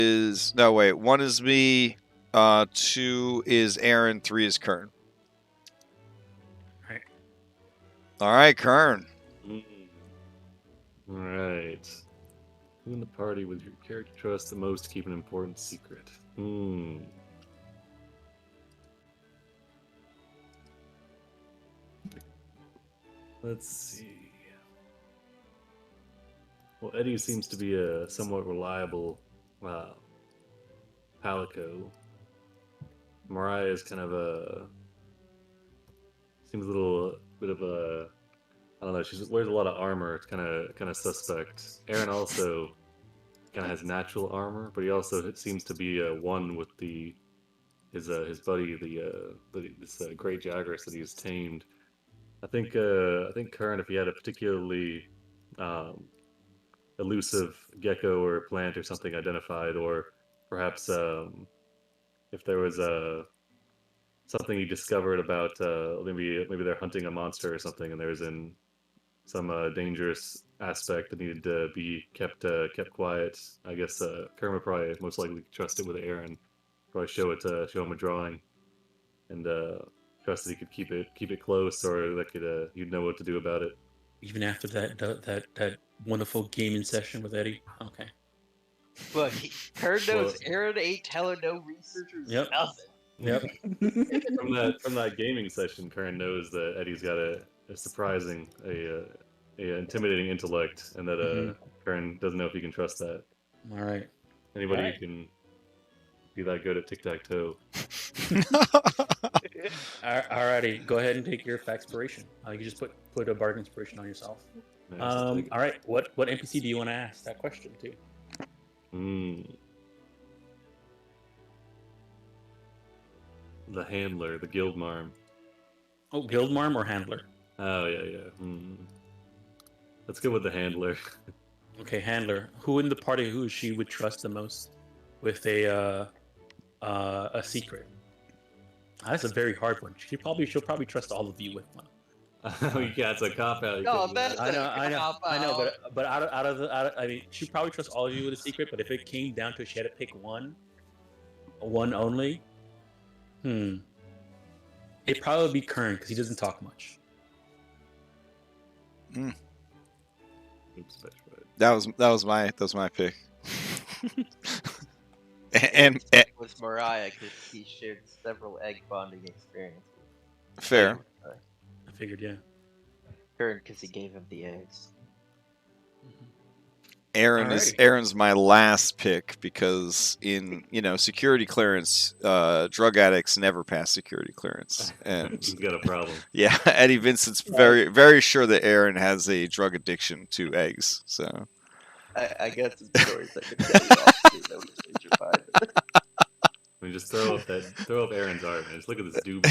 is no wait. 1 is me. 2 is Aaron. 3 is Kern. Right. All right, Kern. All right. Who in the party would your character trust the most to keep an important secret? Let's see. Well, Eddie seems to be a somewhat reliable Palico. Mariah is kind of seems a little bit of a, I don't know. She wears a lot of armor. It's kind of suspect. Aaron also kind of has natural armor, but he also seems to be one with his buddy, this great jaguaress that he's tamed. I think Kern, if he had a particularly elusive gecko or plant or something identified, or perhaps if there was something he discovered about maybe they're hunting a monster or something, and there's in some dangerous aspect that needed to be kept quiet. I guess Kern would probably most likely trust it with Aaron. Probably show him a drawing, and trust that he could keep it close, or that you'd know what to do about it. Even after that wonderful gaming session with Eddie. Okay. But Kern knows Aaron ain't telling no researchers nothing. Yep. from that gaming session, Kern knows that Eddie's got a surprising, intimidating intellect, and that Kern doesn't know if he can trust that. All right. Anybody who can be that good at tic-tac-toe. Alrighty, go ahead and take your Factspiration. You can just put a bargain inspiration on yourself. Nice, All right, what NPC do you want to ask that question to? The handler, the guildmarm. Oh, guildmarm or handler? Oh yeah. Let's go with the handler. Okay, handler. Who in the party who she would trust the most with a secret? That's a very hard one. She'll probably trust all of you with one. Yeah, it's a cop out. No, that's I know, but out of I mean, she'd probably trust all of you with a secret. But if it came down to it, she had to pick one only. It'd probably be Kern because he doesn't talk much. Oops, that was my pick. and was Mariah because he shared several egg bonding experiences. Fair. I figured, yeah. Kern because he gave him the eggs. Aaron's my last pick because in security clearance, drug addicts never pass security clearance, and he's got a problem. Yeah, Eddie Vincent's very very sure that Aaron has a drug addiction to eggs. So I got some stories I could tell you off that would change your mind. I mean, just throw up Aaron's art, man. Just look at this dude.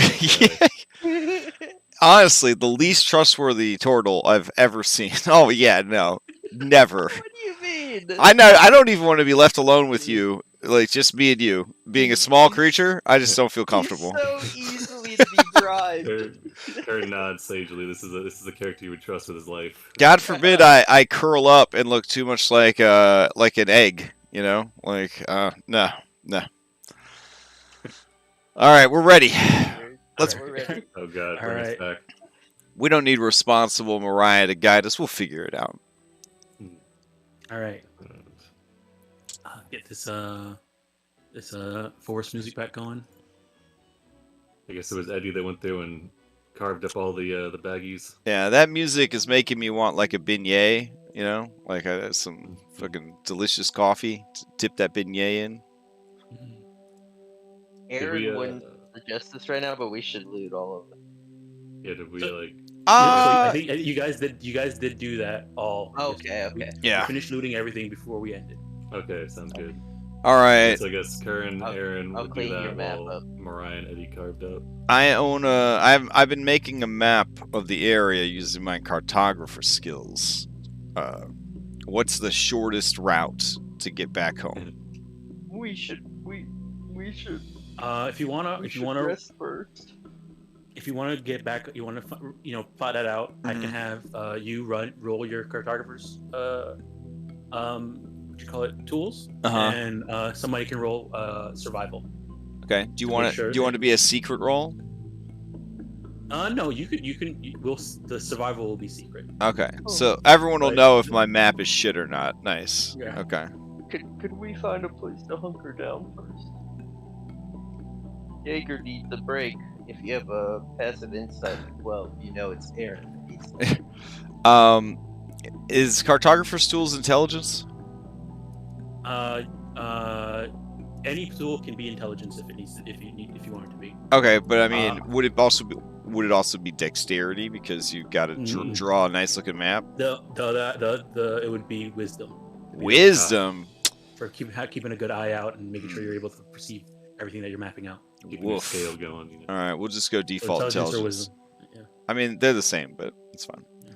Honestly, the least trustworthy turtle I've ever seen. Oh yeah, no. Never. What do you mean? I know. I don't even want to be left alone with you. Like just me and you. Being a small creature, I just don't feel comfortable. He's so easily to be bribed. Kern nods sagely. This is a character you would trust with his life. God forbid I curl up and look too much like an egg. No. All right, we're ready. We're ready. Oh God, All bring us right. back. We don't need responsible Mariah to guide us. We'll figure it out. All right. Get this forest music back going. I guess it was Eddie that went through and carved up all the baggies. Yeah, that music is making me want like a beignet. Like some fucking delicious coffee to dip that beignet in. Aaron wouldn't suggest this right now, but we should loot all of them. Yeah, did we like? I think you guys did do that all. Okay. Yeah. We finished looting everything before we ended. Okay, sounds good. All right. So I guess Kern, Aaron I'll would do clean your that map while up. Mariah and Eddie carved up. I own I've been making a map of the area using my cartographer skills. What's the shortest route to get back home? We should. If you wanna rest first. If you want to get back, you want to plot that out. I can have you roll your cartographer's tools, Uh-huh. and somebody can roll survival. Okay. Do you To want make it? sure Do you want it to be a secret roll? No, the survival will be secret. Okay. Oh. So everyone will But- know if my map is shit or not. Nice. Yeah. Okay. Could we find a place to hunker down first? Jaeger needs a break. If you have a passive insight, well, you know it's Aaron. Is cartographer's tools intelligence? Any tool can be intelligence if it needs, if you want it to be. Okay, but I mean, would it also be dexterity because you got to draw a nice looking map? It would be wisdom. Wisdom. For keeping a good eye out and making sure you're able to perceive everything that you're mapping out. Keeping your scale going. You know. All right, we'll just go default intelligence. Or wisdom. Yeah. I mean, they're the same, but it's fine. Yeah.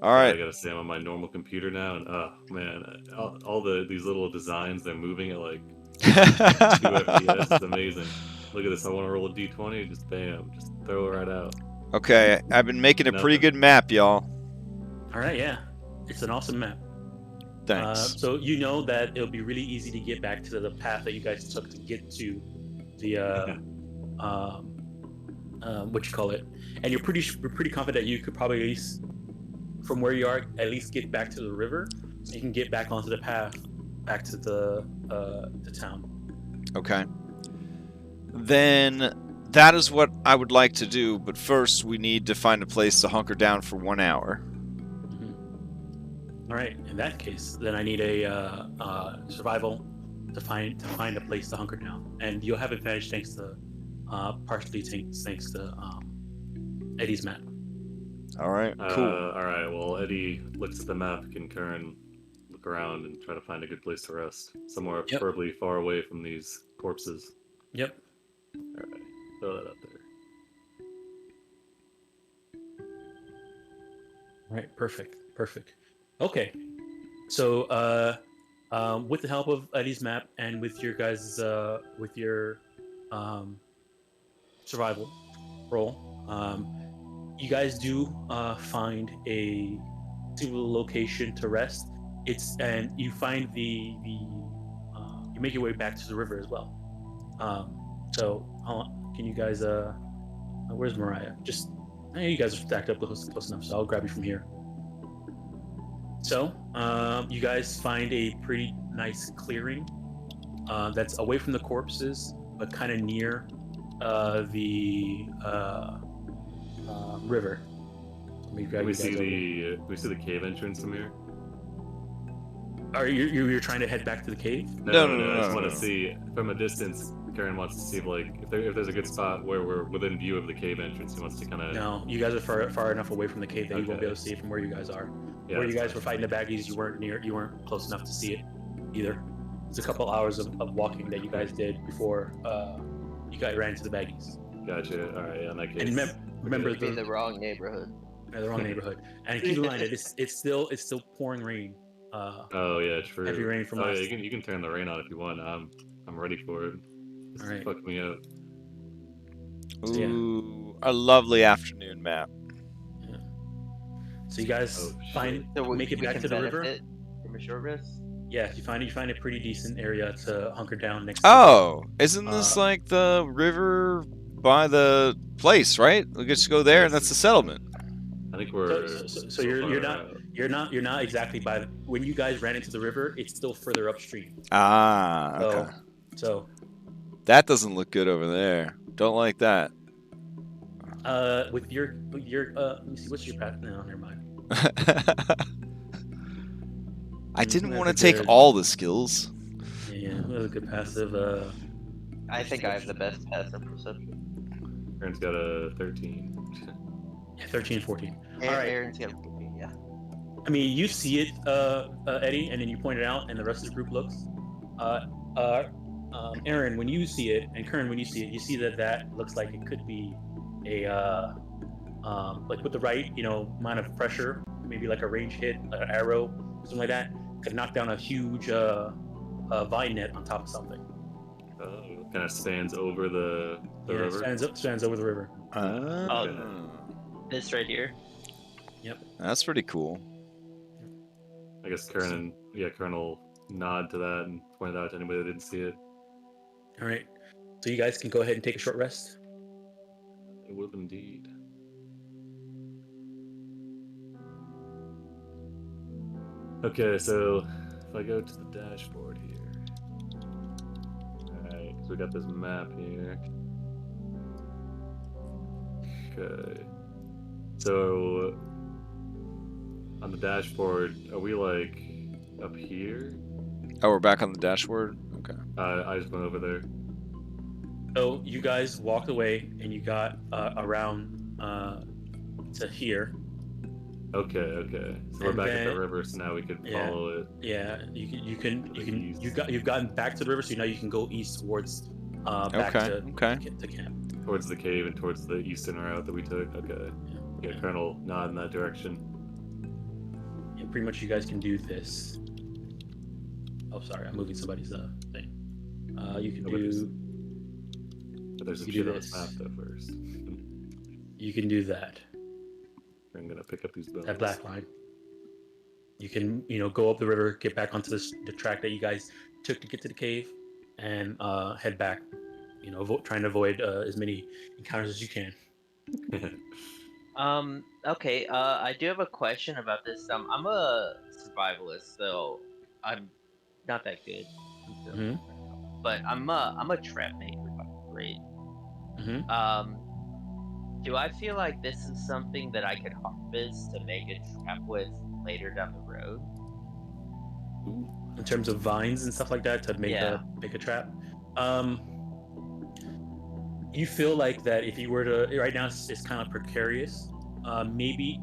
All right. I gotta say, I'm on my normal computer now, and oh man, all these little designs, they're moving at like 2 FPS. It's amazing. Look at this. I want to roll a d20, just bam, just throw it right out. Okay, I've been making a pretty good map, y'all. All right, yeah, it's an awesome map. Thanks. So you know that it'll be really easy to get back to the path that you guys took to get to the what you call it, and you're pretty confident you could probably at least from where you are at least get back to the river, so you can get back onto the path back to the town. Okay. Then that is what I would like to do, but first we need to find a place to hunker down for 1 hour. All right. In that case, then I need a survival to find a place to hunker down, and you'll have advantage thanks to partially thanks to Eddie's map. All right. Cool. All right. Well, Eddie looks at the map. Can Karen look around and try to find a good place to rest, somewhere preferably far away from these corpses? Yep. All right. Throw that up there. All right. Perfect. Okay, so with the help of Eddie's map and with your guys' survival roll, you guys do find a suitable location to rest. And you find you make your way back to the river as well. So can you guys where's Mariah? You guys are stacked up close enough, so I'll grab you from here. So, you guys find a pretty nice clearing that's away from the corpses, but kind of near the river. We see the cave entrance from here. Are you're trying to head back to the cave? No. I just want to see from a distance. Karen wants to see if there's a good spot where we're within view of the cave entrance. He wants to kind of. No, you guys are far enough away from the cave that you won't be able to see it from where you guys are. Yeah, where you guys were fighting the baggies, you weren't close enough to see it either. It's a couple hours of walking that you guys did before you guys ran into the baggies. Gotcha. All right, in that case. And remember in the wrong neighborhood. The wrong neighborhood. And keep in mind that it's still pouring rain. Oh yeah, true. Heavy rain from last. Yeah, you can turn the rain on if you want. I'm ready for it. Just All right. fuck me up. Ooh, a lovely afternoon map. Yeah. So you guys make it back to the river. From a short rest. Yeah, you find a pretty decent area to hunker down next. Oh, isn't this like the river by the place, right? We just go there, and that's the settlement. I think we're. So you're not exactly by. When you guys ran into the river, it's still further upstream. Ah, okay. So that doesn't look good over there. Don't like that. With your let me see, what's your path? No, never mind. I didn't want to take all the skills. Yeah, that was a good passive. I think I have the best passive perception. Aaron's got a 13. Yeah, 13, 14. All right, Aaron's got 14. Yeah. I mean, you see it, Eddie, and then you point it out, and the rest of the group looks. Aaron, when you see it, and Kern, when you see it, you see that looks like it could be a like with the right amount of pressure, maybe like a range hit, like an arrow, something like that, could knock down a huge vine net on top of something. Kind of spans over the river. Spans over the river. This right here. Yep. That's pretty cool. I guess Kern will nod to that and point it out to anybody that didn't see it. All right. So you guys can go ahead and take a short rest. It will indeed. Okay, so if I go to the dashboard here. Alright, so we got this map here. Okay. So on the dashboard, are we like up here? Oh, we're back on the dashboard? Okay. I just went over there. So you guys walked away and you got around to here. Okay. So we're And back at then- the river, so now we can yeah. follow it. Yeah, east. you've gotten back to the river, so now you can go east towards back Okay. to camp. Towards the cave and towards the eastern route that we took. Okay. Yeah, Colonel nod in that direction. Yeah, pretty much you guys can do this. Oh, sorry, I'm moving somebody's thing. You can do. But there's some You shit do on this this. map though first. You can do that. I'm gonna pick up these bones. That black line. You can, go up the river, get back onto the track that you guys took to get to the cave, and head back. Trying to avoid as many encounters as you can. Okay. I do have a question about this. I'm a survivalist, so I'm not that good. Mhm. But I'm a trap maker by grade. Mhm. Do I feel like this is something that I could harvest to make a trap with later down the road? In terms of vines and stuff like that to make Yeah. a trap. You feel like that if you were to right now it's kind of precarious. Maybe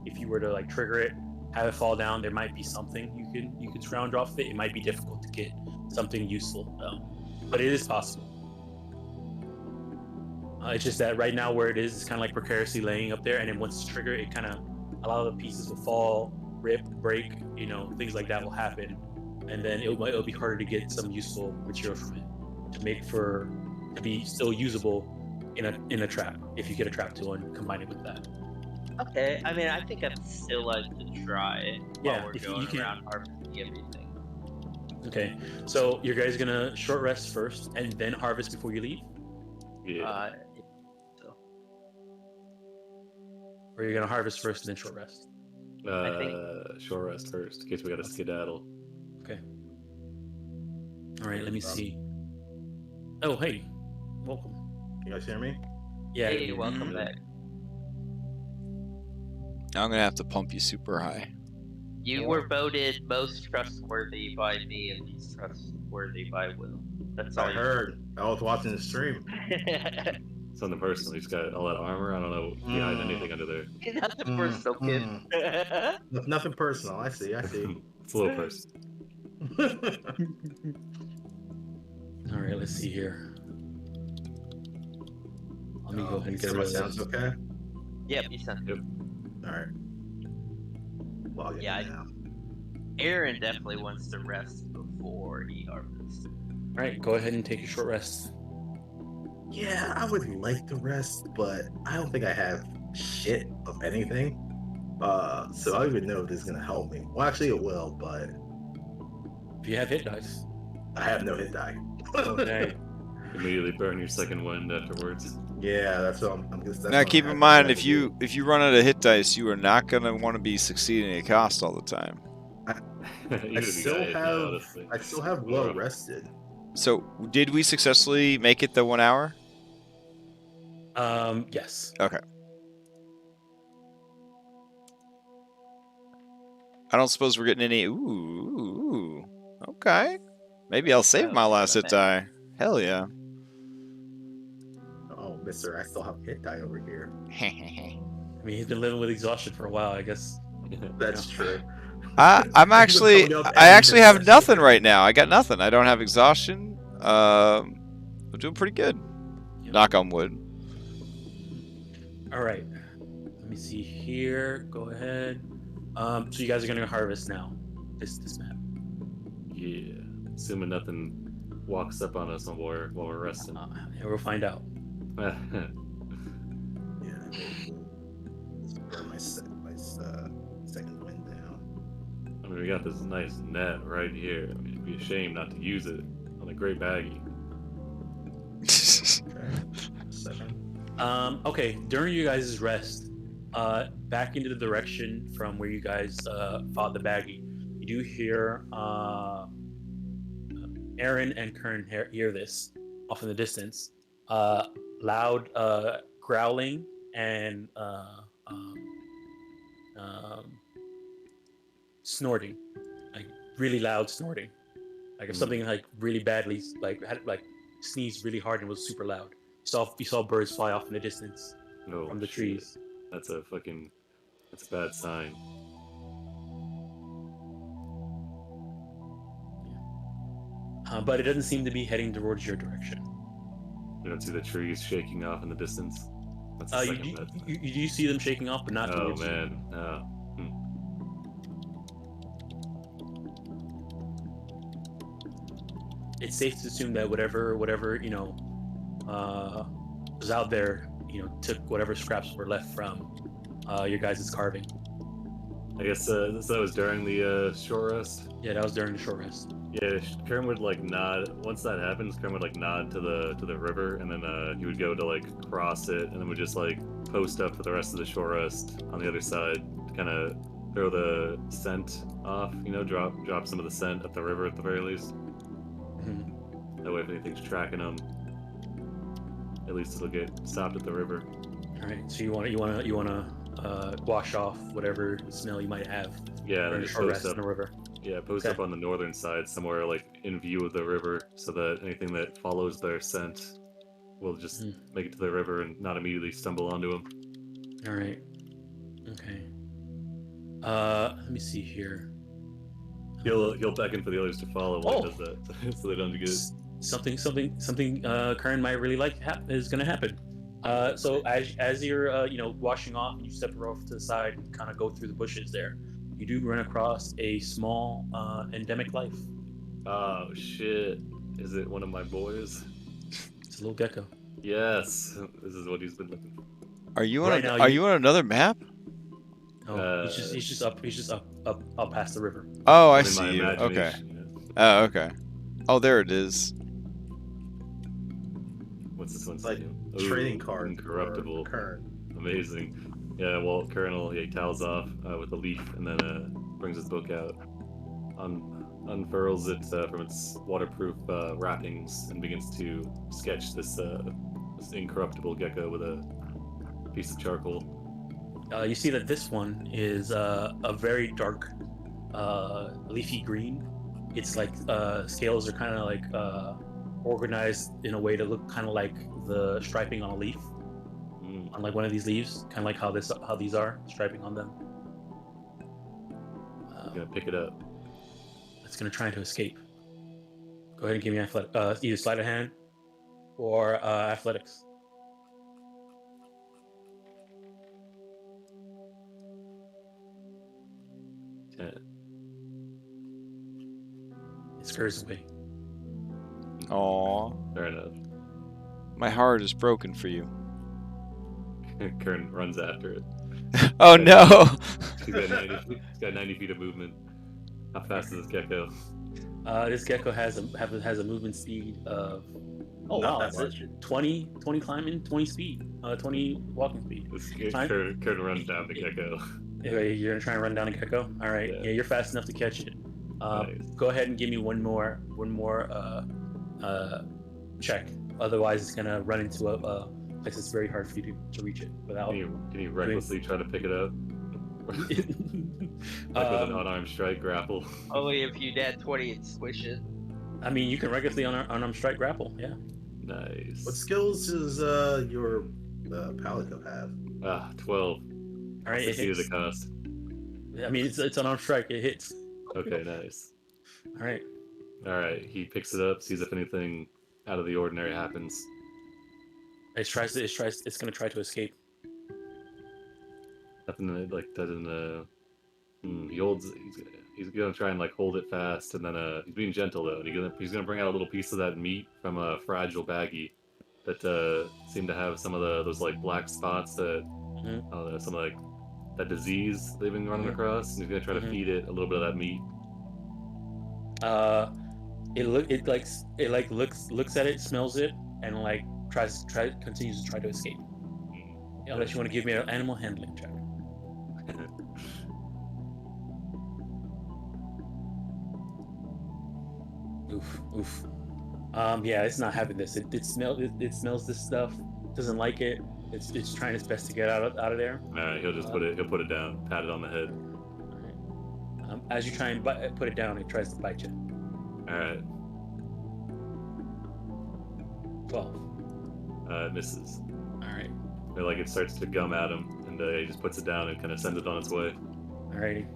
if you were to like trigger it, have it fall down, there might be something you could round off it. It might be difficult to get something useful, but it is possible. It's just that right now where it is, it's kind of like precariously laying up there, and then once it's triggered, it kind of a lot of the pieces will fall, rip, break, things like that will happen, and then it'll be harder to get some useful material from it to be still usable in a trap if you get a trap tool and combine it with that. Okay. I mean, I think I'd still like to try it Yeah, while we're if you going can- around harvesting everything. Okay, so you guys gonna short rest first and then harvest before you leave, Yeah. So or you're gonna harvest first and then short rest? I think- Short rest first, in case we gotta skedaddle. Okay. All right, let me see. Oh, hey, welcome. You guys hear me? Yeah. hey, welcome back. I'm gonna have to pump you super high. You were voted most trustworthy by me and least trustworthy by Will. That's all I heard. I was watching the stream. Something personal. He's got all that armor. I don't know if he hide anything under there. Nothing personal, kid. Nothing personal. I see. It's a little personal. All right, let's see here. Let me go ahead and get So rid my of sounds this. okay? Yep, you sound good. All right. Log in Yeah, now. Aaron definitely wants to rest before he harvests. All right, go ahead and take a short rest. Yeah, I would like to rest, but I don't think I have shit of anything. So I don't even know if this is gonna help me. Well, actually, it will, but If you have hit dice. I have no hit die. Okay. Immediately burn your second wind afterwards. Yeah, that's what I'm just. Now keep in mind, if you run out of hit dice, you are not gonna want to be succeeding at cost all the time. Even I if you still got it, have. honestly. I still have well rested. So, did we successfully make it the 1 hour? Yes. Okay. I don't suppose we're getting any. Ooh. Okay. Maybe I'll save my last hit die. Hell yeah. Oh, Mister, I still have hit die over here. I mean, he's been living with exhaustion for a while, I guess. That's true. I'm actually. I actually have nothing right now. I got nothing. I don't have exhaustion. I'm doing pretty good. Yep. Knock on wood. All right. Let me see here. Go ahead. So you guys are gonna harvest now. This map. Yeah. Assuming nothing walks up on us while we're resting. And we'll find out. Yeah. Let's burn my second wind down. I mean, we got this nice net right here. I mean, It'd be a shame not to use it on a great baggie. Okay, during you guys' rest, back into the direction from where you guys fought the baggie, you do hear Aaron and Kern hear this off in the distance. Loud growling and snorting, like really loud snorting. Like if something like really badly, had sneezed really hard and was super loud. You saw birds fly off in the distance from the trees. That's a bad sign. But it doesn't seem to be heading towards your direction. You don't see the trees shaking off in the distance. That's the second bad sign. You do see them shaking off, but not towards you. Oh man, no. It's safe to assume that whatever was out there, took whatever scraps were left from your guys' carving. I guess so that was during the short rest? Yeah, that was during the short rest. Yeah, Kern would nod. Once that happens, Kern would nod to the river, and then he would go to cross it, and then would just post up for the rest of the short rest on the other side to kind of throw the scent off. Drop some of the scent at the river at the very least. Mm-hmm. That way, if anything's tracking them, at least it'll get stopped at the river. All right. So you want to wash off whatever smell you might have. Yeah, during then the just short post rest up. in the river. Yeah, post up on the northern side, somewhere in view of the river, so that anything that follows their scent will just make it to the river and not immediately stumble onto them. All right. Okay. Let me see here. He'll beckon for the others to follow when he does that, so they don't get it. Something Kern might really like is going to happen. So as you're washing off and you step off to the side and kind of go through the bushes there, you do run across a small endemic life. Oh shit! Is it one of my boys? It's a little gecko. Yes, this is what he's been looking for. Are you on? Are you on another map? No, he's just up past the river. Oh, I see you. Okay. Oh, okay. Oh, there it is. What's this one saying? Trading card. Incorruptible. Kern. Amazing. Yeah, well, Colonel towels off with a leaf and then brings his book out, unfurls it from its waterproof wrappings and begins to sketch this incorruptible gecko with a piece of charcoal. You see that this one is a very dark leafy green. Its scales are kind of organized in a way to look kind of like the striping on a leaf. On one of these leaves, kind of like how these are, striping on them. I'm gonna pick it up. It's gonna try to escape. Go ahead and give me either sleight of hand or athletics. Yeah. It scurries away. Aww. Fair enough. My heart is broken for you. Kern runs after it. Oh no! He's got 90 feet of movement. How fast is this gecko? This gecko has a movement speed of that's 20 climbing, 20 speed, 20 walking speed. Kern runs down the gecko. Anyway, you're gonna try and run down a gecko. All right, yeah, you're fast enough to catch it. Nice. Go ahead and give me one more check. Otherwise, it's gonna run into a place that's very hard for you to reach it without. Can you recklessly try to pick it up? With an unarmed strike grapple. Only if you net 20 and squish it. I mean, you can recklessly unarmed strike grapple. Yeah. Nice. What skills does your Palico have? 12. All right, it hits. The cost. I mean, it's unarmed strike. It hits. Okay, nice. All right. He picks it up, sees if anything out of the ordinary happens. It's gonna try to escape. Nothing that doesn't. He's gonna try and hold it fast, and then he's being gentle though. And he's gonna bring out a little piece of that meat from a fragile baggie that seem to have some of those black spots that some of that disease they've been running across. And he's gonna try to feed it a little bit of that meat. it looks at it, smells it, and like continues to try to escape. Unless you want to give me an animal handling check. Oof. Yeah, it's not having this. It smells this stuff. Doesn't like it. It's trying its best to get out of there. All right, he'll put it down, pat it on the head. All right. As you try and put it down, it tries to bite you. All right. 12. It misses. All right. It starts to gum at him, and he just puts it down and kind of sends it on its way. Alrighty.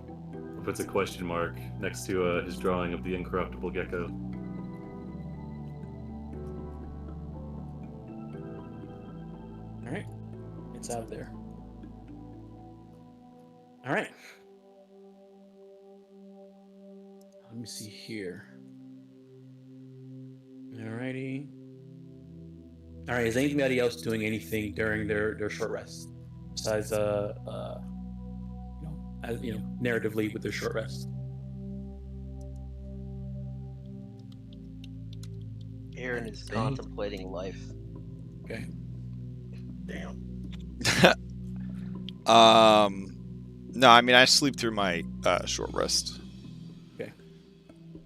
Puts a question mark next to his drawing of the incorruptible gecko. All right. It's out of there. All right. Let me see here. Alrighty. All right. Is anybody else doing anything during their short rest besides narratively with their short rest? Aaron is contemplating life. Okay. Damn. No, I mean I sleep through my short rest. Okay.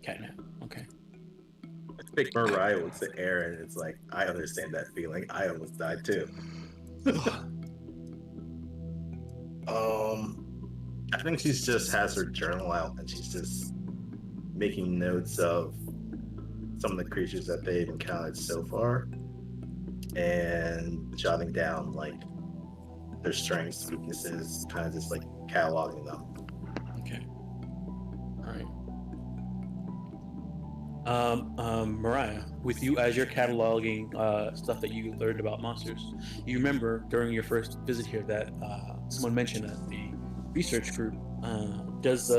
Catnap. Okay. I think Mariah looks at Aaron. It's like, I understand that feeling. I almost died too. I think she's just has her journal out and she's just making notes of some of the creatures that they've encountered so far and jotting down like their strengths, weaknesses, kind of just like cataloging them. Okay. All right. Mariah, with you as you're cataloging stuff that you learned about monsters, you remember during your first visit here that someone mentioned that the research group does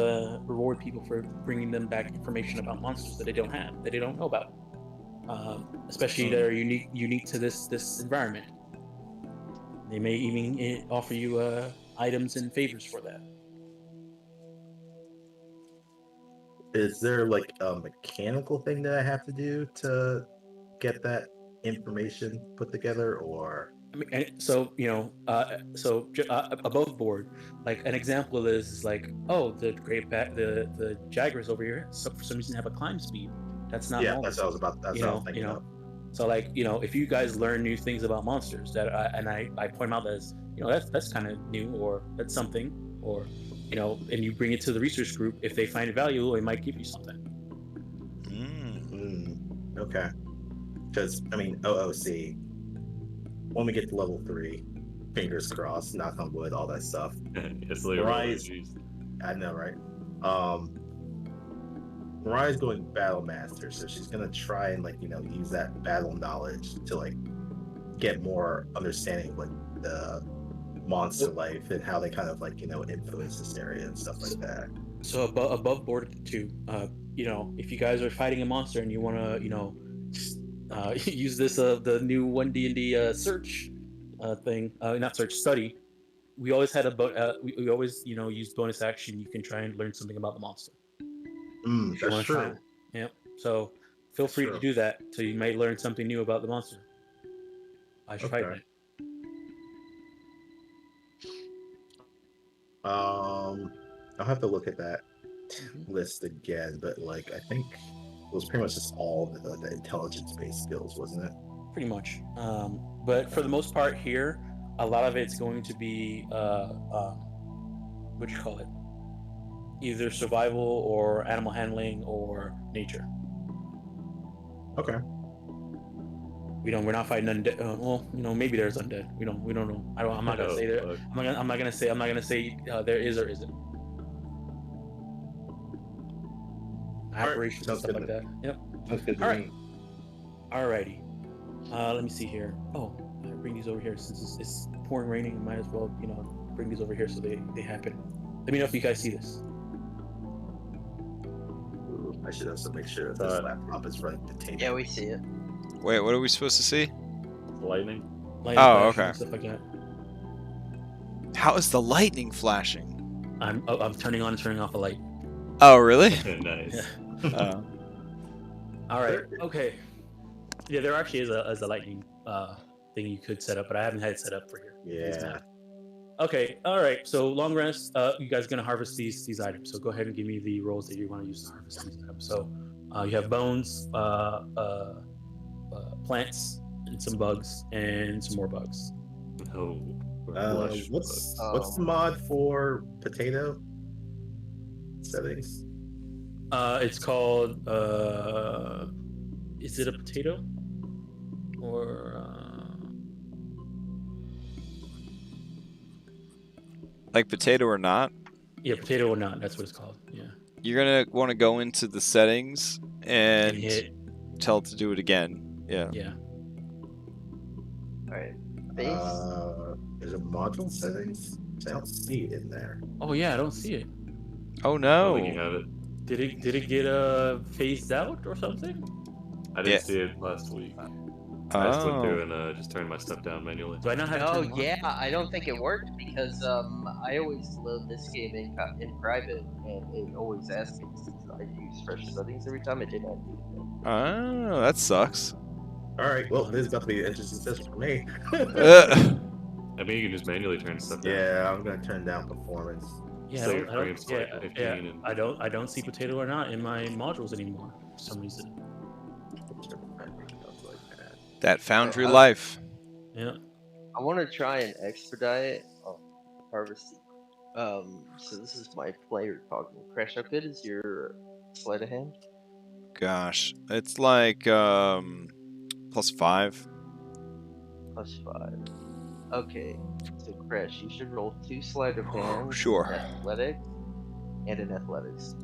reward people for bringing them back information about monsters that they don't have, that they don't know about, especially that are unique to this environment. They may even offer you items and favors for that. Is there like a mechanical thing that I have to do to get that information put together, or? I mean, so above board, like an example of this is like, oh, the the Jaguars over here, so for some reason have a climb speed. That's not normal. That's what I was about. That's what I was thinking of. So like, if you guys learn new things about monsters that I point them out as, that's kind of new, or that's something, or and you bring it to the research group, if they find it valuable, they might give you something. Okay. Because I mean, OOC, when we get to level 3, fingers crossed, knock on wood, all that stuff. Yes, I know, right? Mariah's going battle master, so she's gonna try and use that battle knowledge to get more understanding of the monster life and how they kind of influence this area and stuff like that. So above board too, if you guys are fighting a monster and you want to use this the new 1D&D search thing, not search, study, we always had we always use bonus action. You can try and learn something about the monster. That's true. Yep. So feel free to do that. So you might learn something new about the monster. I tried it. I'll have to look at that list again, but I think it was pretty much just all the intelligence-based skills, wasn't it? Pretty much. But for the most part here, a lot of it's going to be what do you call it? Either survival or animal handling or nature. Okay. We're not fighting undead. Well, maybe there's undead. We don't know. I'm not gonna say there. I'm not gonna say there is or isn't. Apparitions and stuff like that. Yep. That's good. All right. Alrighty. Let me see here. Oh, I'll bring these over here since it's pouring raining. I might as well, bring these over here so they happen. Let me know if you guys see this. I should also make sure this laptop is running the tape. Yeah, we see it. Wait, what are we supposed to see? Lightning. Oh, okay. Stuff like that. How is the lightning flashing? I'm turning on and turning off a light. Oh, really? Nice. Yeah. All right. Okay. Yeah, there actually is a lightning thing you could set up, but I haven't had it set up for here. Yeah. Okay. All right. So long rest. You guys are gonna harvest these items. So go ahead and give me the rolls that you want to use to harvest these items. So you have bones, plants, and some bugs, and some more bugs. Oh. What's the mod for potato settings? It's called. Is it a potato? Or Like potato or not? yeah, potato or not? That's what it's called. Yeah. You're gonna want to go into the settings and hit. tell it to do it again. Yeah. Yeah. All right. Base. There's a module settings. I don't see it in there. Oh yeah, I don't see it. Oh I don't think you no. have it. Did it get phased out or something? I didn't see it last week. I just went through and just turned my stuff down manually. Do I not have? Oh it turned on? yeah, I don't think it worked because I always load this game in private and it always asks me to use fresh settings every time. It did not do that. Oh, that sucks. All right. Well, this is about to be an interesting session for me. I mean, you can just manually turn stuff down. Yeah, I'm gonna turn down performance. Yeah, So I your don't, frames to like 15 yeah, and- I don't see potato or not in my modules anymore for some reason. That Foundry life. Yeah. I want to try and expedite harvesting. So this is my player talking. Crash, how good is your sleight of hand? Gosh, it's like +5. +5. Okay, so Crash, you should roll 2 sleight of hand. Sure. An athletics and an athletics.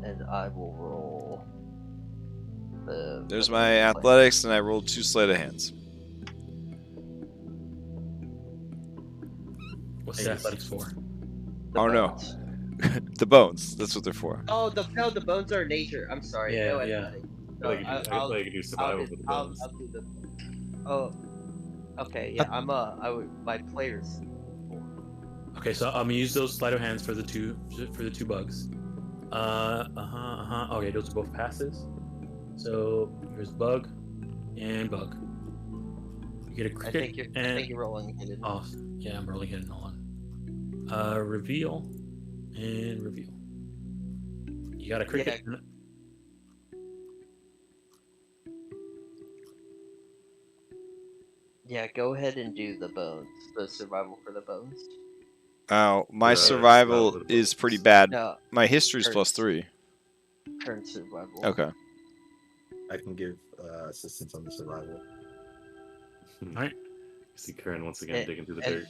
And I will roll. There's my athletics, and I rolled 2 sleight of hands. What's the athletics for? Oh no, the bones. That's what they're for. Oh, the bones are nature. I'm sorry. Yeah, no yeah. athletics. I feel like you can do survival for the bones. I'll do the. Oh, okay. Yeah, my players. Okay, so I'm gonna use those sleight of hands for the two bugs. Okay, those are both passes. So here's bug and bug. You get a I cricket think you're rolling hidden. Oh, yeah, I'm rolling hidden on. Reveal and reveal. You got a cricket. Yeah, go ahead and do the bones. The survival for the bones. Oh, my Yeah, survival survival is pretty bad. No, My history's Hurts. +3. current survival. Okay. I can give assistance on the survival. Alright. See Karen once again digging through the and- dirt.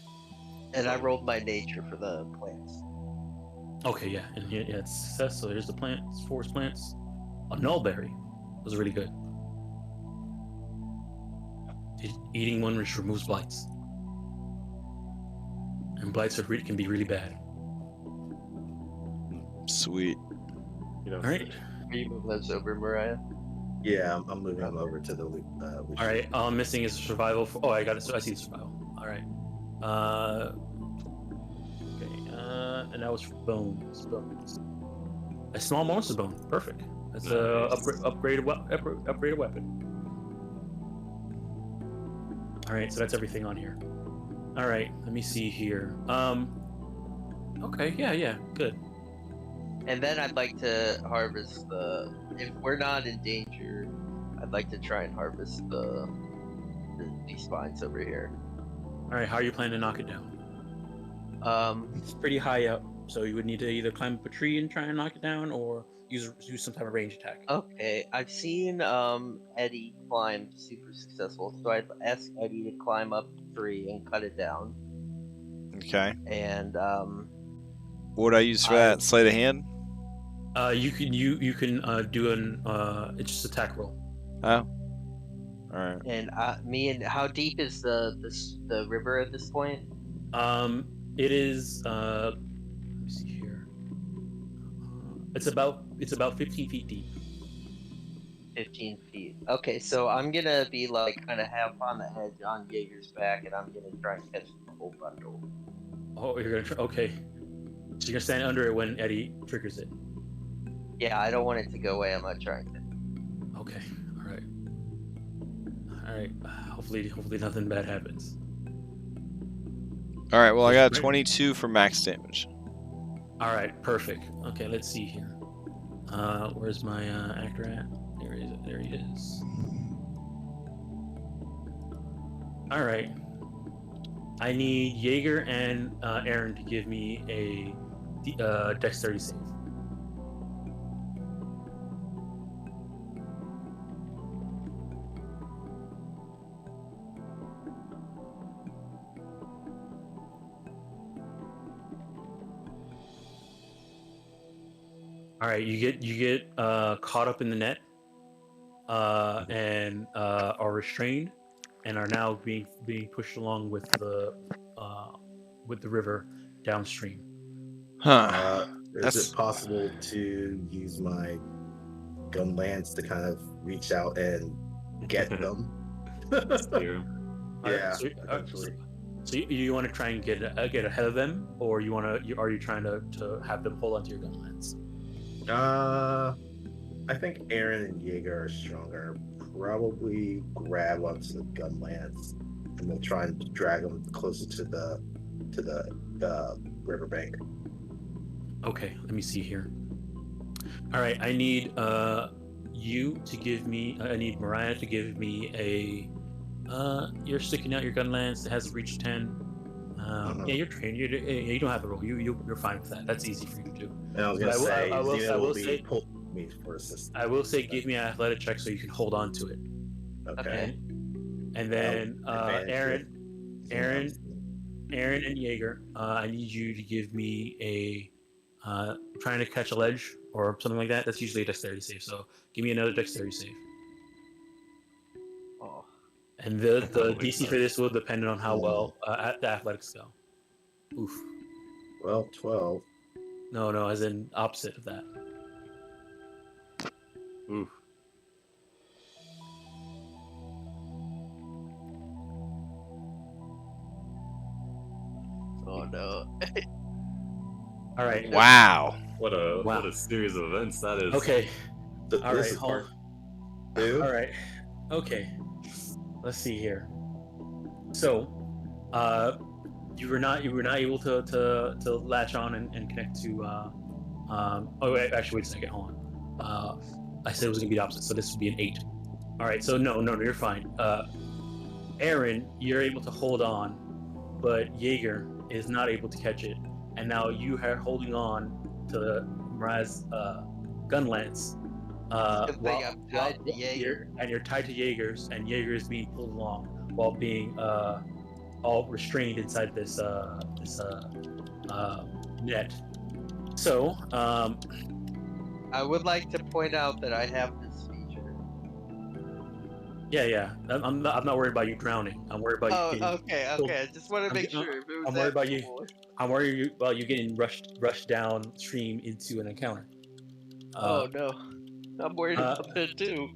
And I rolled my nature for the plants. Okay, yeah, and yeah, it's success. So here's the plants, forest plants. A nullberry was really good. Eating one which removes blights, and blights can be really bad. Sweet. You know, All right, Are you moving those over, Mariah? Yeah, I'm moving them over to the loop. all right. All I'm missing is survival. Oh, I got it. So I see the survival. All right. Okay. And that was for bones. A small monster bone. Perfect. That's a upgraded weapon. All right. So that's everything on here. All right. Let me see here. Okay. Yeah. Good. And then I'd like to harvest if we're not in danger, I'd like to try and harvest these vines over here. All right. How are you planning to knock it down? It's pretty high up, so you would need to either climb up a tree and try and knock it down, or use some type of range attack. Okay, I've seen Eddie climb super successful, so I'd ask Eddie to climb up the tree and cut it down. Okay. And What would I use for that? Sleight of hand? You can do an it's just attack roll. Oh. Alright. and how deep is the river at this point? It is let me see here. It's about 15 feet deep. 15 feet. Okay, so I'm gonna be like kind of half on the edge on Jaeger's back, and I'm gonna try and catch the whole bundle. Oh, you're gonna try. Okay, so you're gonna stand under it when Eddie triggers it. Yeah, I don't want it to go away. I'm not trying to. Okay. All right. Hopefully nothing bad happens. All right. Well, I got Great. 22 for max damage. All right. Perfect. Okay. Let's see here. Where's my actor at? There he is. There he is. All right. I need Jaeger and Aaron to give me a dexterity save. All right, you get caught up in the net, and are restrained, and are now being pushed along with the river downstream. Huh. Is it possible to use my gun lance to kind of reach out and get them? Steer 'em. Yeah, So, eventually. so you want to try and get ahead of them, or are you trying to have them hold onto your gun lance? I think Aaron and Jaeger are stronger. Probably grab onto the gun lance, and we'll try and drag them closer to the riverbank. Okay, let me see here. All right, I need you to give me. I need Mariah to give me a. You're sticking out your gun lance. It has reached 10. Yeah, you're trained. You don't have to roll. You're fine with that. That's easy for you to do. And I was gonna say, Xena will be pulling me for assistance. I will say, give me an athletic check so you can hold on to it. Okay. And then Aaron and Jaeger, I need you to give me a trying to catch a ledge or something like that. That's usually a dexterity save. So give me another dexterity save. Oh. And the DC for this will depend on how well the athletics go. Oof. Well, 12. No, as in opposite of that. Oof. Oh no. All right. Wow. What a series of events that is. Okay. All This right. is Hold. part 2. All right. Okay. Let's see here. So, you were not able to latch on and connect to. Oh, wait, actually, wait a second. Hold on. I said it was gonna be the opposite, so this would be an 8. All right. So no, you're fine. Aaron, you're able to hold on, but Jaeger is not able to catch it, and now you are holding on to Mariah's gun lance. Good thing I'm tied to Jaeger. And you're tied to Jaeger's, and Jaeger is being pulled along while being all restrained inside this net. So, I would like to point out that I have this feature. yeah. I'm not worried about you drowning. I'm worried about you. Okay. I just want to make sure. If it was I'm worried about you. before. I'm worried about you getting rushed downstream into an encounter. Oh no, I'm worried about that too.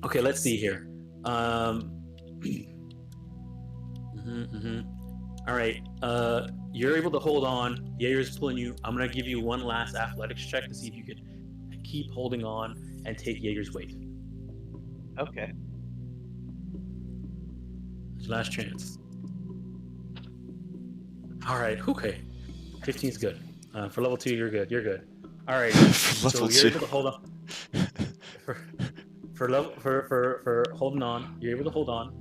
Okay, let's see here. All right. You're able to hold on. Jaeger's pulling you. I'm gonna give you one last athletics check to see if you can keep holding on and take Jaeger's weight. Okay. It's your last chance. All right. Okay. 15 is good. For level 2, you're good. You're good. All right. Level you're 2. able to hold on. For holding on, you're able to hold on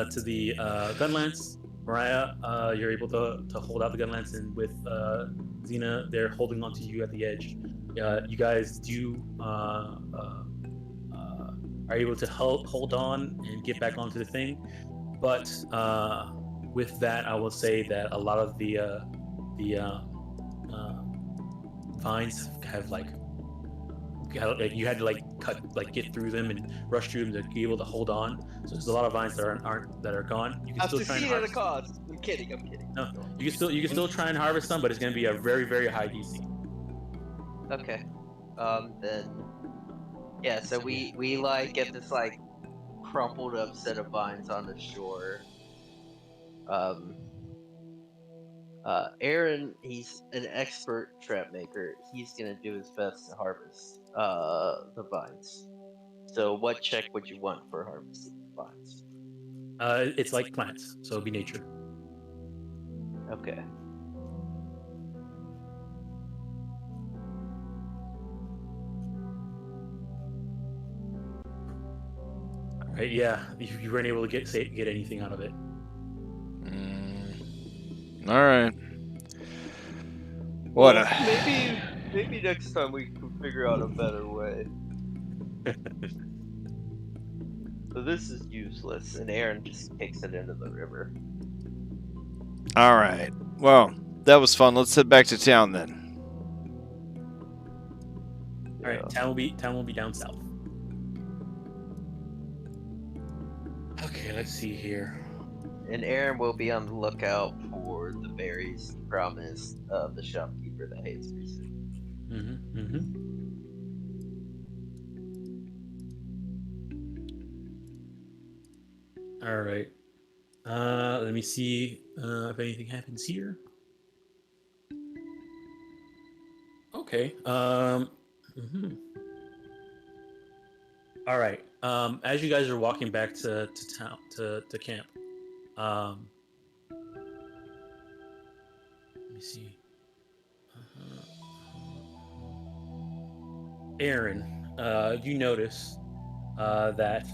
to the gun lance. Mariah, you're able to hold out the gun lance, and with Xena, they're holding onto you at the edge. You guys are able to hold on and get back onto the thing, but with that, I will say that a lot of the vines have you had to get through them and rush through them to be able to hold on. So there's a lot of vines that are gone. You can I've still try and succeeded at a harvest. cause. I'm kidding. No, you can still try and harvest some, but it's going to be a very, very high DC. Okay. Then. Yeah. So we get this crumpled up set of vines on the shore. Aaron, he's an expert trap maker. He's gonna do his best to harvest the vines. So, what check would you want for harvesting vines? It's like plants, so it'll be nature. Okay. Right? Yeah, you weren't able to get anything out of it. All right. What? Well, maybe next time we can figure out a better way. So this is useless, and Aaron just kicks it into the river. All right. Well, that was fun. Let's head back to town then. All right, town will be down south. Okay, let's see here. And Aaron will be on the lookout for the berries he promised the shopkeeper that hates recent. All right. Let me see if anything happens here. Okay. All right. As you guys are walking back to town to camp, let me see. Aaron, you notice that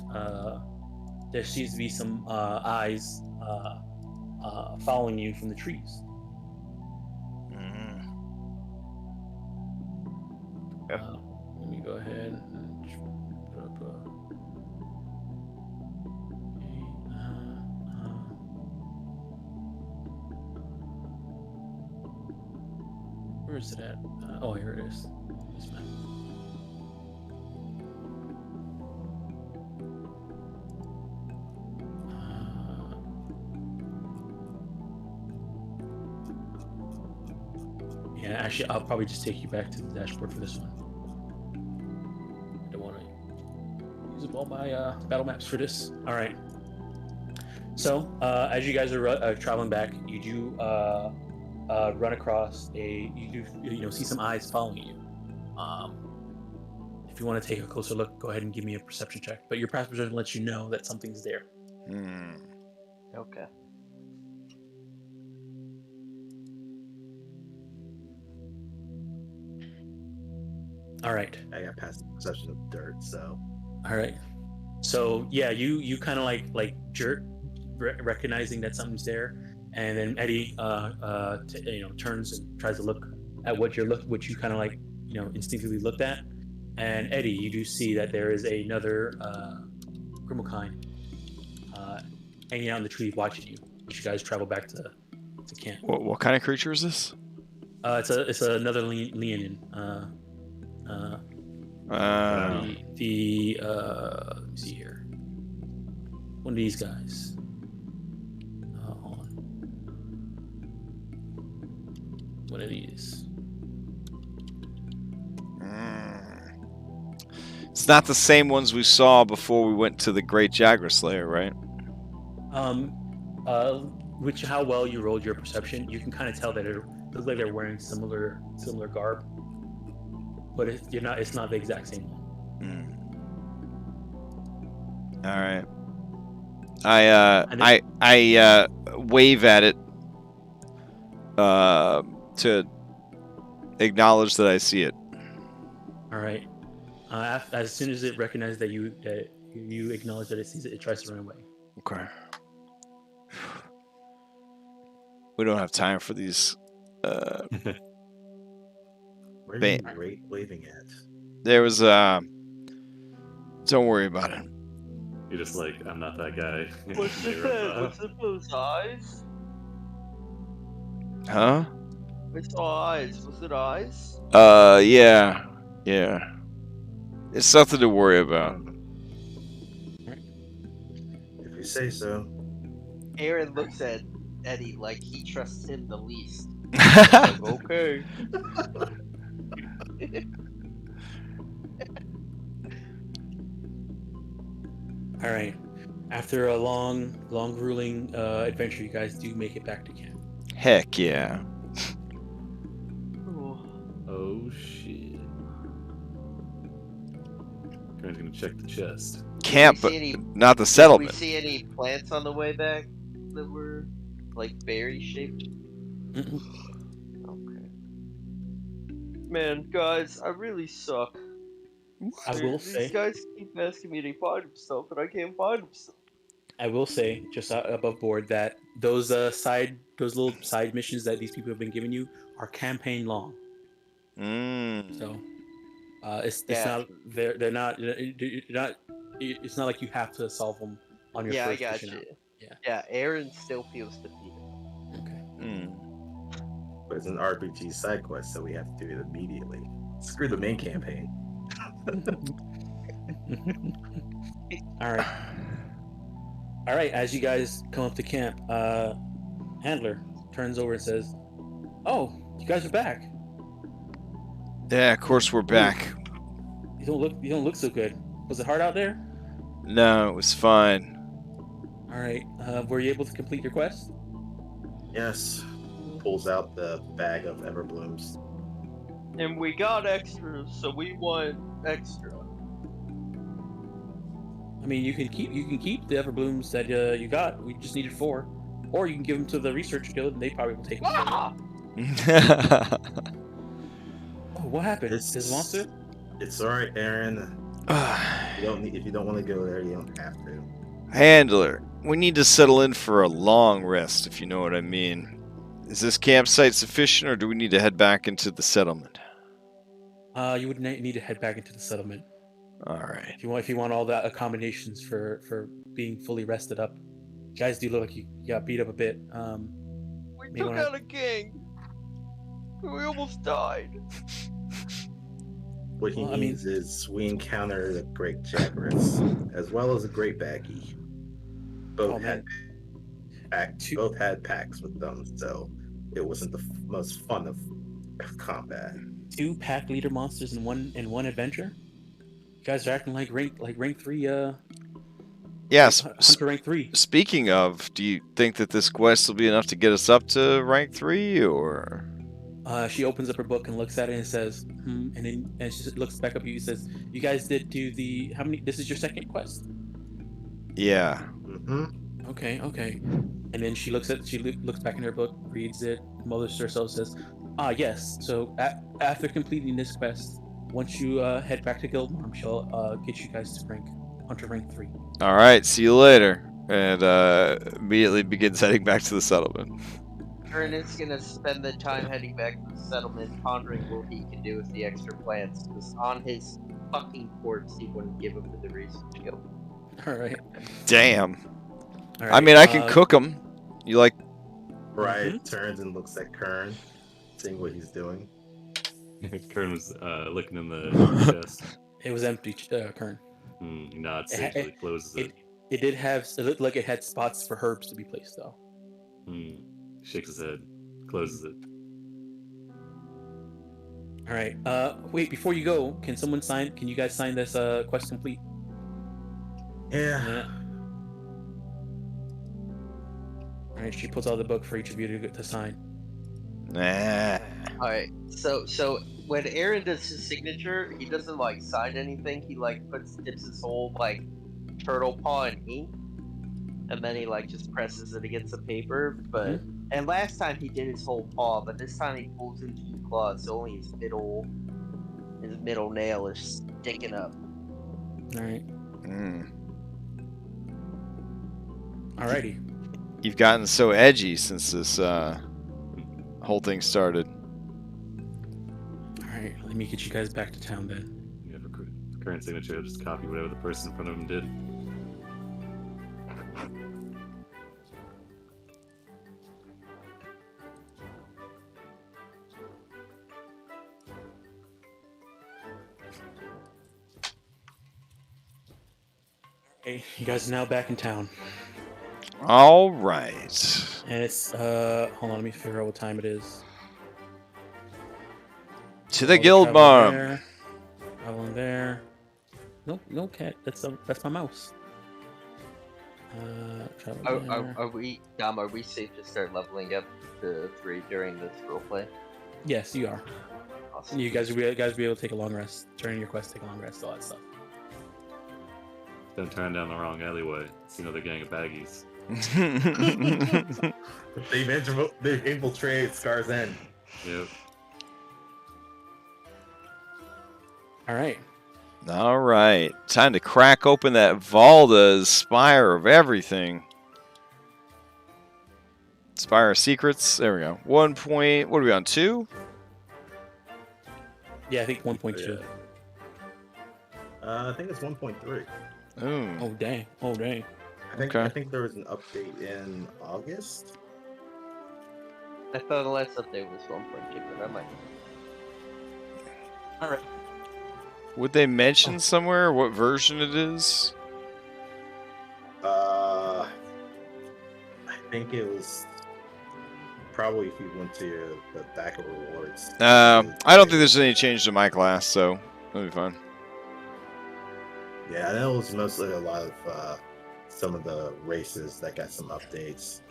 there seems to be some eyes following you from the trees. Yep. Let me go ahead and put up where is it at? Oh, here it is. This map. Yeah, actually, I'll probably just take you back to the dashboard for this one. I don't want to use up all my battle maps for this. All right. So, as you guys are traveling back, you do run across you see some eyes following you. If you want to take a closer look, go ahead and give me a perception check. But your perception lets you know that something's there. Okay. All right. I got past the perception of dirt, so. All right. So yeah, you kind of like jerk, recognizing that something's there, and then Eddie turns and tries to look at what you kind of like instinctively looked at, and Eddie, you do see that there is another Grimalkine hanging out in the tree watching you. You guys travel back to camp. What kind of creature is this? It's another Leonin. Let me see here. One of these guys. Hold on. One of these. It's not the same ones we saw before we went to the Great Jaguar Slayer, right? How well you rolled your perception, you can kind of tell that it looks like they're wearing similar garb, but it's not the exact same one. All right. I wave at it to acknowledge that I see it. All right. As soon as it recognizes that you acknowledge that it sees it, it tries to run away. Okay. We don't have time for these. Where are you waving at? There was don't worry about it. You're just like, I'm not that guy. What's it those eyes? Huh? I saw eyes. Was it eyes? Yeah. It's something to worry about. If you say so. Aaron looks at Eddie like he trusts him the least. Like, okay. All right. After a long, grueling adventure, you guys do make it back to camp. Heck yeah. Oh shit. Karen's gonna check the chest. Camp, Did but we see any, not the did we settlement. see any plants on the way back that were like berry shaped? Mm-mm. Okay. Man, guys, I really suck. I will These say, guys keep asking me to find them stuff, and I can't find them stuff. just above board, that those little side missions that these people have been giving you are campaign long. So, it's Yeah. not they're not it's not like you have to solve them on your Yeah, I first got mission you. out. Yeah. Yeah, Aaron still feels defeated. Okay. But it's an RPG side quest, so we have to do it immediately. Screw the main campaign. All right. As you guys come up to camp, Handler turns over and says, "Oh, you guys are back. Yeah, of course we're back. You don't look so good. Was it hard out there? No, it was fine. All right. Were you able to complete your quest? Yes. Pulls out the bag of Everblooms. And we got extras, so we want extra. I mean, you can keep the Everblooms that you got. We just needed 4, or you can give them to the research guild, and they probably will take them. Ah! Oh, what happened? It's- Is a monster? It's alright, Aaron. If you don't want to go there, you don't have to. Handler, we need to settle in for a long rest, if you know what I mean. Is this campsite sufficient, or do we need to head back into the settlement? You would need to head back into the settlement All right. if you want all the accommodations for being fully rested up. You guys do look like you got beat up a bit. We May took wanna- out a gang. We almost died. What he Well, I mean- means is we encountered a great Jaggerus, as well as a great Baggy. Oh, man. Both had packs with them, so it wasn't the most fun of combat. 2 pack leader monsters in one adventure. You guys are acting like rank 3. Yes. Hunter rank 3. Speaking of, do you think that this quest will be enough to get us up to rank 3, or? She opens up her book and looks at it and says, and she looks back up at you and says, "You guys did do the how many? This is your second quest." Yeah. Mm-hmm. Okay. And then she looks back in her book, reads it, mutters to herself, says, yes. So after completing this quest, once you head back to Guildmarm, she'll get you guys to Hunter rank 3. All right. See you later. And immediately begins heading back to the settlement. Aaron is gonna spend the time heading back to the settlement, pondering what he can do with the extra plants. Because on his fucking corpse, he wouldn't give them to the research guild. All right. Damn. All I mean, I can cook them. You like? Right, turns and looks at Kern, seeing what he's doing. Kern was looking in the chest. It was empty, Kern. He nods sagely, closes it. It did have. It looked like it had spots for herbs to be placed, though. Shakes his head, closes it. All right. Wait. Before you go, can someone sign? Can you guys sign this quest complete? Yeah. All right. She pulls out the book for each of you to sign. Nah. Alright, so when Aaron does his signature, he doesn't like sign anything. He like dips his whole like turtle paw in ink, and then he like just presses it against the paper. But and last time he did his whole paw, but this time he pulls in 2 claws, so only his middle nail is sticking up. All right. Mm. Alrighty. You've gotten so edgy since this whole thing started. All right. Let me get you guys back to town then. Yeah, for current signature, just copy whatever the person in front of him did. Okay. You guys are now back in town, All right. and it's hold on. Let me figure out what time it is. To the guild barn. Traveling there. Nope, no cat. That's my mouse. Are we, Dom? Are we safe to start leveling up to 3 during this roleplay? Yes, you are. Awesome. You guys will be able to take a long rest. Turn in your quest, take a long rest, all that stuff. Don't turn down the wrong alleyway. It's another gang of baggies. They've infiltrated Scar's End. Yep. All right. Time to crack open that Valda's Spire of everything. Spire of Secrets. There we go. 1 point. What are we on? 2? Yeah, I think 1.2. I think it's 1.3. Oh dang! I think there was an update in August. I thought the last update was 1.2, but I might. All right. Would they mention somewhere what version it is? I think it was probably if you went to the back of rewards. I don't think there's any change to my class, so that'll be fine. Yeah, I know it was mostly a lot of some of the races that got some updates.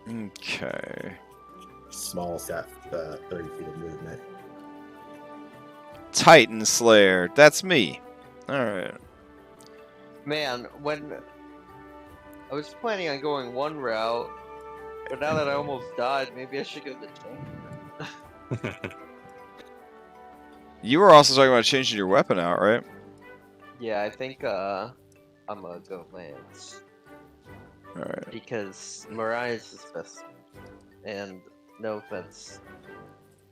Okay. Small's got 30 feet of movement. Titan Slayer. That's me. Alright. Man, when I was planning on going one route, but now that I almost died, maybe I should go the tank. You were also talking about changing your weapon out, right? Yeah, I think I'm gonna go Lance. Alright. Because Mariah's is best. And no offense,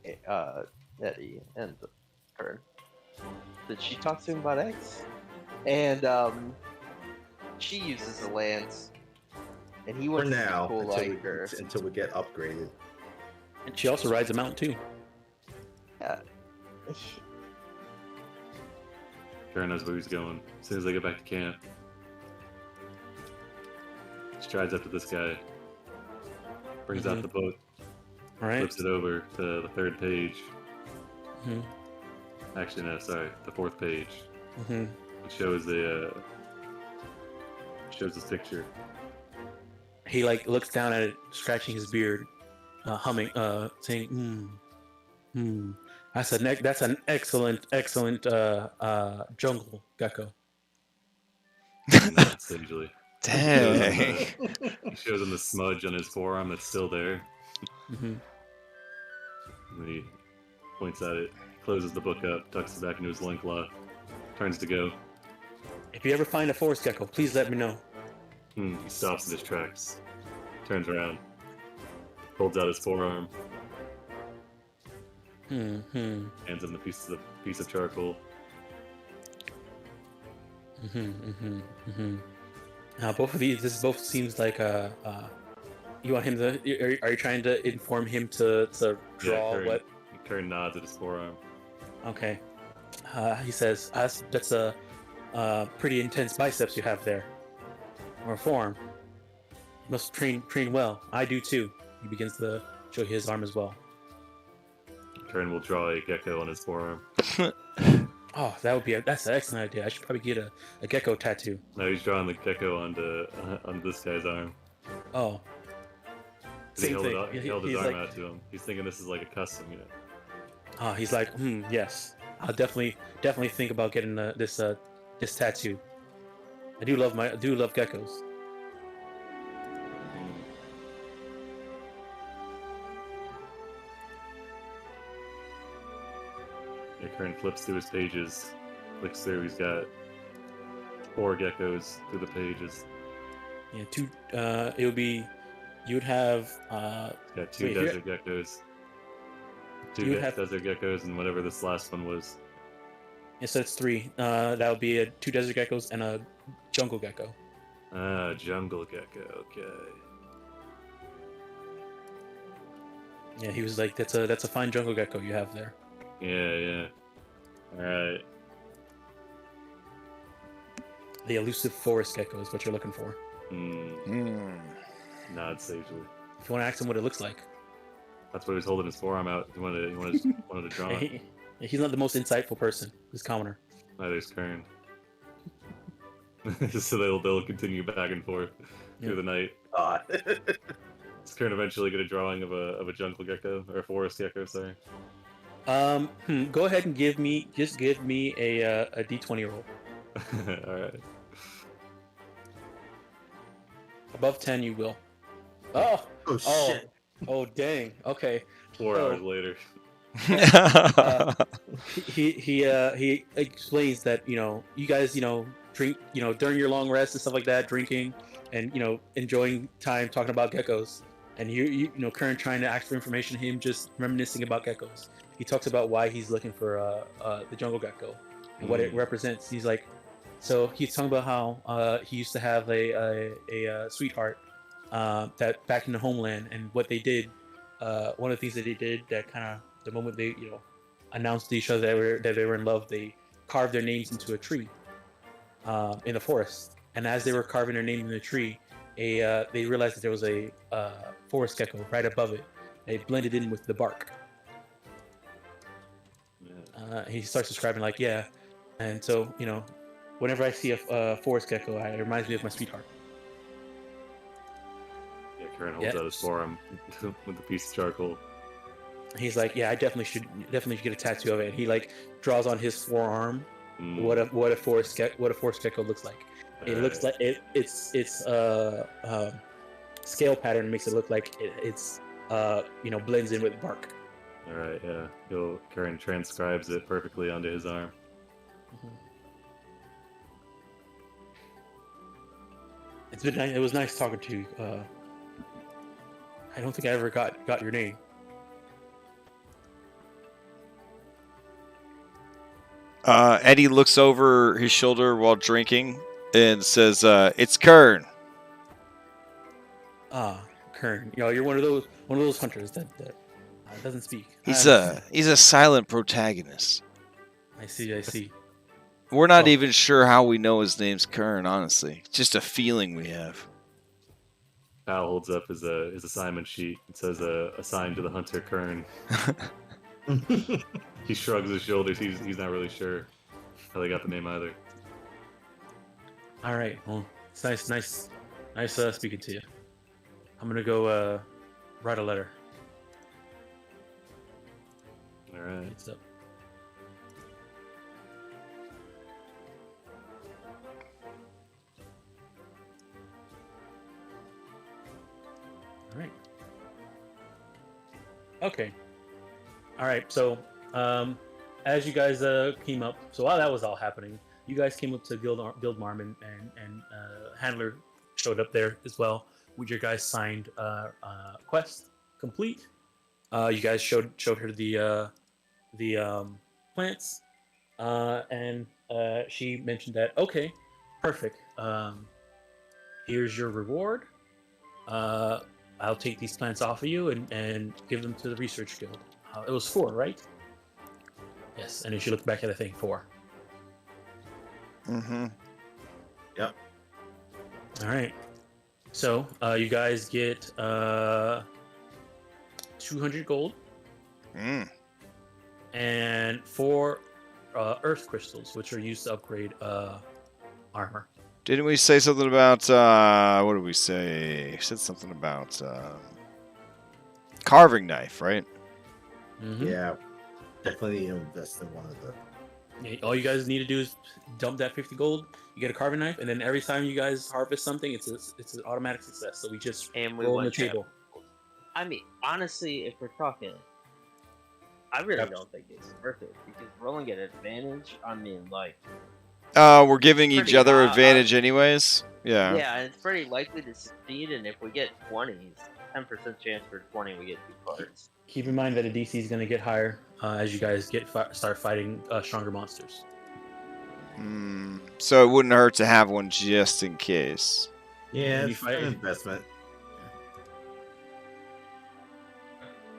Eddie and her. Did she talk to him about X? And she uses a lance. And he For wants to now, be cool like her. until we get upgraded. And she also rides a mount too. Yeah. Karen knows where he's going. As soon as they get back to camp, she strides up to this guy, brings out the book, All right. flips it over to the 3rd page. Mhm. Actually, no, sorry, the 4th page. Mhm. It shows this picture. He like looks down at it, scratching his beard, humming, saying, That's an excellent jungle gecko. Not sagely. Dang. He shows him the smudge on his forearm that's still there. Mhm. And he points at it, closes the book up, tucks it back into his loincloth, turns to go. If you ever find a forest gecko, please let me know. He stops in his tracks, turns around, holds out his forearm, hands him the piece of charcoal. Both of these, this both seems like you want him to. Are you trying to inform him to draw what? Karen nods at his forearm. Okay. He says, "That's a pretty intense biceps you have there, or forearm. You must train well. I do too." He begins to show his arm as well. Karen will draw a gecko on his forearm. Oh, that's an excellent idea. I should probably get a gecko tattoo. No, he's drawing the gecko on this guy's arm. Oh. He Same held, thing. he held his arm like, out to him. He's thinking this is like a custom, he's like, yes. I'll definitely think about getting this tattoo. I do love geckos. Yeah, Karen flips through his pages, looks through. He's got 4 geckos through the pages. Yeah, 2. It would be. You would have. He's got 2 desert geckos. 2 desert geckos, and whatever this last one was. Yeah, so it's 3. That would be 2 desert geckos and a jungle gecko. Jungle gecko. Okay. Yeah, he was like, that's a fine jungle gecko you have there. Yeah. All right. The elusive forest gecko is what you're looking for. Nod sagely. If you want to ask him what it looks like. That's what he was holding his forearm out. He wanted to draw it. He's not the most insightful person. He's commoner. Neither is Karen. So they'll continue back and forth through the night. Is Kern eventually get a drawing of a jungle gecko or a forest gecko? Sorry. Go ahead and give me a d20 roll. All right. Above 10, you will. Oh shit. Oh dang. Okay. 4 hours later. He explains that you guys drink during your long rest and stuff like that, drinking and enjoying time talking about geckos, and you Kern trying to ask for information, him just reminiscing about geckos. He talks about why he's looking for the jungle gecko and what it represents. He's like, so he's talking about how he used to have a sweetheart that back in the homeland, and what they did. One of the things that they did that kind of the moment they announced to each other that they were in love, they carved their names into a tree in the forest. And as they were carving their name in the tree, they realized that there was a forest gecko right above it. They blended in with the bark. He starts describing like, yeah, and so whenever I see a forest gecko, it reminds me of my sweetheart. Yeah, Karen holds out his forearm with a piece of charcoal. He's like, yeah, I definitely should get a tattoo of it. And he like draws on his forearm what a forest gecko looks like. It looks like it's scale pattern makes it look like it's blends in with bark. All right, yeah. Karen transcribes it perfectly onto his arm. It's been nice. It was nice talking to you. I don't think I ever got your name. Eddie looks over his shoulder while drinking and says, "It's Kern." Kern. You're one of those hunters that doesn't speak. He's a silent protagonist. I see. We're not even sure how we know his name's Kern, honestly. It's just a feeling we have. Al holds up his assignment sheet. It says assigned to the hunter Kern. He shrugs his shoulders. He's not really sure how they got the name either. All right. Well, it's nice speaking to you. I'm gonna go write a letter. All right. What's up? All right. Okay. All right. So, as you guys came up, so while that was all happening, you guys came up to Guildmarm and Handler showed up there as well with your guys' signed quest complete. You guys showed her the plants, and she mentioned that okay, perfect. Here's your reward. I'll take these plants off of you and give them to the research guild. It was 4, right? Yes, and then she looked back at the thing, 4. Mm-hmm. Yep. All right. So you guys get 200 gold and 4 earth crystals, which are used to upgrade armor. Didn't we say something about what did we say? We said something about carving knife, right? Mm-hmm. Yeah, definitely invest in one of the. Yeah, all you guys need to do is dump that 50 gold. You get a carving knife, and then every time you guys harvest something, it's an automatic success. So we just roll on the table. I mean, honestly, if we're talking, I really don't think it's worth it because rolling at advantage. I mean, like. We're giving each other advantage anyways. Yeah. Yeah, and it's pretty likely to succeed. And if we get 20s, 10% chance for 20, we get 2 cards. Keep in mind that the DC is going to get higher as you guys start fighting stronger monsters. So it wouldn't hurt to have one just in case. Yeah, it's an investment.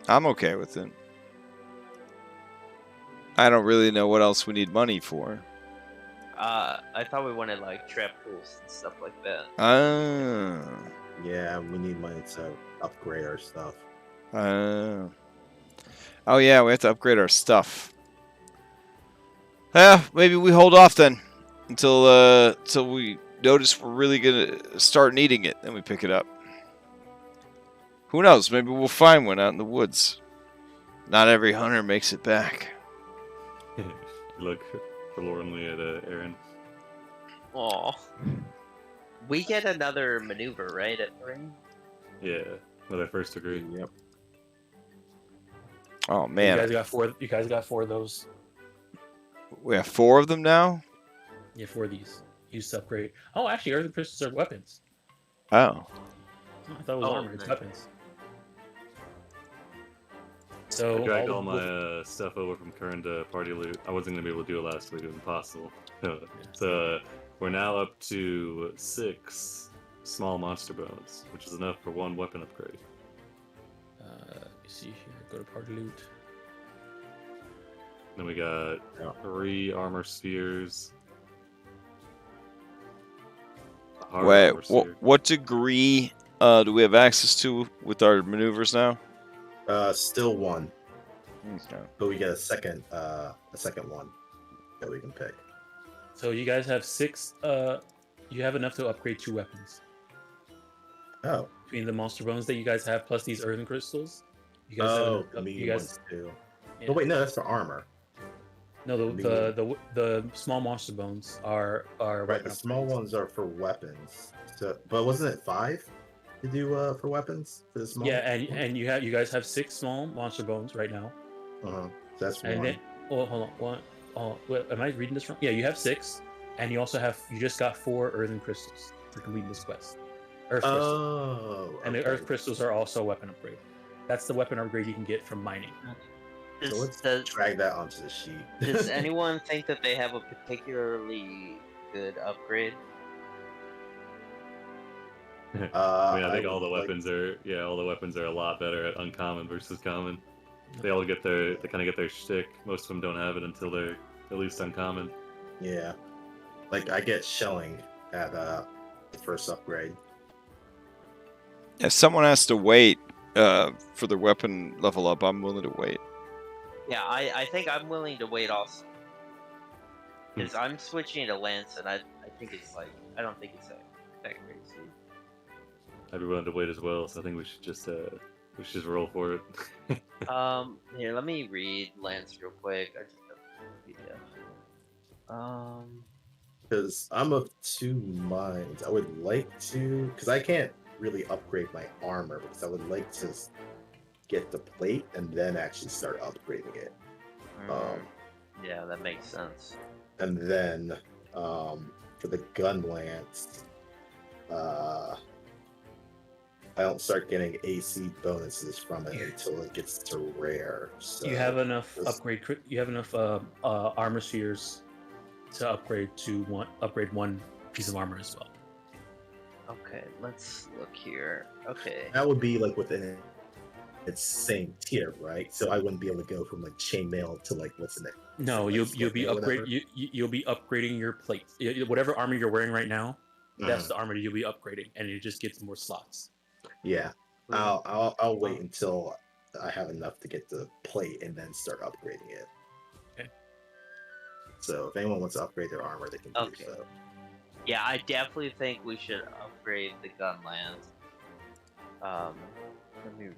I'm okay with it. I don't really know what else we need money for. I thought we wanted like trap tools and stuff like that. Yeah, we need money to upgrade our stuff. Oh yeah, we have to upgrade our stuff. Yeah, maybe we hold off then until we notice we're really gonna start needing it, then we pick it up. Who knows? Maybe we'll find one out in the woods. Not every hunter makes it back. Look forlornly at Aaron. Aw. We get another maneuver, right? At 3? Yeah, with our first degree. Yep. Oh You man, guys got 4. You guys got 4 of those. we have 4 of them now. Yeah, 4 of these. Use to upgrade. Oh, actually, earthen crystals are weapons. Oh, Oh, I thought it was Oh, armor. It's nice. weapons. So I dragged the all my wolf- stuff over from Kern to party loot. I wasn't gonna be able to do it last week; it was impossible. So we're now up to 6 small monster bones, which is enough for 1 weapon upgrade. let me see here. Go to party loot. Then we got Yeah. 3 armor spheres. A hard wait. armor sphere. What degree do we have access to with our maneuvers now? Still 1, Okay. but we get a second one that we can pick. So you guys have 6. You have enough to upgrade 2 weapons Oh, between the monster bones that you guys have, plus these earthen crystals. You guys have oh, enough- the medium you guys. ones too. Yeah. Oh wait, no, that's for armor. No, the medium. the small monster bones are Right, weapon the small upgrades. ones are for weapons. So, but wasn't it 5 to do for weapons for the small? Yeah, and you guys have 6 small monster bones right now. Uh-huh. So that's And 1. then, oh, hold on, one. Oh, wait, am I reading this wrong? Yeah, you have 6, and you also have. You just got 4 earthen crystals for completing this quest. Earth crystals, Oh, and the okay. earth crystals are also a weapon upgrade. That's the weapon upgrade you can get from mining. So let's Does drag that onto the sheet. does anyone think that they have a particularly good upgrade? I mean, I think all the would like- weapons all the weapons are a lot better at uncommon versus common. They all get they kind of get their shtick. Most of them don't have it until they're at least uncommon. Yeah, like I get shelling at the first upgrade. If someone has to wait for their weapon level up, I'm willing to wait. Yeah, I think I'm willing to wait also. Because I'm switching to Lance, and I think it's like, I don't think it's that crazy. I'd be willing to wait as well. So I think we should just roll for it. Here, let me read Lance real quick. I just have the PDF. Because I'm of 2 minds. I would like to, because I can't really upgrade my armor, because I would like to get the plate and then actually start upgrading it. Yeah, that makes sense. And then for the gun lance, I don't start getting AC bonuses from it until it gets to rare. So You have enough this- upgrade. You have enough armor spheres to upgrade 1 piece of armor as well. Okay, let's look here. Okay. that would be like within its same tier, right? So I wouldn't be able to go from like chainmail to like what's in it. No, like you'll slick be or whatever. you'll be upgrading your plate. Whatever armor you're wearing right now, that's Mhm. the armor you'll be upgrading, and it just gets more slots. Yeah, I'll wait until I have enough to get the plate and then start upgrading it. Okay. So if anyone wants to upgrade their armor, they can Okay. do so. Yeah, I definitely think we should upgrade the gun lance. Let me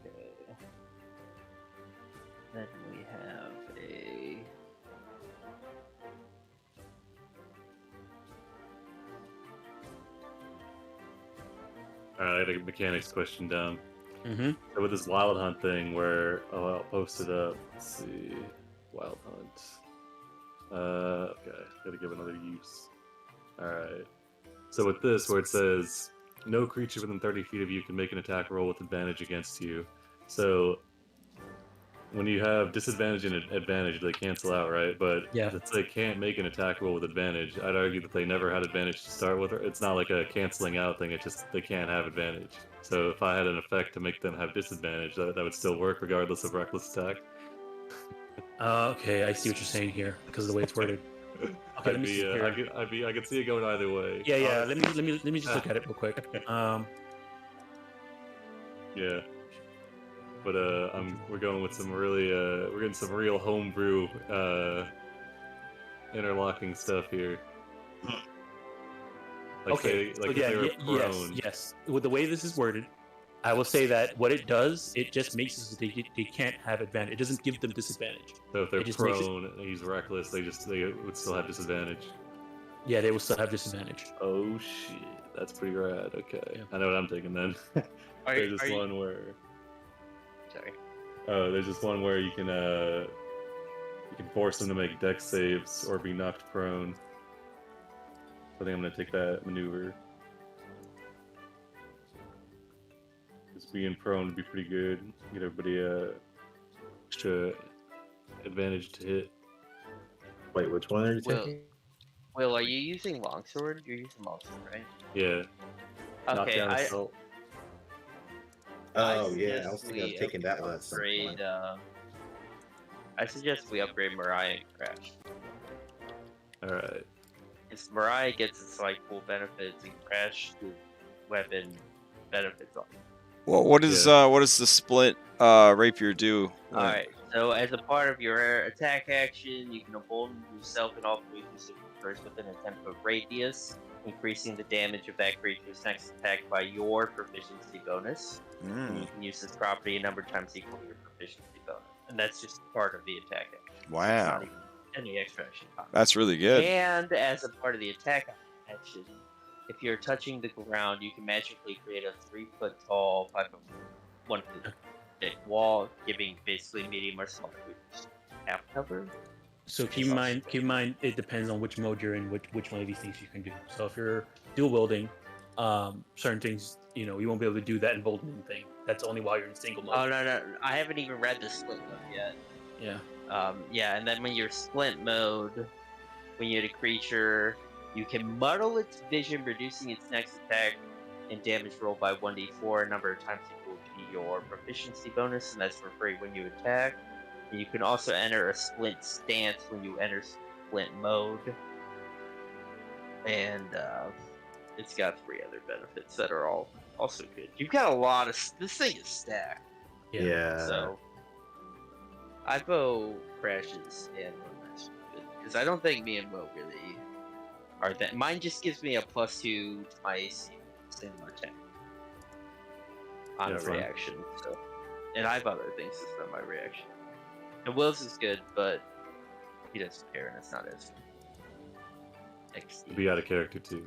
Okay. Then we have a Alright, I got a mechanics question down. Mm-hmm. So with this wild hunt thing, where I'll post it up. Let's see, wild hunt. Okay, gotta give another use. All right. So with this, where it says no creature within 30 feet of you can make an attack roll with advantage against you. So when you have disadvantage and advantage, they cancel out, right? But Yeah. if they can't make an attack roll with advantage, I'd argue that they never had advantage to start with. It's not like a canceling out thing. It's just they can't have advantage. So if I had an effect to make them have disadvantage, that would still work regardless of reckless attack. Okay, I see what you're saying here because of the way it's worded. Okay, let me see here. I could see it going either way. Yeah. Let me just look at it real quick. Yeah. But we're going with some really we're getting some real homebrew interlocking stuff here. Like Okay. like So if they were yes, prone. yes. With the way this is worded, I will say that what it does, it just makes it so they can't have advantage. It doesn't give them disadvantage. So if they're It just makes it- prone and he's reckless, they would still have disadvantage. Yeah, they will still have disadvantage. Oh shit, that's pretty rad. Okay, Yeah. I know what I'm taking then. There's this one where. Sorry. Oh, there's this one where you can force them to make dex saves or be knocked prone. I think I'm gonna take that maneuver. Just being prone would be pretty good. Get everybody extra advantage to hit. Wait, which one are you Will, taking? Will, are you using longsword? You're using longsword, right? Yeah. Knock Okay, down assault. Oh I yeah, I suggest was thinking we of taking that one at some upgrade. point. I suggest we upgrade Mariah and Crash. All right. Because Mariah gets its like full benefits and Crash the weapon benefits on. Well, what is the split rapier do? Alright, so as a part of your attack action, you can embolden yourself and all three creatures within a 10-foot radius, increasing the damage of that creature's next attack by your proficiency bonus. And you can use this property a number of times equal to your proficiency bonus. And that's just part of the attack action. Wow, Not even any extra action. that's really good. And as a part of the attack action, if you're touching the ground, you can magically create a 3-foot tall, 5-foot, 1 foot thick wall, giving basically medium or small creatures half cover. So keep in mind, it depends on which mode you're in, which one of these things you can do. So if you're dual wielding, certain things, you won't be able to do that emboldening thing. That's only while you're in single mode. Oh no, I haven't even read the split mode yet. Yeah. Yeah, and then when you're split mode, when you hit a creature, you can muddle its vision, reducing its next attack and damage roll by 1d4, a number of times equal to your proficiency bonus, and that's for free when you attack. And you can also enter a splint stance when you enter splint mode. And it's got 3 other benefits that are all also good. You've got a lot of... This thing is stacked. Yeah. So, I vote Crashes and Will because I don't think me and Will really are that. Mine just gives me a +2 to my AC, single attack on Yeah, a fine. reaction. So, and I have other things to spend my reaction. And Will's is good, but he doesn't care, and it's not as XD. Be out of character too.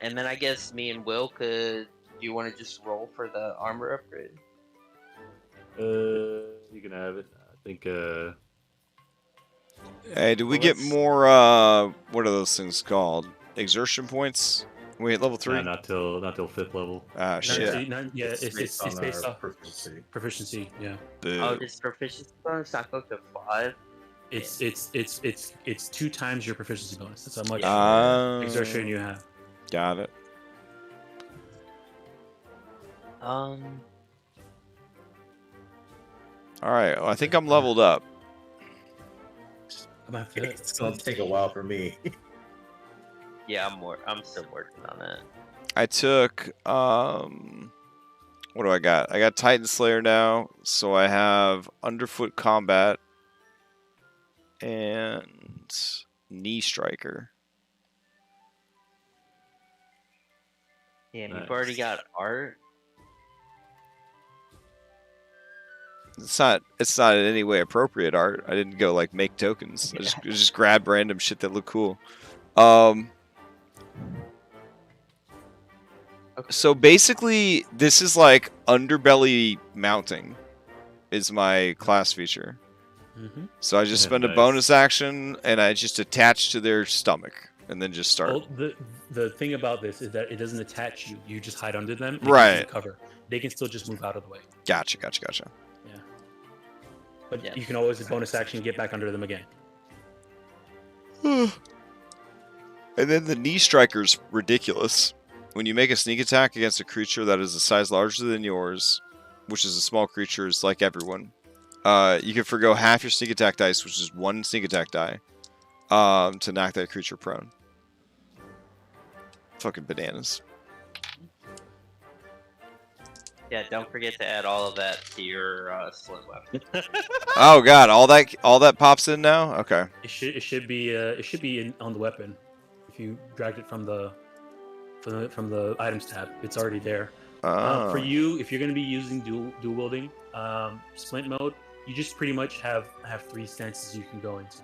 And then I guess me and Will could. Do you want to just roll for the armor upgrade? You can have it. I think. Hey, do we Well, get let's- more? What are those things called? Exertion points? We hit level 3. Not till 5th level. Ah, shit. It's based our off proficiency. proficiency. Yeah. Boo. Oh, this proficiency bonus not go to 5. It's 2 times your proficiency bonus. That's how much exertion you have. Got it. Um. All right. Well, I think I'm leveled up. I'm gonna have to- It's gonna take a while for me. Yeah, I'm still working on it. I took what do I got? I got Titan Slayer now, so I have Underfoot Combat and Knee Striker. Yeah, and Nice. you've already got art. It's not in any way appropriate art. I didn't go like make tokens. I just grabbed random shit that looked cool. So basically, this is like underbelly mounting is my class feature. Mhm. So I just spend a Nice. bonus action and I just attach to their stomach and then just start. Well, the thing about this is that it doesn't attach you. You just hide under them. And Right. It gives you cover. They can still just move out of the way. Gotcha. Yeah. But Yeah. you can always bonus action get back under them again. And then the Knee Striker's ridiculous. When you make a sneak attack against a creature that is a size larger than yours, which is a small creature, is like everyone, you can forgo half your sneak attack dice, which is 1 sneak attack die, to knock that creature prone. Fucking bananas. Yeah, don't forget to add all of that to your split weapon. Oh god, all that pops in now. Okay. It should be on the weapon. If you dragged it from the items tab, it's already there. Oh. For you, if you're going to be using dual wielding splint mode, you just pretty much have 3 stances you can go into,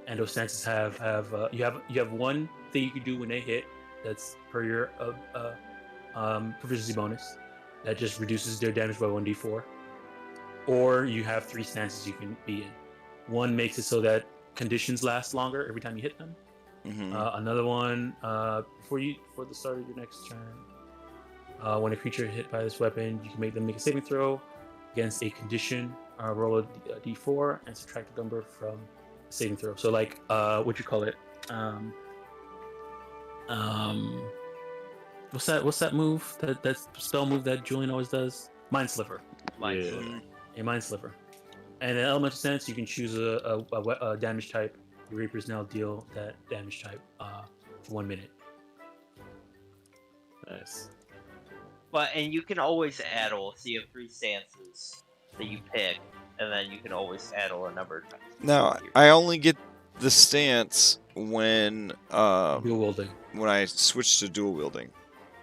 and those stances you have one thing you can do when they hit. That's per your proficiency bonus. That just reduces their damage by 1d4. Or you have 3 stances you can be in. One makes it so that conditions last longer every time you hit them. Another one, before the start of your next turn, when a creature hit by this weapon, you can make them make a saving throw against a condition. Roll a d4 and subtract the number from the saving throw. So like, what you call it? What's that move? That spell move that Julian always does? Mind Sliver. A Mind Sliver. And in elemental sense, you can choose a damage type. The Reapers now deal that damage type for 1 minute. Nice. And you can always addle. So you have 3 stances that you pick, and then you can always addle a number of times. Now, I only get the stance when Dual wielding. when I switch to dual wielding.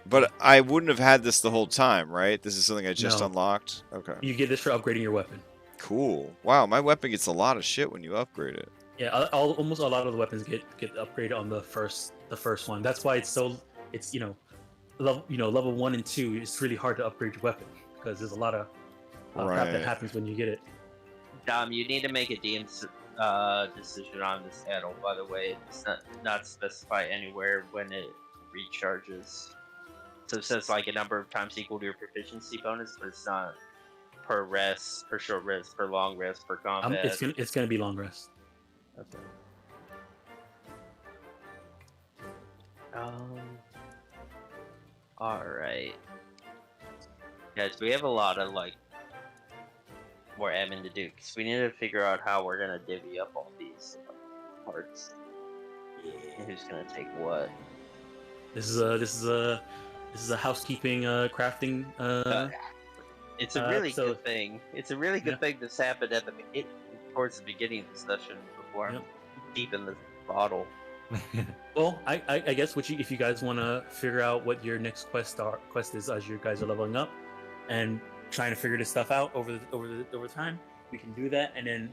But I wouldn't have had this the whole time, right? This is something I just No. unlocked? Okay. You get this for upgrading your weapon. Cool. Wow, my weapon gets a lot of shit when you upgrade it. Yeah, almost a lot of the weapons get upgraded on the first one. That's why it's level 1 and 2. It's really hard to upgrade your weapon because there's a lot of crap that happens when you get it. Dom, you need to make a DM decision on this addle. By the way, it's not specified anywhere when it recharges. So it says like a number of times equal to your proficiency bonus, but it's not per rest, per short rest, per long rest, per combat. It's gonna be long rest. Okay. All right, guys. We have a lot of more admin to do because we need to figure out how we're gonna divvy up all these parts. Who's gonna take what? This is a housekeeping crafting. It's a really so- good thing. It's a really good thing this happened towards the beginning of the session before I'm deep in the bottle. Well, I guess if you guys want to figure out what your next quest is as you guys are leveling up and trying to figure this stuff out over time, we can do that, and then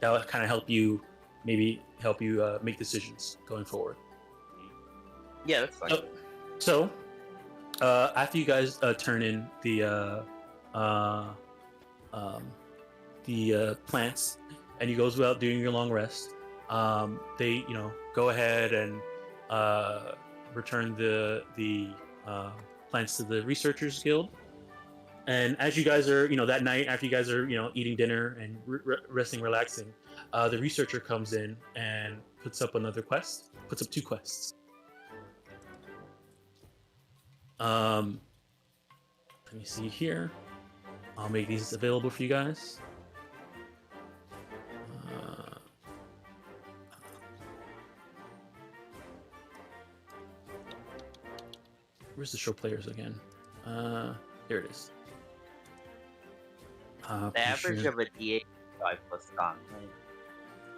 that'll kind of help you make decisions going forward. Yeah, that's fine. So after you guys turn in the plants and you goes out doing your long rest, they go ahead and return the plants to the researchers guild. And as you guys are that night after you guys are eating dinner and resting, relaxing, the researcher comes in and puts up 2 quests. Let me see here. I'll make these available for you guys. Where's the show players again? There it is. The average of a D8 5 plus con.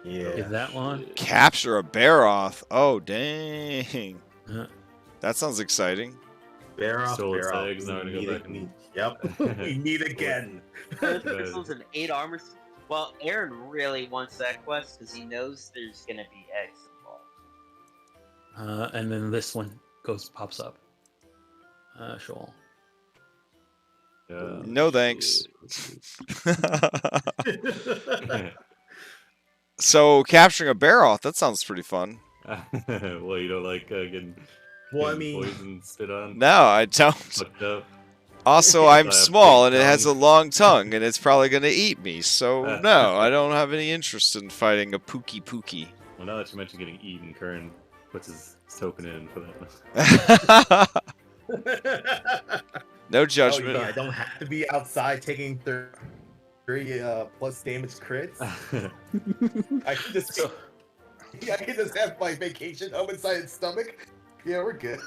Yeah. Okay, that one. Capture a Baroth. Oh, dang. That sounds exciting. Bear off, Stole its bear off. eggs, now we're gonna go back and- Yep. We need again. Pistols and 8 armor. Well, Aaron really wants that quest because he knows there's gonna be eggs involved. And then this one pops up. Shaun. Yeah. No thanks. So capturing a Baroth, that sounds pretty fun. Well, you don't like getting poison spit on? No, I don't. Fucked up? Also, I I'm have small big and it has a tongue. long tongue and it's probably going to eat me. So no, I don't have any interest in fighting a Pookie. Well, now that you mentioned getting eaten, Kern puts his token in for that. No Oh, judgment. I don't have to be outside taking 30 plus damage crits. I can just have my vacation home inside its stomach. Yeah, we're good.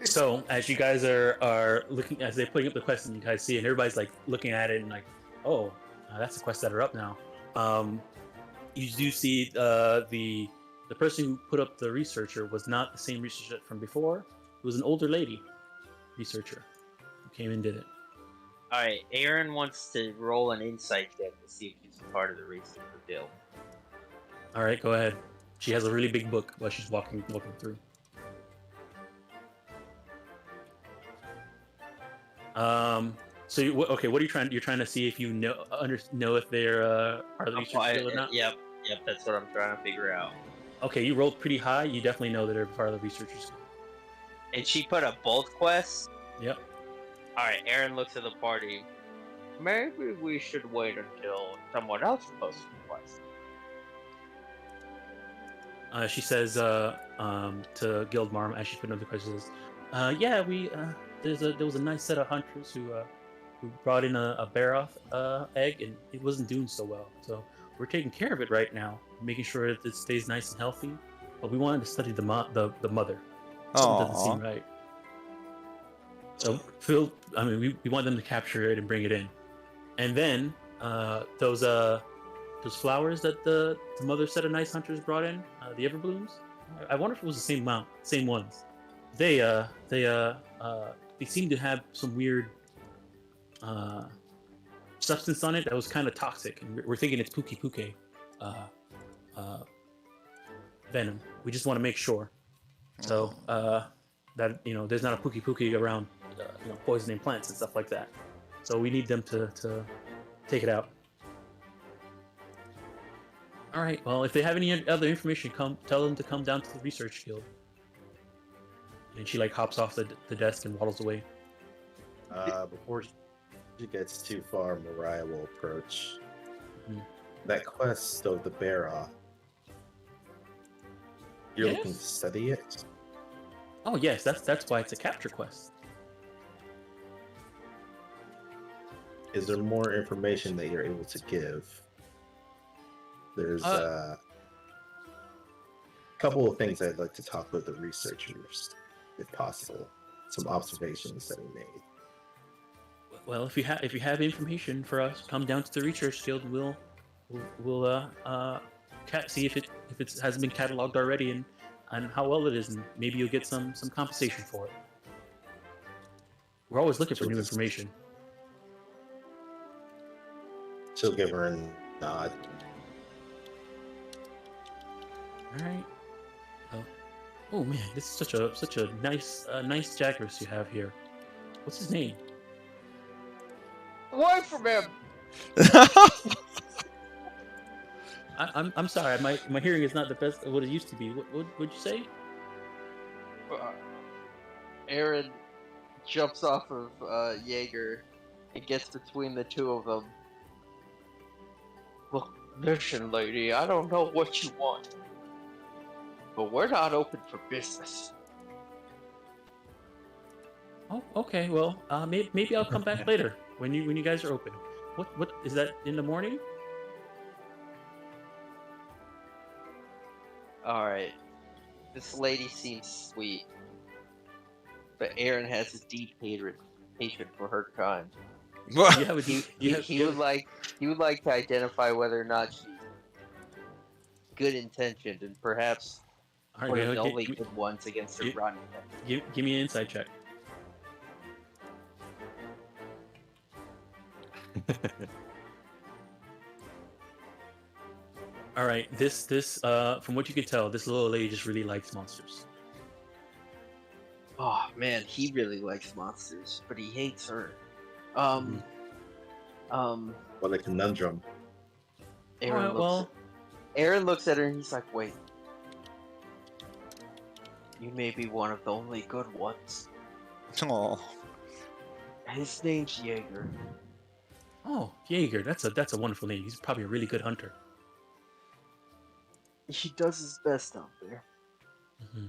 So as you guys are looking, as they're putting up the quests, and you guys see, and everybody's like looking at it and like, oh, that's the quests that are up now. You do see the person who put up the researcher was not the same researcher from before. It was an older lady researcher who came and did it. All right, Aaron wants to roll an insight check to see if she's part of the researcher guild. All right, go ahead. She has a really big book while she's walking through. So okay, what are you trying? You're trying to see if you know if they're part of the research guild or not. Yep, that's what I'm trying to figure out. Okay, you rolled pretty high. You definitely know that they're part of the researchers guild. And she put up both quests. Yep. All right, Aaron looks at the party. Maybe we should wait until someone else posts the quest. She says to Guildmarm as she's putting up the questions. Yeah, there was a nice set of hunters who brought in a Baroth egg, and it wasn't doing so well. So we're taking care of it right now, making sure that it stays nice and healthy. But we wanted to study the mother. Something doesn't seem right. So we want them to capture it and bring it in, and then those flowers that the mother set of nice hunters brought in, the Everblooms. I wonder if it was the same ones. They seem to have some weird substance on it that was kind of toxic, and we're thinking it's puke venom. We just want to make sure, so that there's not a puke around, poisoning plants and stuff like that. So we need them to take it out. All right. Well, if they have any other information, tell them to come down to the research guild. And she hops off the desk and waddles away. Before she gets too far, Mariah will approach. Mhm. That quest of the Baroth. You're looking to study it? Oh yes, that's why it's a capture quest. Is there more information that you're able to give? There's a couple of things I'd like to talk with the researchers, if possible. Some observations that we made. Well, if you have information for us, come down to the research guild. And we'll see if it hasn't been cataloged already and how well it is, and maybe you'll get some compensation for it. We're always looking for new information. She'll give her a nod. All right. Oh man, this is such a nice Jagras you have here. What's his name? Away from him! I'm sorry. My hearing is not the best of what it used to be. What would you say? Aaron jumps off of Jaeger and gets between the two of them. Look, listen, lady, I don't know what you want, but we're not open for business. Oh, okay. Well, maybe I'll come back later when you guys are open. What is that in the morning? All right, this lady seems sweet, but Aaron has a deep hatred for her kind. He would like to identify whether or not she's good intentioned and perhaps All one right, of the only good ones against her rotten. Give me an insight check. All right, this from what you can tell, this little lady just really likes monsters. Oh man, he really likes monsters, but he hates her. What a conundrum. Aaron looks at her and he's like, "Wait, you may be one of the only good ones." Oh. His name's Jaeger. Oh, Jaeger, that's a wonderful name. He's probably a really good hunter. He does his best out there. Mm-hmm.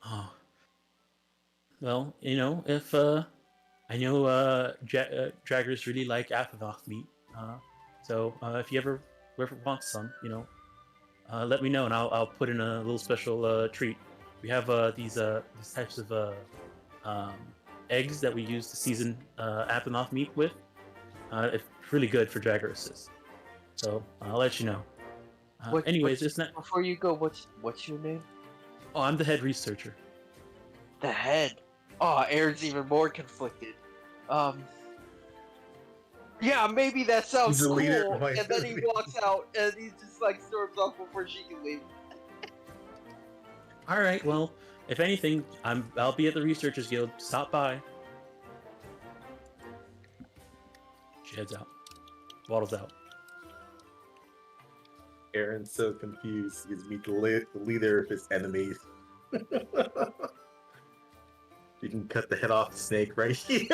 Oh. Well, if I know draggers really like Aphanoth meat, so if you ever want some, let me know and I'll put in a little special treat. We have these types of eggs that we use to season Athenoth meat with. It's really good for dragger assist. So I'll let you know. Anyways, it's not. Before you go, what's your name? Oh, I'm the head researcher. The head. Oh, Aaron's even more conflicted. Yeah, maybe that sounds He's the cool. leader. And then he walks out and he just like storms off before she can leave. All right. Well, if anything, I'll be at the Researchers Guild. Stop by. She heads out. Waddles out. Aaron's so confused. He's meet the leader of his enemies. You can cut the head off the snake right here.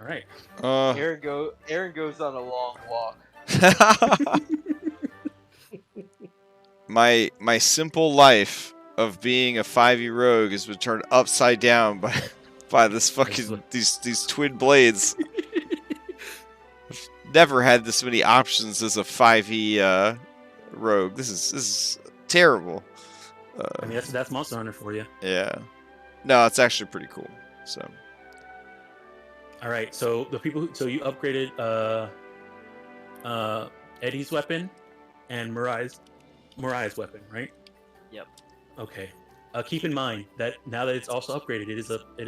All right. Aaron goes on a long walk. My simple life of being a 5e rogue has been turned upside down by this fucking these twin blades. Never had this many options as a 5e rogue. This is terrible. I mean, that's Monster Hunter for you. Yeah. No, it's actually pretty cool. So. All right. So the people. So you upgraded Eddie's weapon and Mariah's weapon, right? Yep. Okay. Keep in mind that now that it's also upgraded, it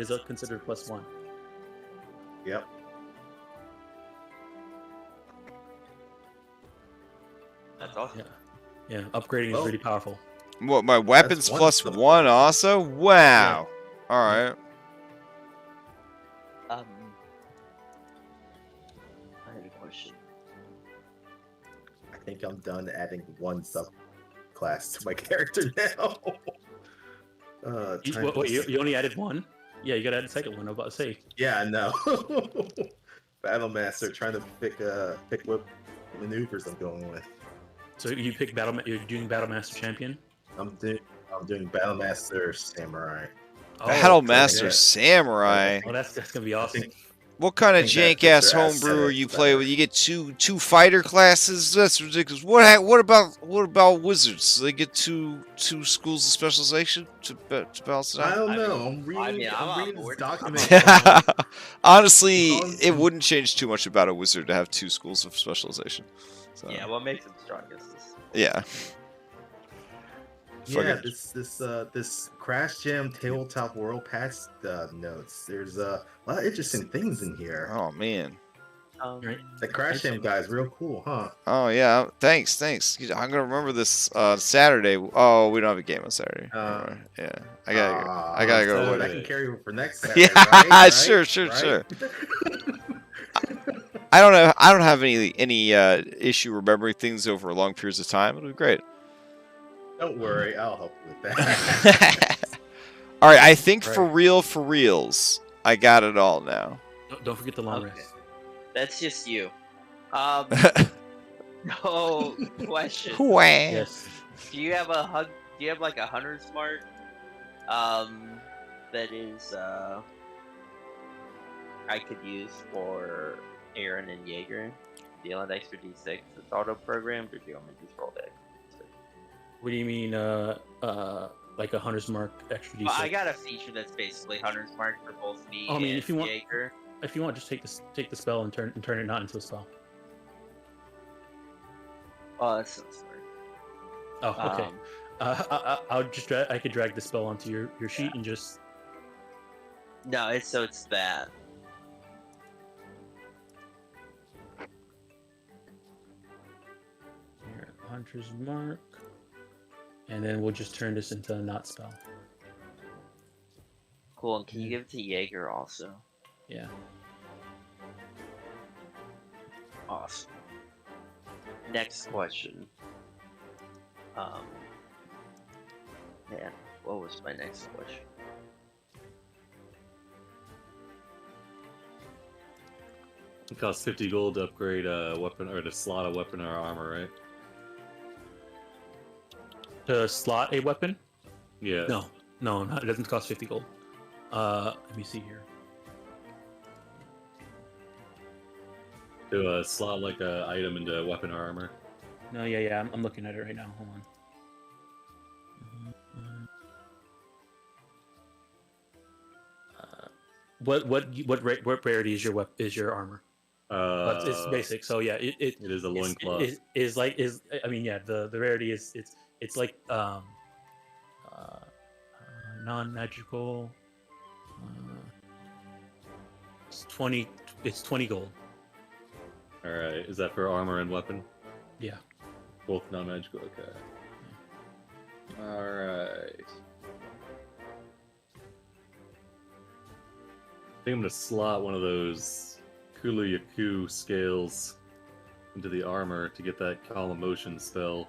is a considered +1. Yep. That's awesome. Yeah. Upgrading is really powerful. What, my weapons That's +1 also? Wow. All right. I had a question. I think I'm done adding one subclass to my character now. You only added one? Yeah, you gotta add the second one. I was about to say. Yeah, I know. Battlemaster, trying to pick what maneuvers I'm going with. So you pick you're doing Battlemaster Champion? I'm doing Battlemaster Samurai. Battlemaster Samurai. Oh, that's gonna be awesome. What kind of I think jank ass that's their homebrew are aesthetic you better. play with? You get two fighter classes? That's ridiculous. What about wizards? Do they get two schools of specialization to balance it I out? don't know. I'm reading, I'm I'm on reading this board. document. Honestly, Because- it wouldn't change too much about a wizard to have two schools of specialization. So, Yeah, what makes him strongest is yeah. Yeah, Fucking- this Crashgem tabletop world patch notes. There's a lot of interesting things in here. Oh man. Right. The Crashgem guy is real cool, huh? Oh yeah. Thanks. I'm gonna remember this Saturday. Oh, we don't have a game on Saturday. Yeah. I gotta go. So with that it. can carry over for next Saturday, Yeah, right? sure. Right? I don't have any issue remembering things over long periods of time. It'll be great. Don't worry, I'll help you with that. All right, I think Right. for reals, I got it all now. Don't forget the long Okay. rest. that's just you. No question. Wah. Yes. Do you have like a hunter's mark? That is I could use for Aaron and Jaeger. Dealing extra d6. It's auto programmed, or do you want me to just roll that? What do you mean, like a hunter's mark extra d6? Well, I got a feature that's basically hunter's mark for both me I mean, and if you want- Jaeger. If you want, just take the spell and turn it not into a spell. Oh, that's so smart. Oh, okay. I'll just I could drag the spell onto your sheet and just. No, it's that. Here, hunter's mark, and then we'll just turn this into a not spell. Cool. And can you give it to Jaeger also? Yeah. Awesome. Next question. Man, what was my next question? It costs 50 gold to upgrade a weapon or to slot a weapon or armor, right? To slot a weapon? Yeah. No, it doesn't cost 50 gold. Let me see here. To slot like a item into weapon or armor. No, yeah. I'm looking at it right now. Hold on. What rarity is your armor? But it's basic, so yeah, it is a loincloth. It is like I mean, yeah, the rarity is it's like non-magical. It's 20 gold. All right, is that for armor and weapon? Yeah. Both non-magical. Okay. All right. I think I'm gonna slot one of those Kulu scales into the armor to get that calm emotion spell.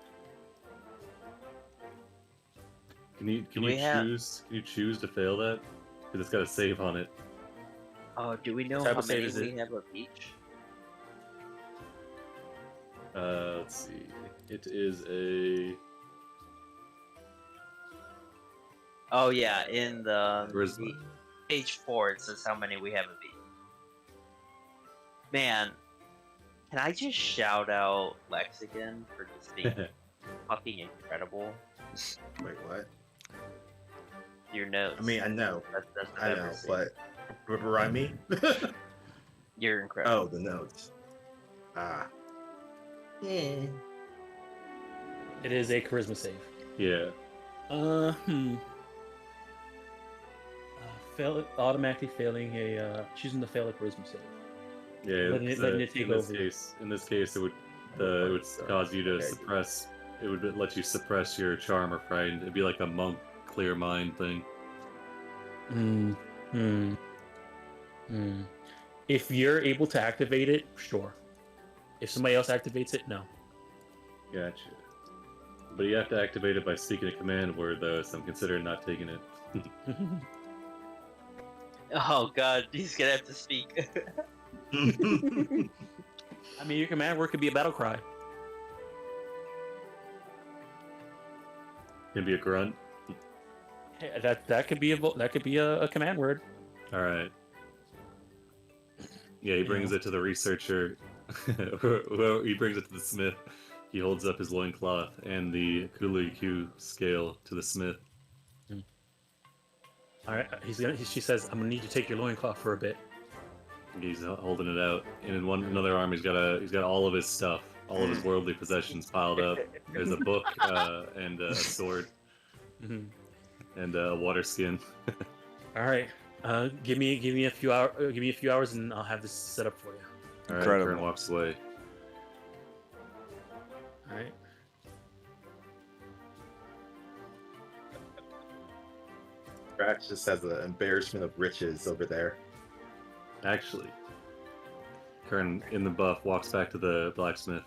Can you choose to fail that? Because it's got a save on it. Oh, do we know What type how of save many is we it? have of each? Let's see. It is a Oh yeah, in the charisma. page 4 it says how many we have of each. Man, can I just shout out Lex again for just being fucking incredible? Wait, what? Your notes. I mean, I know, That's what I I've know, ever seen. but remind me. You're incredible. Oh, the notes. Ah. Yeah. It is a charisma save. Yeah. Automatically failing choosing to fail a charisma save. Yeah. Letting it take over. In this case, it would cause you to suppress. It would let you suppress your charm or frightened. It'd be like a monk clear mind thing. If you're able to activate it, sure. If somebody else activates it, no. Gotcha. But you have to activate it by speaking a command word, though, so I'm considering not taking it. Oh god, he's gonna have to speak. I mean, your command word could be a battle cry. Can be a grunt. Hey, that could be a command word. All right. Yeah, he brings it to the researcher. Well, he brings it to the smith. He holds up his loincloth and the Kulu scale to the smith. All right, she says, "I'm gonna need you to take your loincloth for a bit." He's holding it out, and in another arm, he's got all of his stuff, all of his worldly possessions piled up. There's a book and a sword and a water skin. All right, give me a few hours, and I'll have this set up for you. All right, Incredible. Kern walks away. All right. Crash just has an embarrassment of riches over there. Actually, Kern in the buff walks back to the blacksmith.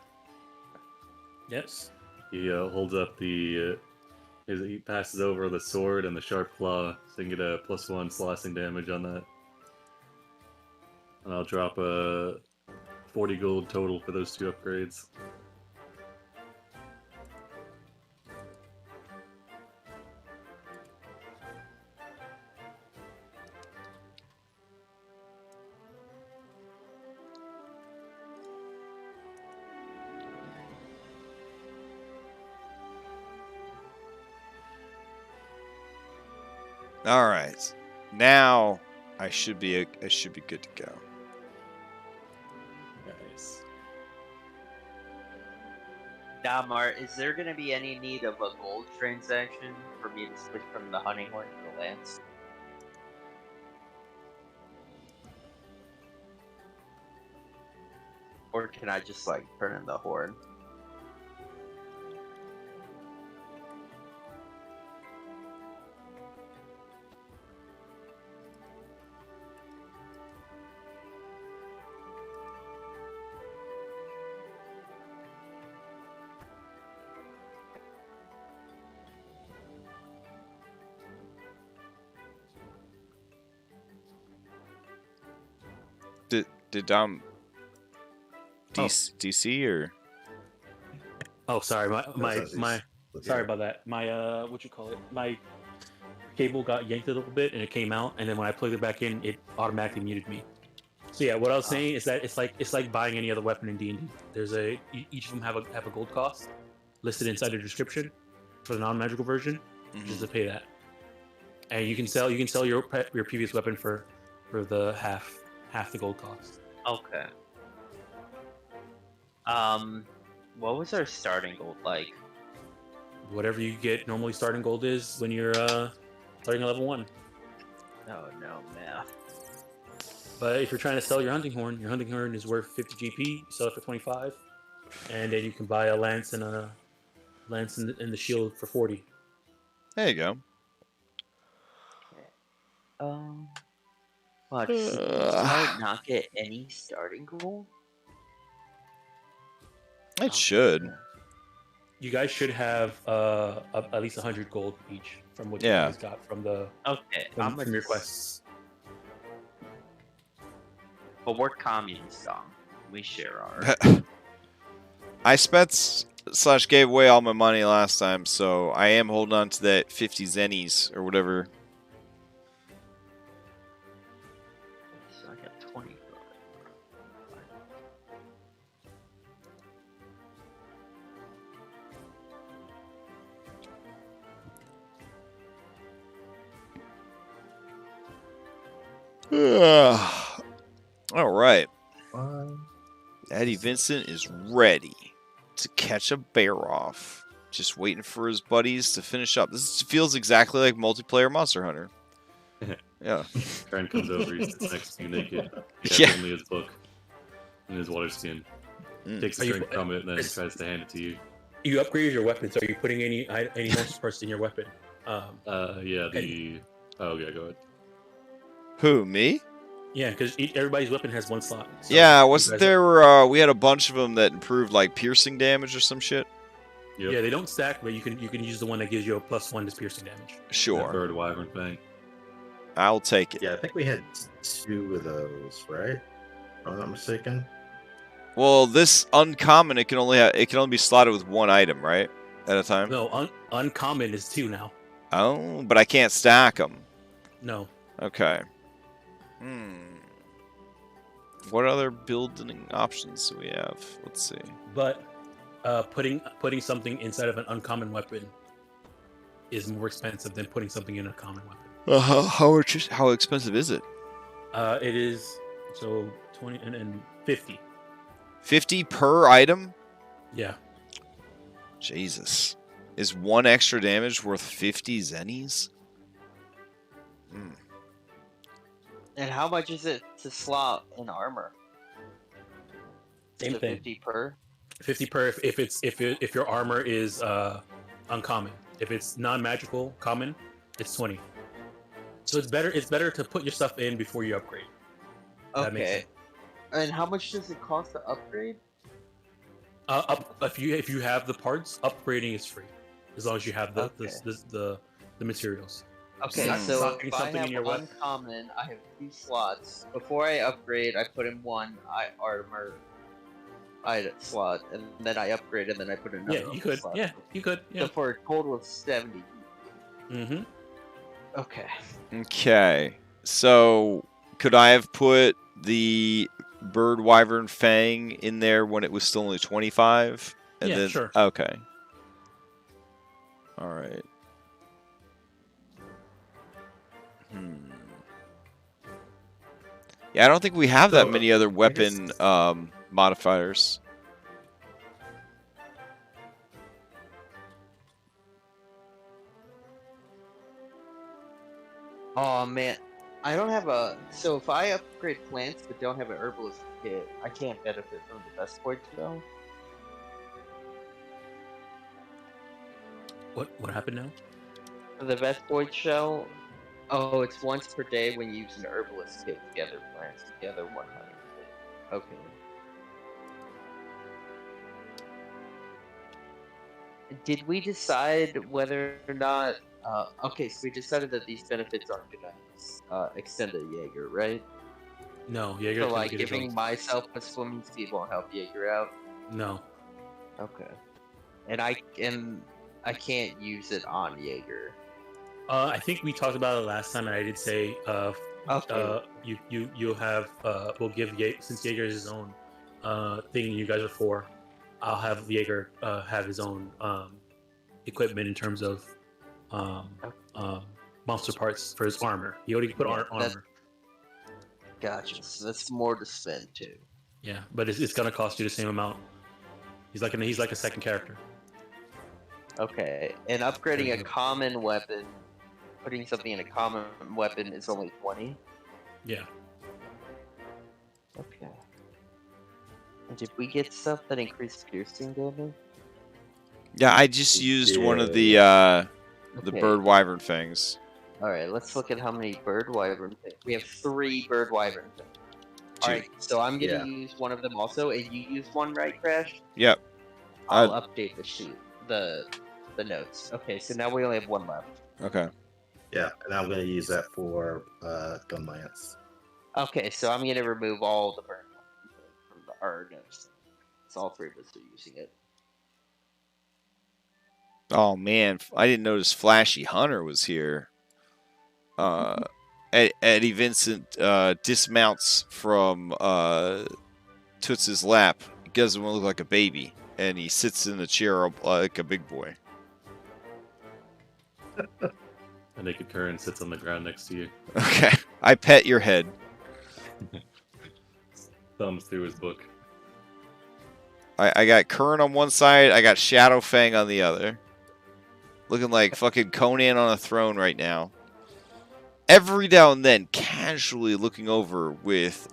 Yes. He holds up he passes over the sword and the sharp claw, so you can get a +1 slicing damage on that. And I'll drop a 40 gold total for those 2 upgrades. All right, now I should be good to go. Nice. Damar, is there gonna be any need of a gold transaction for me to switch from the hunting horn to the lance? Or can I just like turn in the horn? Did DC or? Oh, sorry, my sorry Yeah. about that. My what you call it? My cable got yanked a little bit, and it came out. And then when I plugged it back in, it automatically muted me. So yeah, what I was saying is that it's like buying any other weapon in D&D. There's each of them have a gold cost listed inside the description for the non-magical version, just to pay that. And you can sell your previous weapon for the half the gold cost. Okay. What was our starting gold like? Whatever you get normally starting gold is when you're starting at level 1. Oh no, math. But if you're trying to sell your hunting horn is worth 50 GP. You sell it for 25, and then you can buy a lance and the shield for 40. There you go. Wow, did I not get any starting gold? It should. You guys should have at least 100 gold each from what you guys got from the from your quests. But we're communist, Dom. We share our. I spent / gave away all my money last time, so I am holding on to that 50 zennies or whatever. So I got 20. All right. Eddie Vincent is ready to catch a bear off. Just waiting for his buddies to finish up. This feels exactly like multiplayer Monster Hunter. Yeah. Karen comes over, he sits next to you naked. He has only his book and his water skin. Takes a drink from it and then tries to hand it to you. You upgraded your weapon, so are you putting any monster parts in your weapon? Oh yeah, go ahead. Who, me? Yeah, because everybody's weapon has 1 slot. So yeah, wasn't there? We had a bunch of them that improved like piercing damage or some shit. Yep. Yeah, they don't stack, but you can use the one that gives you a +1 to piercing damage. Sure. That bird wyvern fang. I'll take it. Yeah, I think we had 2 of those, right? If I'm not mistaken. Well, this uncommon, it can only be slotted with 1 item, right, at a time. No, uncommon is 2 now. Oh, but I can't stack them. No. Okay. What other building options do we have? Let's see. But putting something inside of an uncommon weapon is more expensive than putting something in a common weapon. How expensive is it? It is 20 and 50. 50 per item? Yeah. Jesus. Is 1 extra damage worth 50 zennies? And how much is it to slot in armor? Same thing. 50 per. 50 per if your armor is uncommon. If it's non-magical common, it's 20. So it's better to put your stuff in before you upgrade. That makes sense. And how much does it cost to upgrade? If you have the parts, upgrading is free, as long as you have the materials. Okay, so if I have uncommon, I have 2 slots. Before I upgrade, I put in 1 armor slot, and then I upgrade, and then I put in another. Yeah, you could. Slot. Yeah, you could. Yeah. So for a total of 70. Mm-hmm. Okay. Okay. So could I have put the bird wyvern fang in there when it was still only 25? And then, sure. Okay. All right. Yeah, I don't think we have that many other weapon modifiers. Oh man, I don't have a. So if I upgrade plants but don't have an herbalist kit, I can't benefit from the best point though. What happened now? The best void shell. Oh, it's once per day when you use an herbalist kit to gather plants together 100. Okay. Did we decide whether or not? Okay, so we decided that these benefits aren't gonna extend to Jaeger, right? No, Jaeger. So like giving myself a swimming speed won't help Jaeger out. No. Okay. And I can't use it on Jaeger. I think we talked about it last time, and I did say Okay. You'll have we'll give since Jaeger is his own thing. You guys are 4. I'll have Jaeger have his own equipment in terms of monster parts for his armor. He already put Yeah, armor. Gotcha. So that's more to spend too. Yeah, but it's gonna cost you the same amount. He's like a second character. Okay, and upgrading a common weapon, putting something in a common weapon is only 20. Yeah. Okay. And did we get stuff that increased piercing damage? Yeah, I just used one of the Okay. bird wyvern things. All right, let's look at how many bird wyvern things. We have 3 bird wyvern things. All right, so I'm gonna use one of them also, and you use one, right, Crash? Yep. I'll update the sheet, the notes. Okay, so now we only have 1 left. Okay. Yeah, and I'm gonna use that for gun lance. Okay, so I'm gonna remove all the burn from our notes. So all 3 of us are using it. Oh man, I didn't notice Flashy Hunter was here. Eddie Vincent dismounts from Toots's lap. He doesn't want to look like a baby, and he sits in the chair like a big boy. A naked Curran sits on the ground next to you. Okay, I pet your head. Thumbs through his book. I got Curran on one side, I got Shadowfang on the other. Looking like fucking Conan on a throne right now. Every now and then, casually looking over with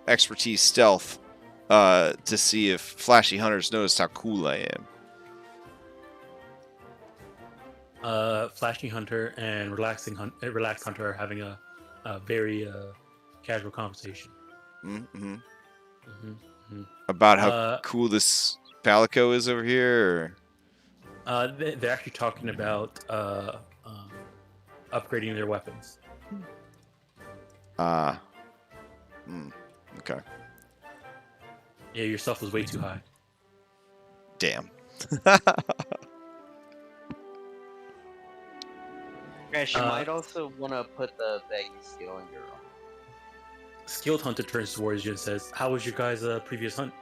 expertise stealth to see if Flashy Hunters noticed how cool I am. Flashy Hunter and Relaxed Hunter are having a very casual conversation. Mm-hmm. Mm-hmm. About how cool this Palico is over here? Or? They're actually talking about upgrading their weapons. Okay. Yeah, your stuff was way too high. Damn. Crash, you might also want to put the bag of skill in your arm. Skilled Hunter turns towards you and says, "How was your guys' previous hunt?"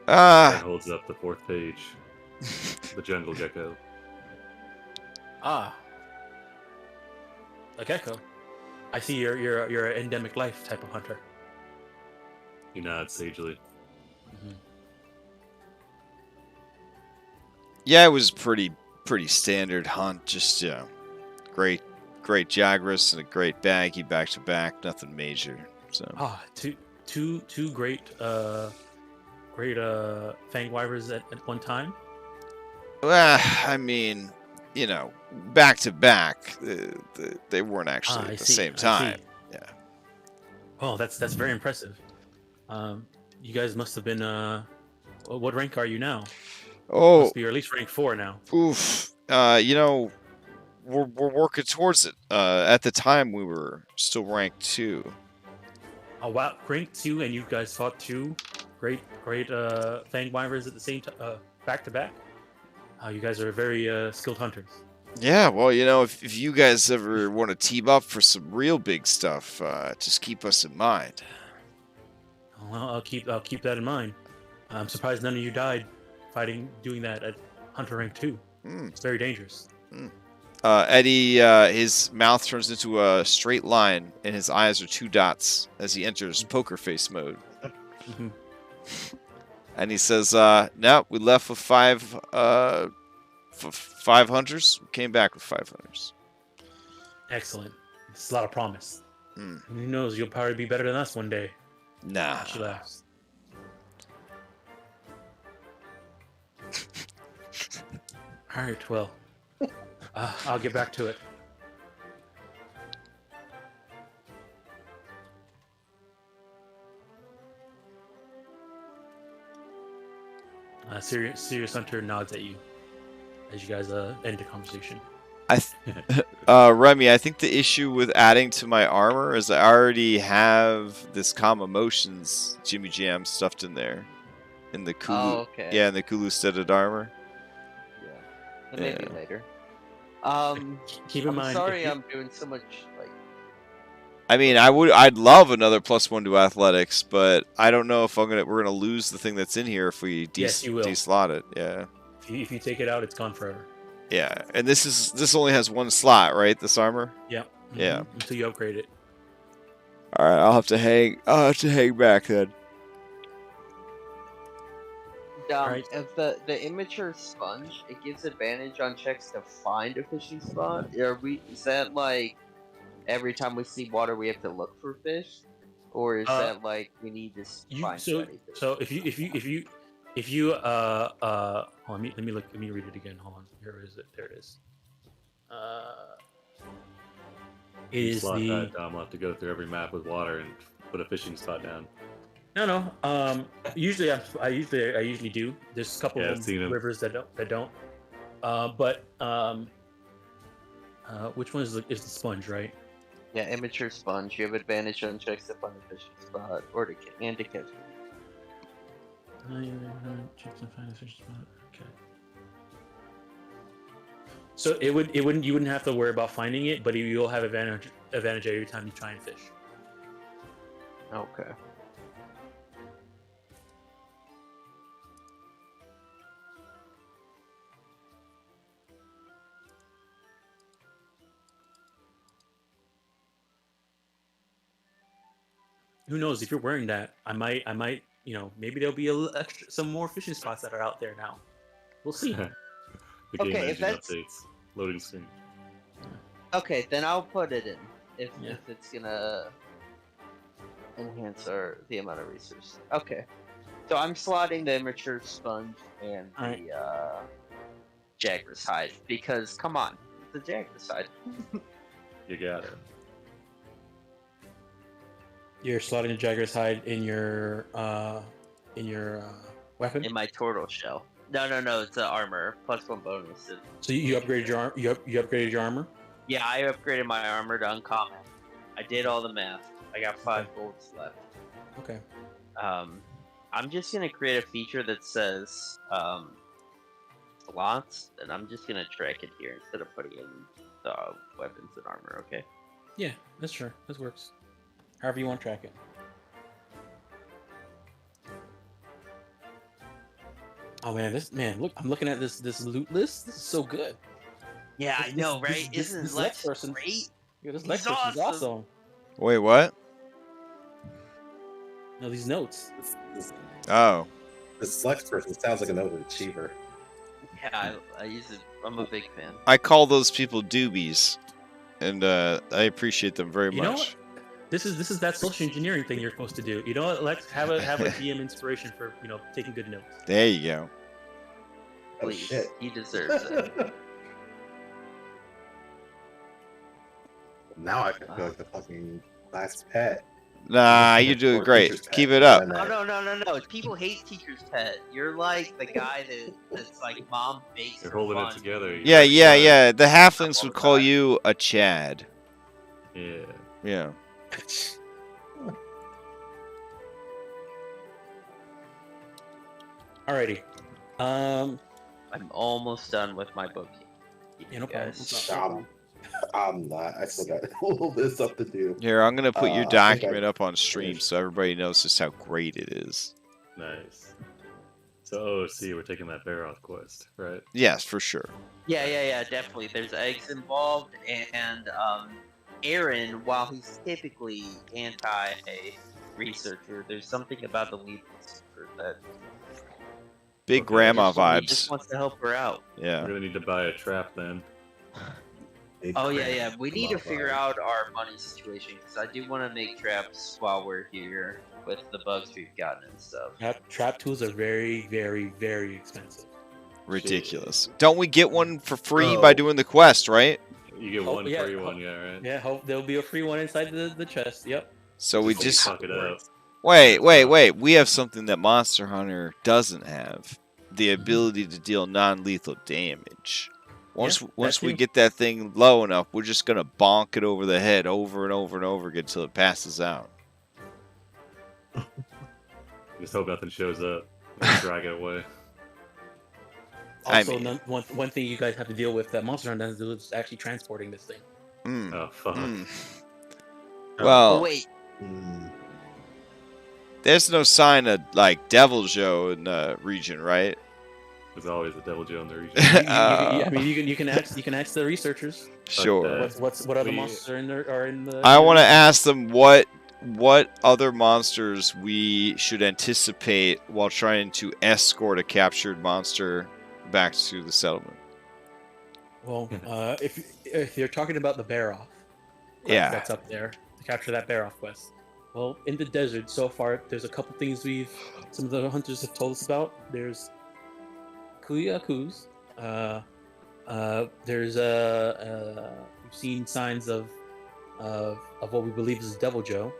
And holds up the 4th page. The jungle gecko. Ah, a gecko. I see you're an endemic life type of hunter. He nods sagely. Mm-hmm. Yeah, it was pretty standard hunt. Just great Jagras and a great baggy back to back. Nothing major. So two great fang wyverns at one time. Well, I mean, back to back. They weren't actually at the same time. Yeah. Oh, that's very impressive. You guys must have been. What rank are you now? Oh, must be at least rank 4 now. Oof. We're working towards it. At the time, we were still rank 2. Oh wow, rank 2, and you guys fought 2 great fang wyverns at the same time, back to back. You guys are very skilled hunters. Yeah, well, if you guys ever want to team up for some real big stuff, just keep us in mind. Well, I'll keep that in mind. I'm surprised none of you died doing that at Hunter rank 2. It's very dangerous. Eddie, his mouth turns into a straight line, and his eyes are 2 dots as he enters poker face mode. Mm-hmm. And he says, "No, we left with 5 hunters. We came back with 5 hunters." Excellent. It's a lot of promise. Mm. Who knows? You'll probably be better than us one day. Nah. She laughs. All right. Well, I'll get back to it. Serious Hunter nods at you as you guys end the conversation. Remy, I think the issue with adding to my armor is I already have this calm emotions Jimmy Jam stuffed in there, in the Kulu. Oh, okay. Yeah, in the Kulu studded armor. Yeah. Maybe later. Keep in I'm mind. sorry, I'm doing so much like. I mean, I'd love another +1 to athletics, but I don't know if we're gonna lose the thing that's in here if we Yes, you will. deslot it. Yeah. If you take it out, it's gone forever. Yeah, and this only has one slot, right? This armor. Yep. Yeah. Until you upgrade it. All right, I'll have to hang back then. Right. If the immature sponge, it gives advantage on checks to find a fishing spot. Is that like every time we see water we have to look for fish, or is that like we need to find anything? So if you hold on, let me read it again. Hold on. Here is it. There it is. Is Slot the that, Dom will have to go through every map with water and put a fishing spot down. No. Usually I usually do. There's a couple I've of seen 'em. rivers that don't. Which one is the sponge, right? Yeah, immature sponge. You have advantage on checks to find a fishing spot or to catch. Okay. So you wouldn't have to worry about finding it, but you'll have advantage every time you try and fish. Okay. Who knows? If you're wearing that, I might, maybe there'll be some more fishing spots that are out there now. We'll see. The game Okay, if engine that's- updates. Loading screen. Okay, then I'll put it in if Yeah. it's gonna enhance the amount of resources. Okay, so I'm slotting the immature sponge and Alright. the Jagger's hide because come on, the Jagger's hide. You got it. You're slotting the Jagger's hide in your weapon. In my turtle shell. No, it's an armor +1 bonus. So you upgraded your you upgraded your armor. Yeah, I upgraded my armor to uncommon. I did all the math. I got 5 golds left. Okay. I'm just gonna create a feature that says slots, and I'm just gonna track it here instead of putting in the weapons and armor. Okay. Yeah, that's sure. This works. However you want to track it. Oh man, look! I'm looking at this loot list. This is so good. Yeah, I know, right? Isn't this Lex person great? Yeah, this He's Lex person's awesome. awesome. Wait, what? No, these notes. Oh, This Lex person sounds like an overachiever. Yeah, I use it. I'm a big fan. I call those people doobies, and I appreciate them very You know much. what? This is that social engineering thing you're supposed to do. You know what? Let's have a DM inspiration for taking good notes. There you go. Oh Please, shit. he deserves it. Now I can feel like the fucking last pet. Nah, you're doing Or great. teacher's pet. Keep it up. No. People hate teacher's pet. You're like the guy that's like mom bakes. They're for holding fun. it together. Yeah. The halflings All would the call time. you a Chad. Yeah. Yeah. Alrighty. I'm almost done with my book. No problem. Guys. I'm not. I still got a little bit of stuff to do. Here, I'm gonna put your I think document I up on stream finished. so everybody knows just how great it is. Nice. So OC, we're taking that bear off quest, right? Yes, for sure. Yeah, definitely. There's eggs involved, and Aaron, while he's typically anti-researcher, there's something about the lead researcher that Big Okay, grandma he vibes. just wants to help her out. Yeah. We're gonna need to buy a trap then. Big Oh fan. yeah. We need to Love figure that. out our money situation because I do want to make traps while we're here with the bugs we've gotten and stuff. Trap tools are very, very, very expensive. Ridiculous. Don't we get one for free by Oh. doing the quest, right? You get Oh, one yeah. free one, yeah, right? Yeah, hope there'll be a free one inside the chest. Yep. So we Just just fuck it up. wait. We have something that Monster Hunter doesn't have: the ability to deal non-lethal damage. Once that we too. get that thing low enough, we're just gonna bonk it over the head over and over and over again until it passes out. Just hope nothing shows up. Drag it away. Also, mean, one thing you guys have to deal with that Monster Hunter has to do is actually transporting this thing. Oh fuck. Well, Wait, there's no sign of like Devil Joe in the region, right? There's always a Devil Joe in the region. I mean, you can ask the researchers. Sure. What other monsters are in there? Are in the? I want to ask them what other monsters we should anticipate while trying to escort a captured monster back to the settlement. Well, if you're talking about the bear off, Yeah. that's up there to capture that bear off quest. Well, in the desert so far, there's a couple things some of the hunters have told us about. There's Kuyakus. There's we've seen signs of what we believe is Devil Joe.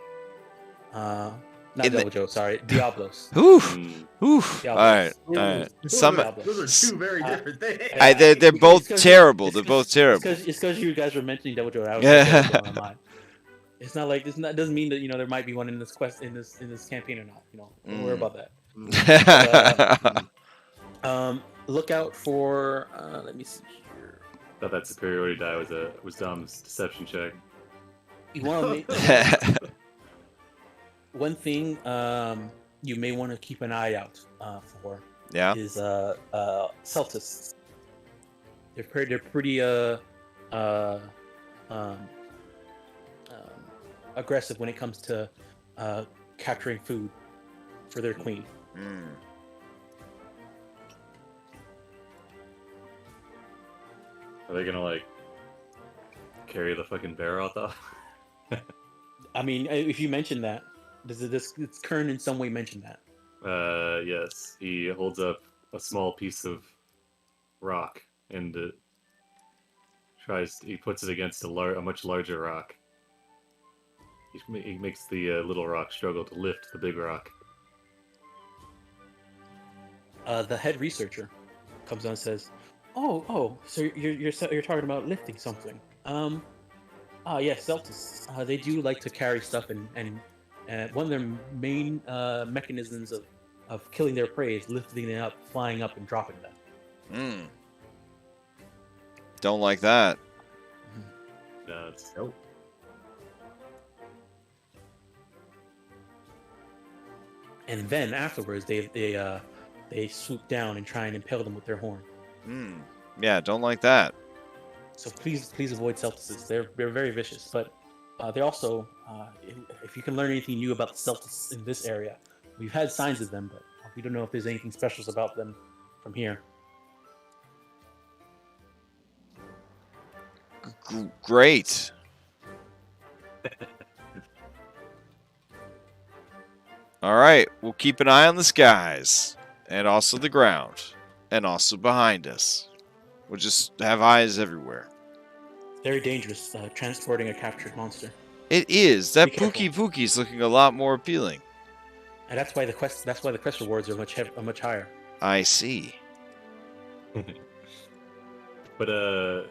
Not Devil Joe, sorry, Diablos. Oof. Diablos. All right. Diablos. Those are two very different things. They're both terrible. They're both terrible. It's because you guys were mentioning Devil Joe. I was Yeah. Devil Joe in my mind. It's not like doesn't mean that there might be one in this quest in this campaign or not. Don't worry about that. Look out for. Let me see here. Thought that superiority die was Dom's deception check. You want to one thing you may want to keep an eye out for Yeah. is Celtists. They're pretty aggressive when it comes to capturing food for their queen. Are they gonna like carry the fucking bear out though? I mean, if you mention that, does Kern in some way mention that? Yes. He holds up a small piece of rock and he puts it against a much larger rock. He makes the little rock struggle to lift the big rock. The head researcher comes on and says, "Oh, so you're talking about lifting something? Yes, Celtics. They do like to carry stuff, and one of their main mechanisms of killing their prey is lifting them up, flying up, and dropping them." Don't like that. No, it's Nope. And then afterwards, they swoop down and try and impale them with their horn. Yeah, don't like that. So please avoid Celtics. They're very vicious, but they also, if you can learn anything new about the Celtics in this area, we've had signs of them, but we don't know if there's anything special about them from here. Great. All right, we'll keep an eye on the skies, and also the ground, and also behind us. We'll just have eyes everywhere. Very dangerous, transporting a captured monster. It is. That Be careful. Pookie's looking a lot more appealing. And that's why the quest rewards are much higher. I see. But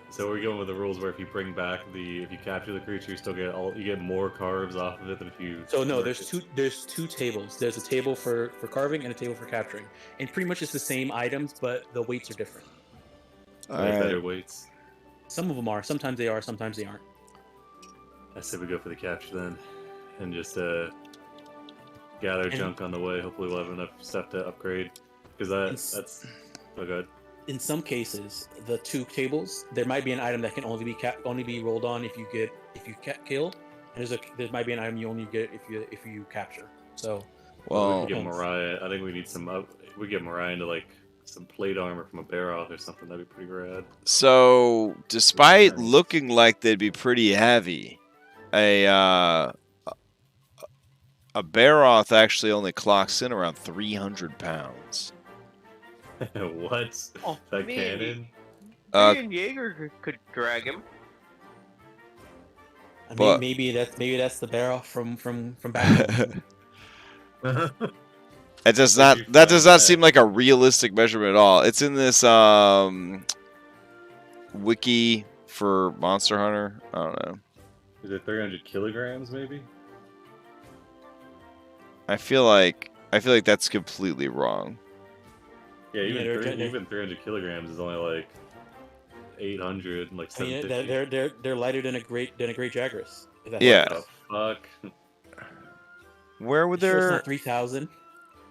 so we're going with the rules where if you capture the creature, you get more carves off of it than if you. So no, there's two tables. There's a table for carving and a table for capturing, and pretty much it's the same items, but the weights are different. Better weights. Some of them are. Sometimes they are. Sometimes they aren't. I say we go for the capture then, and just gather junk on the way. Hopefully, we'll have enough stuff to upgrade. Because that's. Oh, good. In some cases, the two tables, there might be an item that can only be rolled on if you kill, and there might be an item you only get if you capture. So, Well, we get Mariah. I think we need some. We get Mariah into like some plate armor from a bear off or something. That'd be pretty rad. so despite looking like they'd be pretty heavy, a Baroth actually only clocks in around 300 pounds. What? Oh, That me cannon? and Jaeger could drag him. I mean, But- maybe that's the barrel from back home. It does not. That does not seem like a realistic measurement at all. It's in this wiki for Monster Hunter. I don't know. Is it 300 kilograms, maybe? I feel like that's completely wrong. Yeah, even Yeah, they're- even 300 kilograms is only like 800, like I mean, 750. they're lighter than a great Jagras. if that Yeah. helps. The fuck? Where would Sure, it's their not 3,000.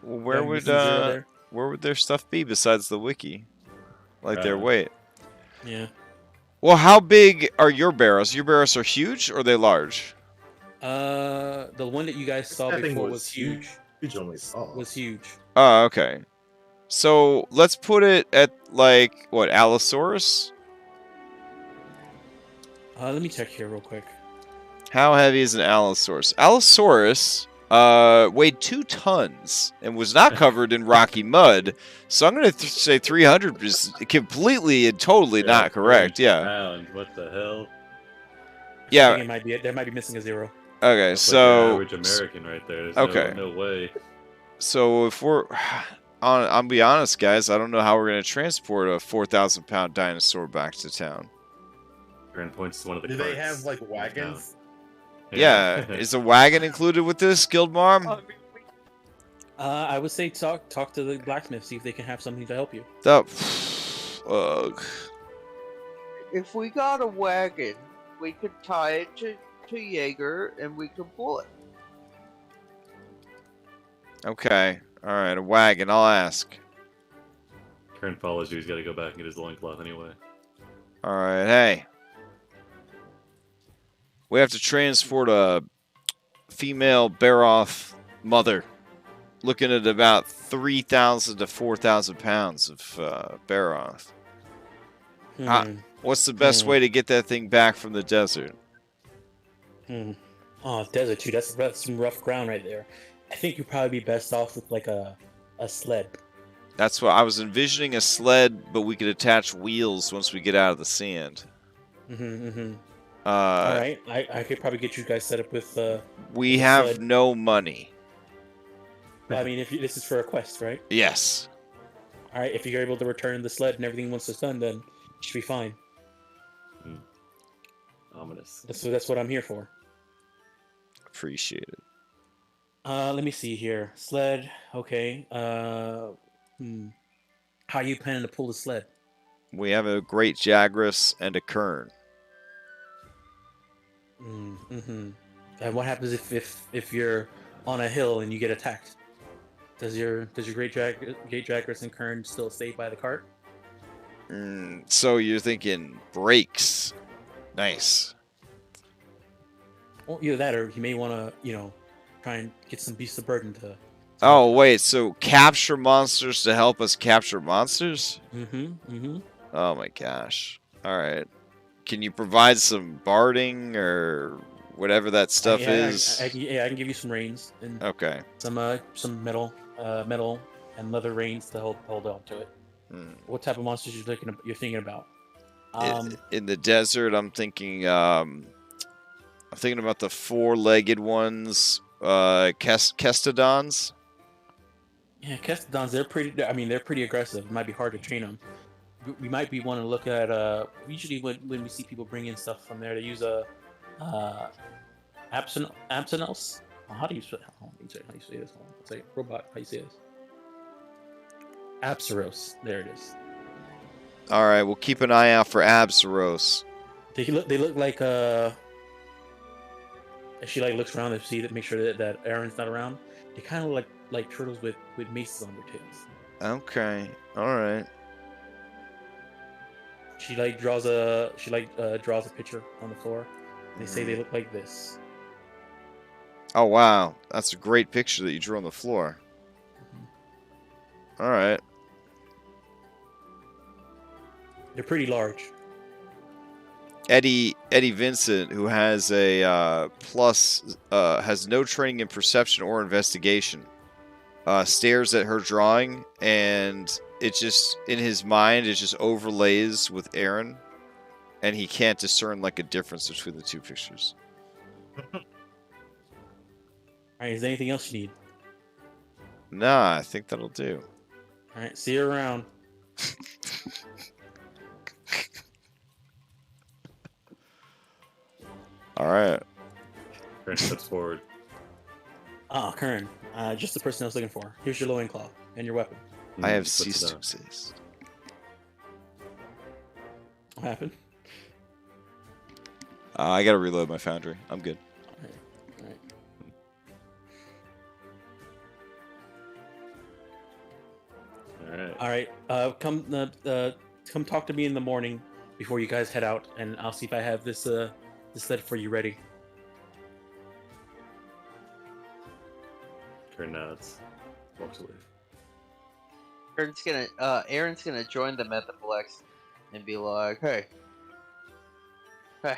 where would missing zero there. where would their stuff be besides the wiki? Like their weight. Yeah. Well, how big are your barrels? Your barrels are huge or are they large? The one that you guys saw That thing before was huge. Huge only saw. Was huge. Oh, okay. So let's put it at like what, Allosaurus? Let me check here real quick. How heavy is an Allosaurus? Allosaurus weighed 2 tons and was not covered in rocky mud. So I'm going to say 300 is completely and totally not correct. Yeah. Pound. What the hell? Yeah. I think they might be missing a 0. Okay, That's so like the average American right there. There's Okay. no way. so if we're I'll be honest, guys, I don't know how we're going to transport a 4,000-pound dinosaur back to town. Aaron points to one of the Do carts. they have like wagons? Yeah, is a wagon included with this, Guild Mom? I would say talk to the blacksmith, see if they can have something to help you. Ugh. If we got a wagon, we could tie it to Jaeger and we could pull it. Okay, all right, a wagon. I'll ask. Karen follows you. He's got to go back and get his loincloth anyway. All right, hey. We have to transport a female Baroth mother, looking at about 3,000 to 4,000 pounds of Baroth. What's the best way to get that thing back from the desert? Oh, desert too. That's some rough ground right there. I think you'd probably be best off with like a sled. That's what I was envisioning, a sled, but we could attach wheels once we get out of the sand. All right, I could probably get you guys set up with. We a have sled. no money. I mean, this is for a quest, right? Yes. All right, if you're able to return the sled and everything once it's done, then you should be fine. Ominous. That's what I'm here for. Appreciate it. Let me see here. Sled. Okay. How you planning to pull the sled? We have a great Jagras and a Kern. And what happens if you're on a hill and you get attacked? Does your great Jagras and Kern still stay by the cart? So you're thinking brakes. Nice. Well, either that, or you may want to, try and get some beasts of burden to. Oh wait, so capture monsters to help us capture monsters? Oh my gosh. All right. Can you provide some barding or whatever that stuff is? I can give you some reins and Okay. some metal and leather reins to hold on to it. What type of monsters you're thinking about? In the desert, I'm thinking about the 4-legged ones, Kestodons. Yeah, Kestodons. They're pretty aggressive. It might be hard to train them. We might be wanting to look at usually when we see people bring in stuff from there, they use a Apsinos. How do you say this? It's like robot. How do you say this? Apsaros. There it is. All right, we'll keep an eye out for Absaros. They look like as she looks around to see make sure that Aaron's not around. They kind of look like turtles with maces on their tails. Okay. All right. She draws a picture on the floor. And they say they look like this. Oh wow, that's a great picture that you drew on the floor. All right. They're pretty large. Eddie Vincent, who has a has no training in perception or investigation, stares at her drawing, and it just in his mind it just overlays with Aaron, and he can't discern like a difference between the two pictures. All right, is there anything else you need? Nah, I think that'll do. All right, see you around. All right. Karen steps forward. Kern, just the person I was looking for. Here's your loincloth and your weapon. I have Puts ceased it to on. exist. What happened? I gotta reload my foundry. I'm good. All right. All right. All right. Come talk to me in the morning before you guys head out, and I'll see if I have this set for you ready. Kern nods. Walks away. Aaron's gonna join them at the flex and be like, hey, you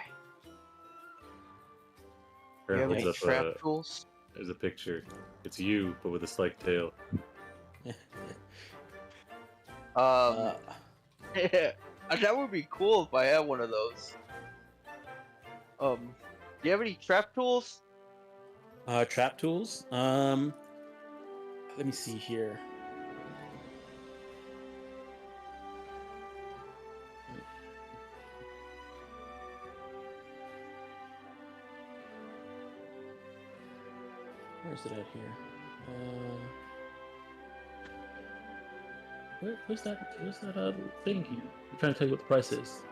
Kern have holds any up trap tools? there's a picture. It's you, but with a spiked tail. That would be cool if I had one of those. Do you have any trap tools? Trap tools. Let me see here. Where's it at here? Where's that thing here? I'm trying to tell you what the price is.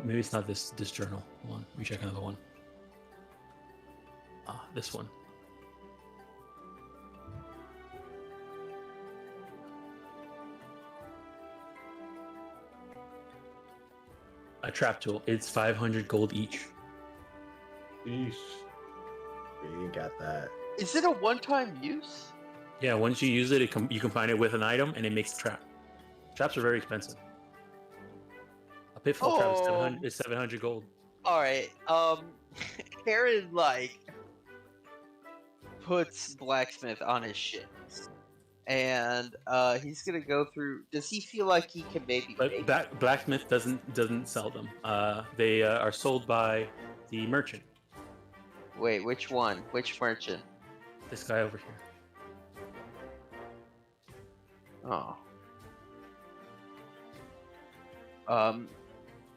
Maybe it's not this journal. Hold on, let me check another one. This one. A trap tool. It's 500 gold each. Yeesh. You got that. Is it a one-time use? Yeah, once you use it, you combine it with an item, and it makes a trap. Traps are very expensive. A pitfall trap is 700 gold. All right. Aaron puts blacksmith on his shit, and he's gonna go through. Does he feel like he can maybe? But blacksmith doesn't sell them. They are sold by the merchant. Wait, which one? Which merchant? This guy over here. Oh.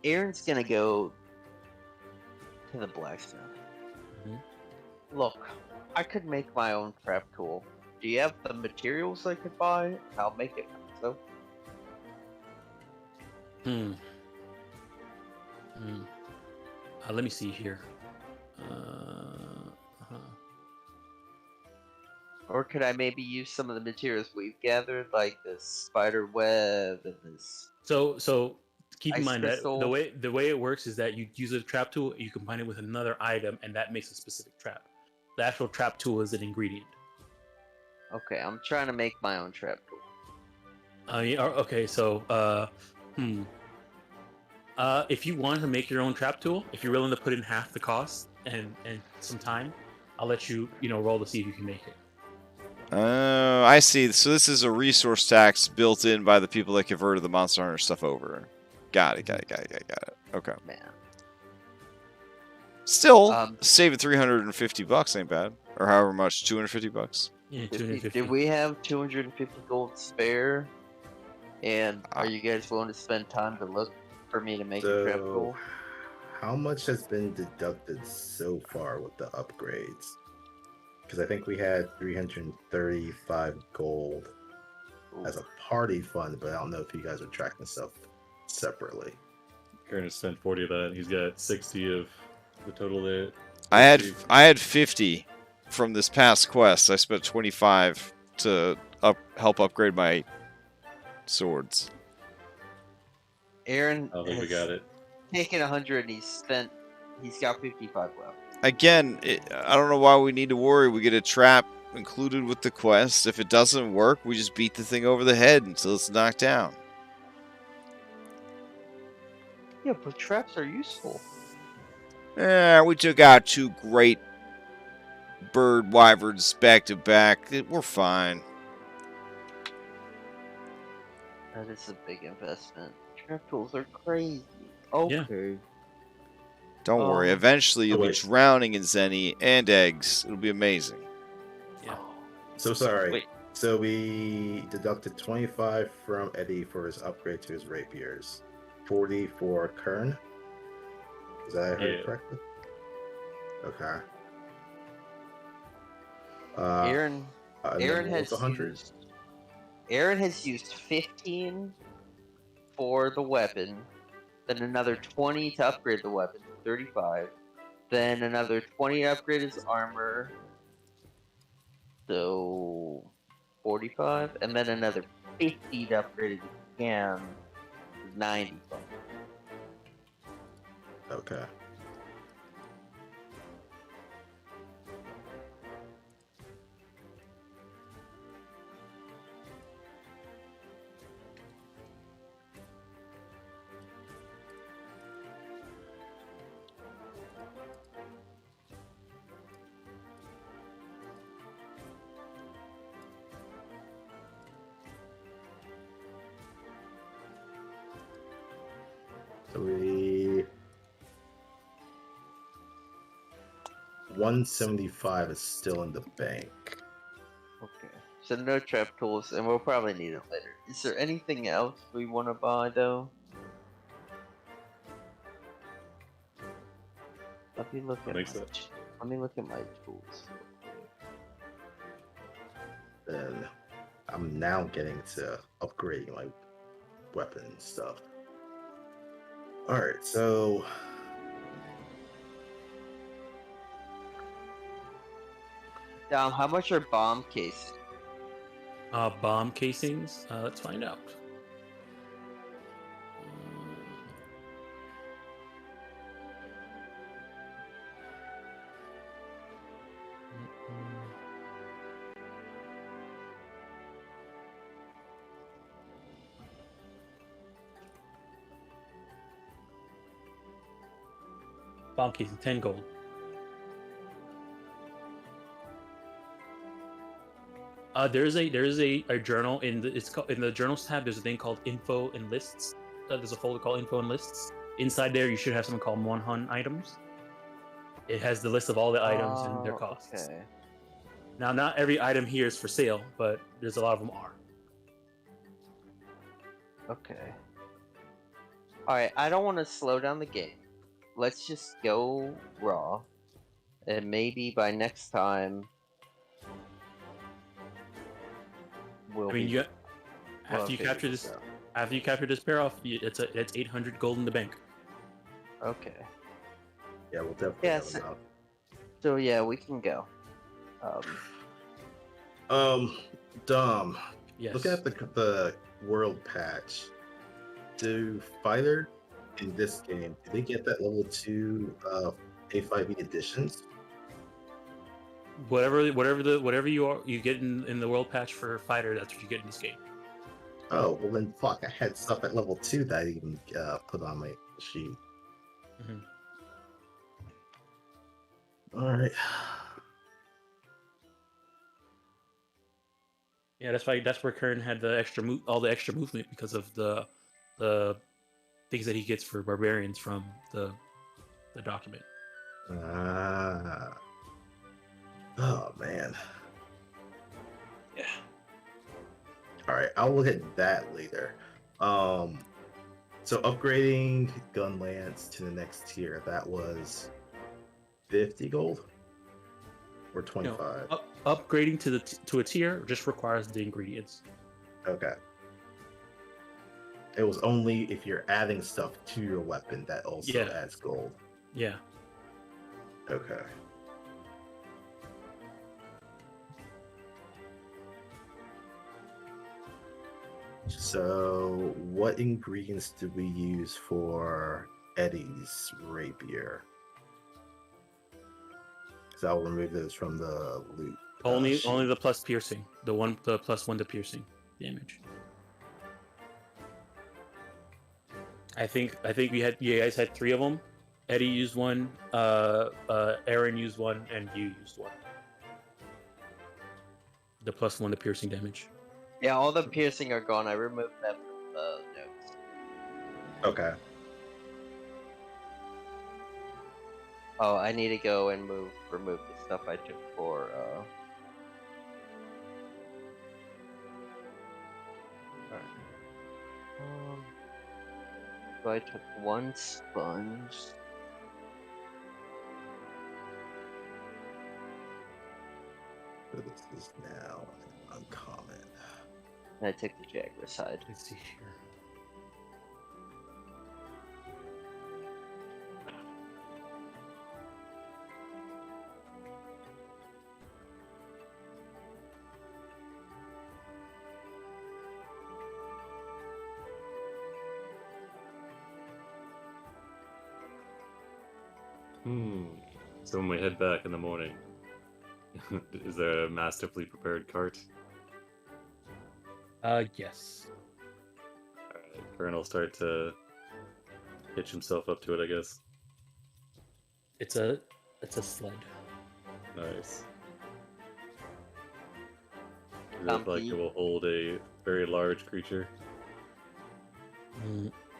Aaron's gonna go to the blacksmith. Mm-hmm. Look, I could make my own trap tool. Do you have the materials I could buy? I'll make it myself. Let me see here. Or could I maybe use some of the materials we've gathered, like this spider web and this? So keep in Ice mind crystal. that the way it works is that you use a trap tool, you combine it with another item, and that makes a specific trap. The actual trap tool is an ingredient. Okay, I'm trying to make my own trap tool. Okay, so if you want to make your own trap tool, if you're willing to put in half the cost and some time, I'll let you roll to see if you can make it. I see. So this is a resource tax built in by the people that converted the Monster Hunter stuff over. Got it. Okay. Man. Still, saving $350 ain't bad. Or however much, $250. Yeah, 250. Did we have 250 gold spare? And are you guys willing to spend time to look for me to make a trap tool? How much has been deducted so far with the upgrades? Because I think we had 335 gold as a party fund, but I don't know if you guys are tracking stuff separately. Kern has spent 40 of that. He's got 60 of the total there. I had 50 from this past quest. I spent 25 to help upgrade my swords. Aaron I think we got it. taken 100 and he's got 55 left. Again, I don't know why we need to worry. We get a trap included with the quest. If it doesn't work, we just beat the thing over the head until it's knocked down. Yeah, but traps are useful. Yeah, we took out 2 great bird wyverns back to back. We're fine. That is a big investment. Trap tools are crazy. Okay. Don't worry. Eventually, you'll be wait. drowning in zenny and eggs. It'll be amazing. Yeah. So sorry. Wait. So we deducted 25 from Eddie for his upgrade to his rapiers. 40 for Kern. Is that I heard correctly? Okay. And Aaron then what was has 100? used. Aaron has used 15 for the weapon, then another 20 to upgrade the weapon, 35. Then another 20 to upgrade his armor, so 45, and then another 50 to upgrade his cam, 95. Okay. So we 175 is still in the bank. Okay. So no trap tools, and we'll probably need it later. Is there anything else we want to buy, though? Let me look at my, let me look at my tools. Then I'm now getting to upgrading my weapon stuff. Alright, so Dom, how much are bomb casings? Bomb casings. Let's find out. Bomb casing, 10 gold. There's a journal in the journals tab. There's a thing called info and lists. There's a folder called info and lists. Inside there, you should have something called Monhun items. It has the list of all the items and their costs. Okay. Now, not every item here is for sale, but there's a lot of them are. Okay. Alright, I don't want to slow down the game. Let's just go raw. And maybe by next time... I mean, after you capture this pair off, it's 800 gold in the bank. Okay. yeah, we'll definitely Yeah, have enough. So yeah, we can go. Dom, Yes. look at the world patch. Do fighter in this game, do they get that level 2 A5E editions? Whatever you get in the world patch for fighter, that's what you get in this game. Oh, well then fuck, I had stuff at level 2 that I even put on my sheet. Mhm. Alright. Yeah, that's where Kern had all the extra movement because of the things that he gets for barbarians from the document. Oh man. Yeah. Alright, I'll look at that later. So upgrading gun lance to the next tier, that was 50 gold or 25. No, upgrading to a tier just requires the ingredients. Okay. It was only if you're adding stuff to your weapon that also adds gold. Yeah. Okay. So, what ingredients did we use for Eddie's rapier? Because I'll remove those from the loot. Only the plus piercing, the +1 to piercing damage. I think you guys had 3 of them. Eddie used one, Aaron used one, and you used one. The +1 to piercing damage. Yeah, all the piercing are gone. I removed them from the notes. Okay. Oh, I need to go and remove the stuff I took for Alright. So I took 1 sponge. This is now uncommon. And I took the Jaguar side. Let's see here. So when we head back in the morning, is there a masterfully prepared cart? Yes. Alright, Kern will start to hitch himself up to it, I guess. It's a sled. Nice. Does it look like Comfy. it will hold a very large creature?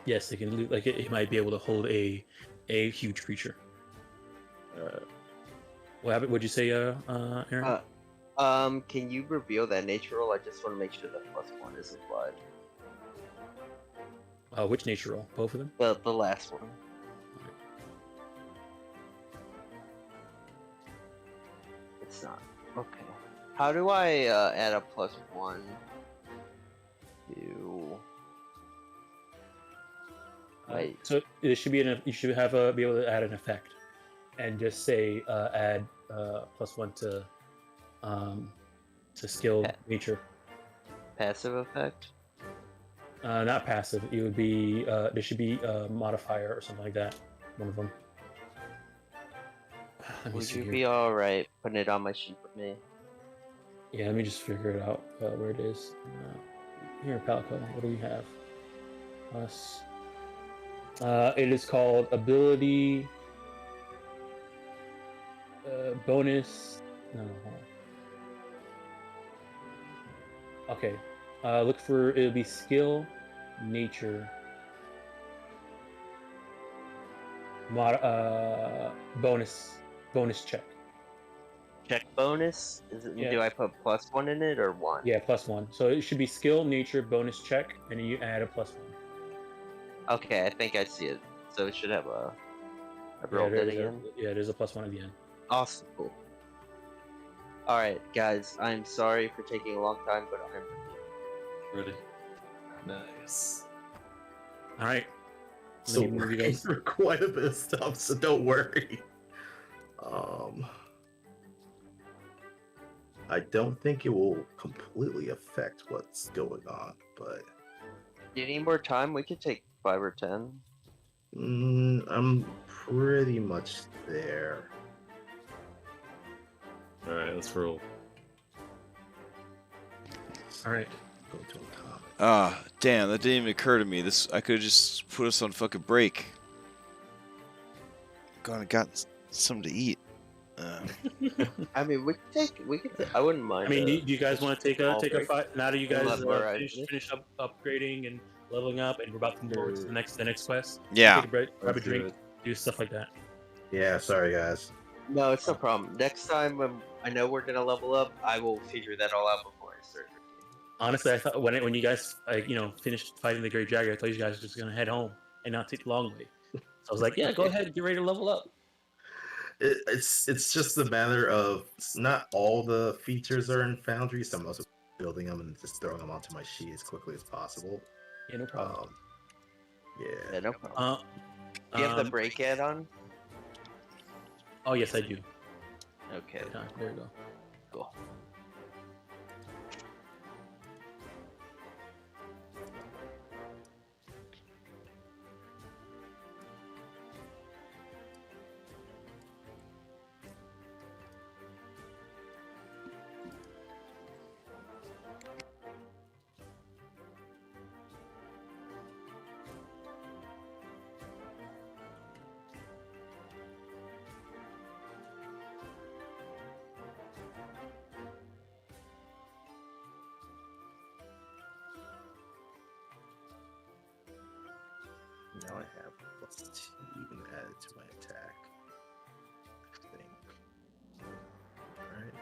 Yes, it can look like it might be able to hold a huge creature. Alright. What happened? What'd you say, Aaron? Can you reveal that nature roll? I just want to make sure the +1 is applied. Which nature roll? Both of them? The last one. It's not. Okay. How do I add a +1 to? Wait. So it should be you should have be able to add an effect, and just say add +1 to skill nature. Passive effect? Not passive. It would be there should be a modifier or something like that. One of them. Let me Would see you here. be alright putting it on my sheet with me? Yeah, let me just figure it out where it is. Here, Palico, what do we have? Us. It is called ability bonus. No, hold on. Okay. Look for it'll be skill, nature, bonus check. Check bonus? Is it? Yeah. Do I put +1 in it or 1? Yeah, +1. So it should be skill, nature, bonus check, and then you add a +1. Okay, I think I see it. So it should have a. I Yeah, rolled it again. there's a +1 at the end. Awesome, cool. Alright, guys, I'm sorry for taking a long time, but I'm Ready? Nice. All right. So Let me move you working guys. for quite a bit of stuff, so don't worry. I don't think it will completely affect what's going on, but Do you need more time? We could take 5 or 10. I'm pretty much there. Alright, let's roll. All right. Go to a comment. Ah, damn, that didn't even occur to me. I could have just put us on fucking break. Gone and gotten something to eat. I mean, we could take, I wouldn't mind. I mean, do you guys want to take a break. fight now that you guys Love where I finish up upgrading and leveling up, and we're about to move forward to the next quest? Yeah. Take a break, grab a Let's do drink, it. do stuff like that. Yeah, sorry guys. No, it's no problem. Next time when I know we're gonna level up, I will figure that all out before I start. Honestly, I thought when you guys finished fighting the Great Jagger, I thought you guys were just gonna head home and not take the long way. So I was like, yeah, go ahead, get ready to level up. It's just a matter of not all the features are in Foundry, so I'm also building them and just throwing them onto my sheet as quickly as possible. Yeah, no problem. Yeah, no problem. Do you have the Um, break add-on? Oh yes, I do. Okay, Yeah, there you go. cool. Now I have +2 even added to my attack. I think. Alright.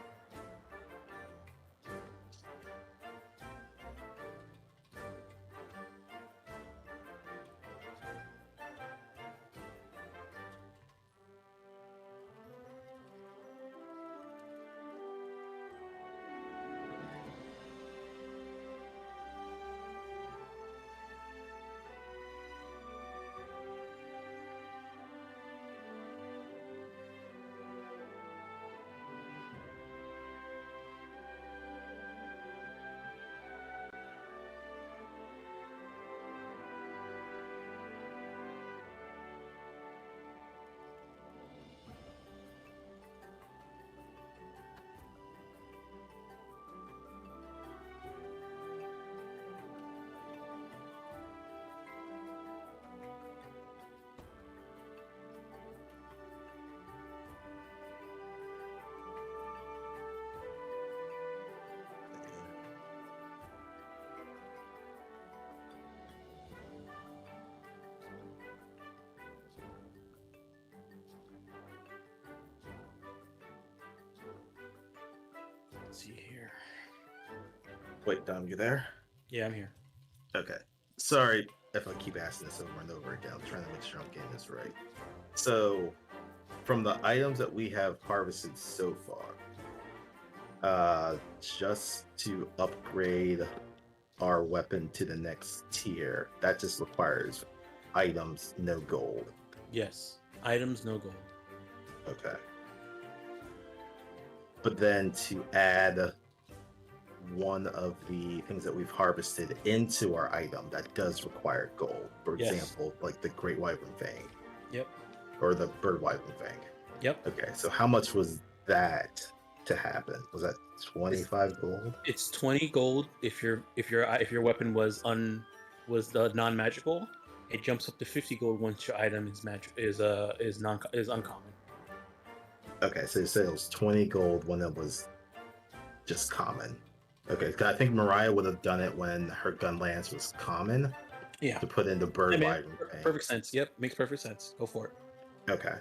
see here. Wait, Dom, you there? Yeah, I'm here. Okay. Sorry if I keep asking this over and over again. I'm trying to make sure I'm getting this right. So, from the items that we have harvested so far, just to upgrade our weapon to the next tier, that just requires items, no gold. Yes. Items, no gold. Okay. But then to add one of the things that we've harvested into our item, that does require gold. For Yes. example, like the Great Wyvern Fang. Yep. Or the Bird Wyvern Fang. Yep. Okay, so how much was that to happen? Was that 25 gold? It's 20 gold if your weapon was the non-magical. It jumps up to 50 gold once your item is uncommon. Okay, so you said it was 20 gold when it was just common. Okay, 'cause I think Mariah would have done it when her gun lance was common. Yeah. To put in the Bird Yeah, man. Wyvern Fang. Perfect sense. Yep, makes perfect sense. Go for it. Okay.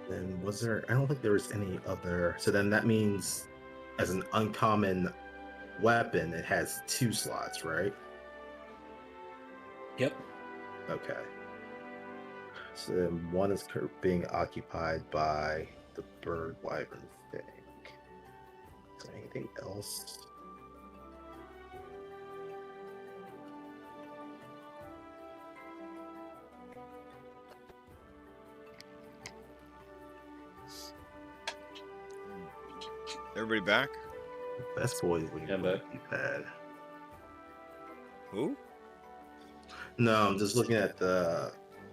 Then was there? I don't think there was any other. So then that means, as an uncommon weapon, it has 2 slots, right? Yep. Okay. So then one is being occupied by the Bird Wyvern Fang. Is there anything else? Everybody back? Best boy when Yeah, you but- pad. Who? No, I'm just looking at the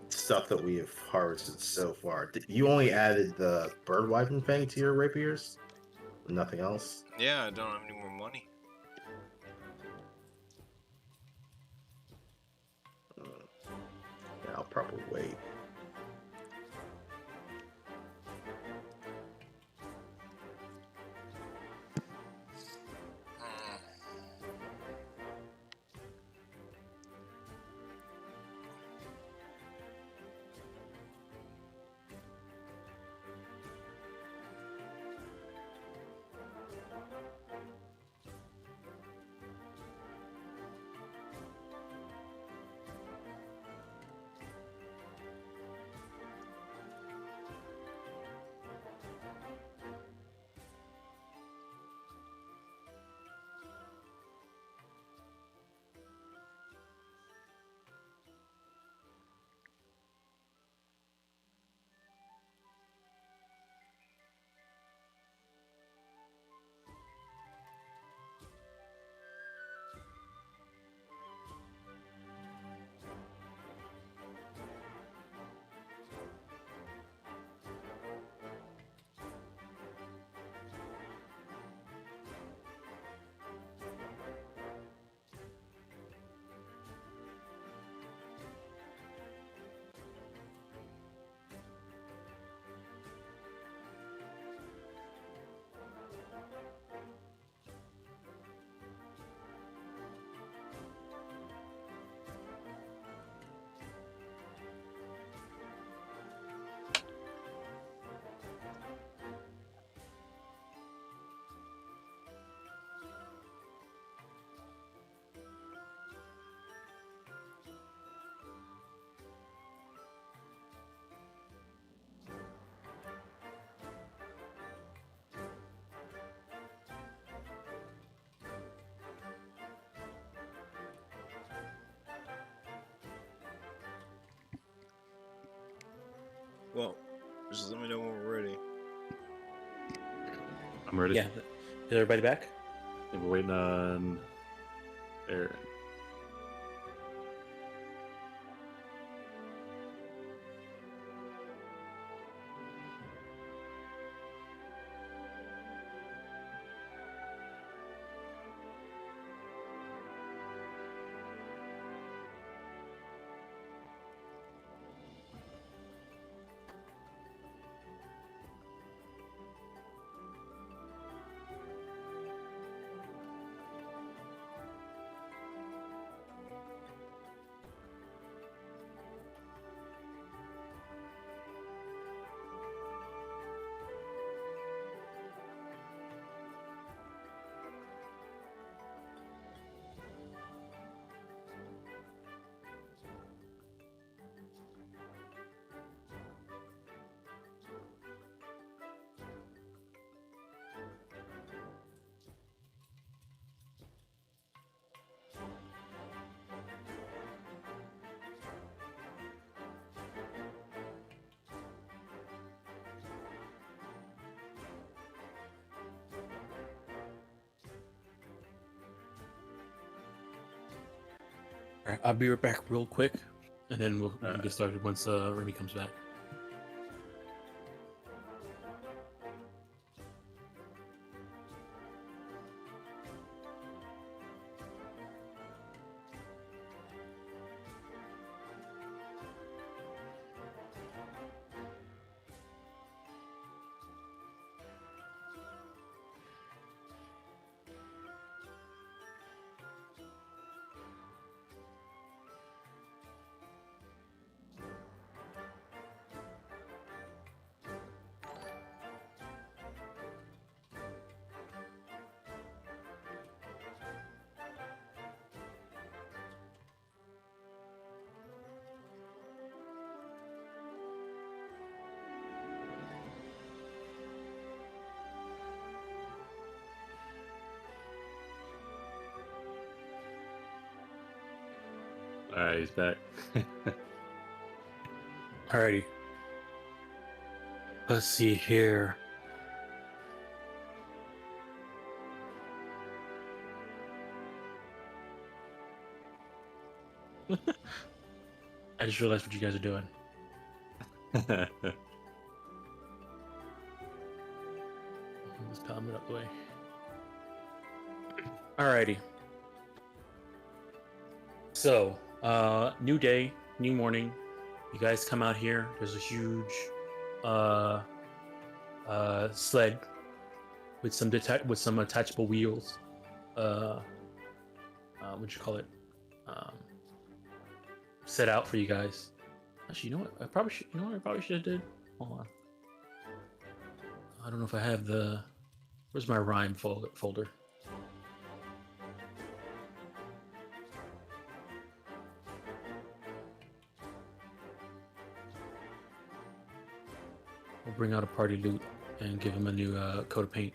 stuff that we have harvested so far. You only added the Bird Wyvern Fang to your rapiers? Nothing else? Yeah, I don't have any more money. Yeah, I'll probably wait. Well, just let me know when we're ready. I'm ready. Yeah. Is everybody back? And we're waiting on Aaron. right, I'll be right back real quick, and then we can get started once Remy comes back. All right, he's back. Alrighty. Let's see here. I just realized what you guys are doing. Let's palm it up the way. Alrighty. So, new day, new morning. You guys come out here. There's a huge sled with some attachable wheels. What you call it? Set out for you guys. Actually, you know what? I probably should. You know what? I probably should have did. Hold on. I don't know if I have the. Where's my rhyme folder? We'll bring out a party loot and give him a new coat of paint.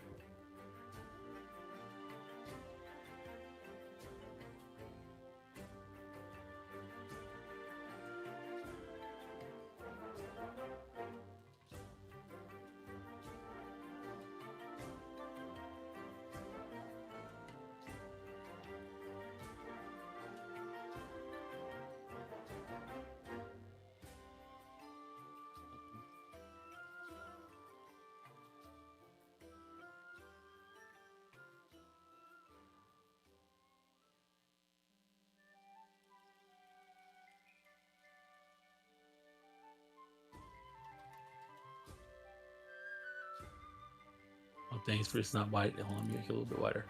Oh, thanks for it's not white. Hold on, make it a little bit wider.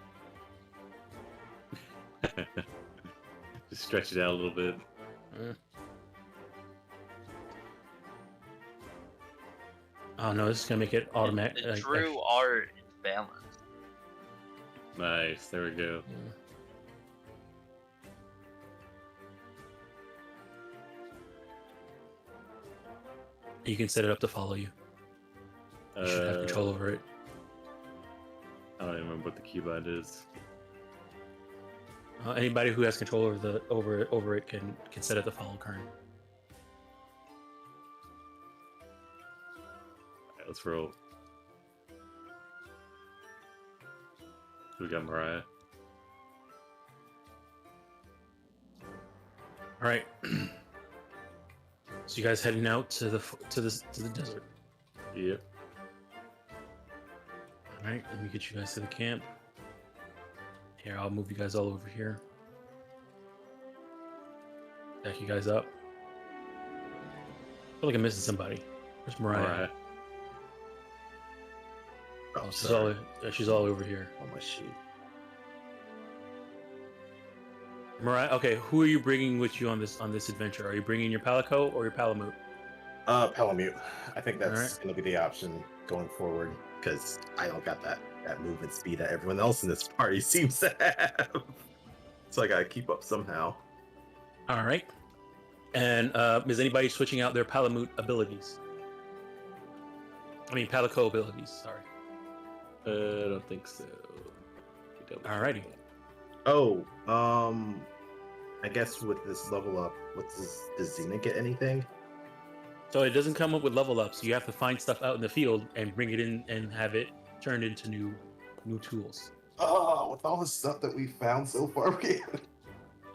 Just stretch it out a little bit. Oh no, this is gonna make it automatic. The true art is balance. Nice. There we go. You can set it up to follow you. You should have control over it. I don't even remember what the keybind is. Anybody who has control over it can set it to follow current. Alright, let's roll. We got Mariah. All right. So you guys heading out to the desert. Yep. All right, let me get you guys to the camp. Here, I'll move you guys all over here. Back you guys up. I feel like I'm missing somebody. Where's Mariah? Oh, She's all over here. Oh my shoot. Mariah, okay, who are you bringing with you on this adventure? Are you bringing your Palico or your Palamute? Palamute. I think that's Alright. going to be the option going forward because I don't got that movement speed that everyone else in this party seems to have. So I got to keep up somehow. All right. And is anybody switching out their Palamute abilities? I mean, Palico abilities, sorry. I don't think so. Alrighty. Oh, I guess with this level up, does Xena get anything? So it doesn't come up with level ups. You have to find stuff out in the field and bring it in and have it turned into new tools. Oh, with all the stuff that we found so far,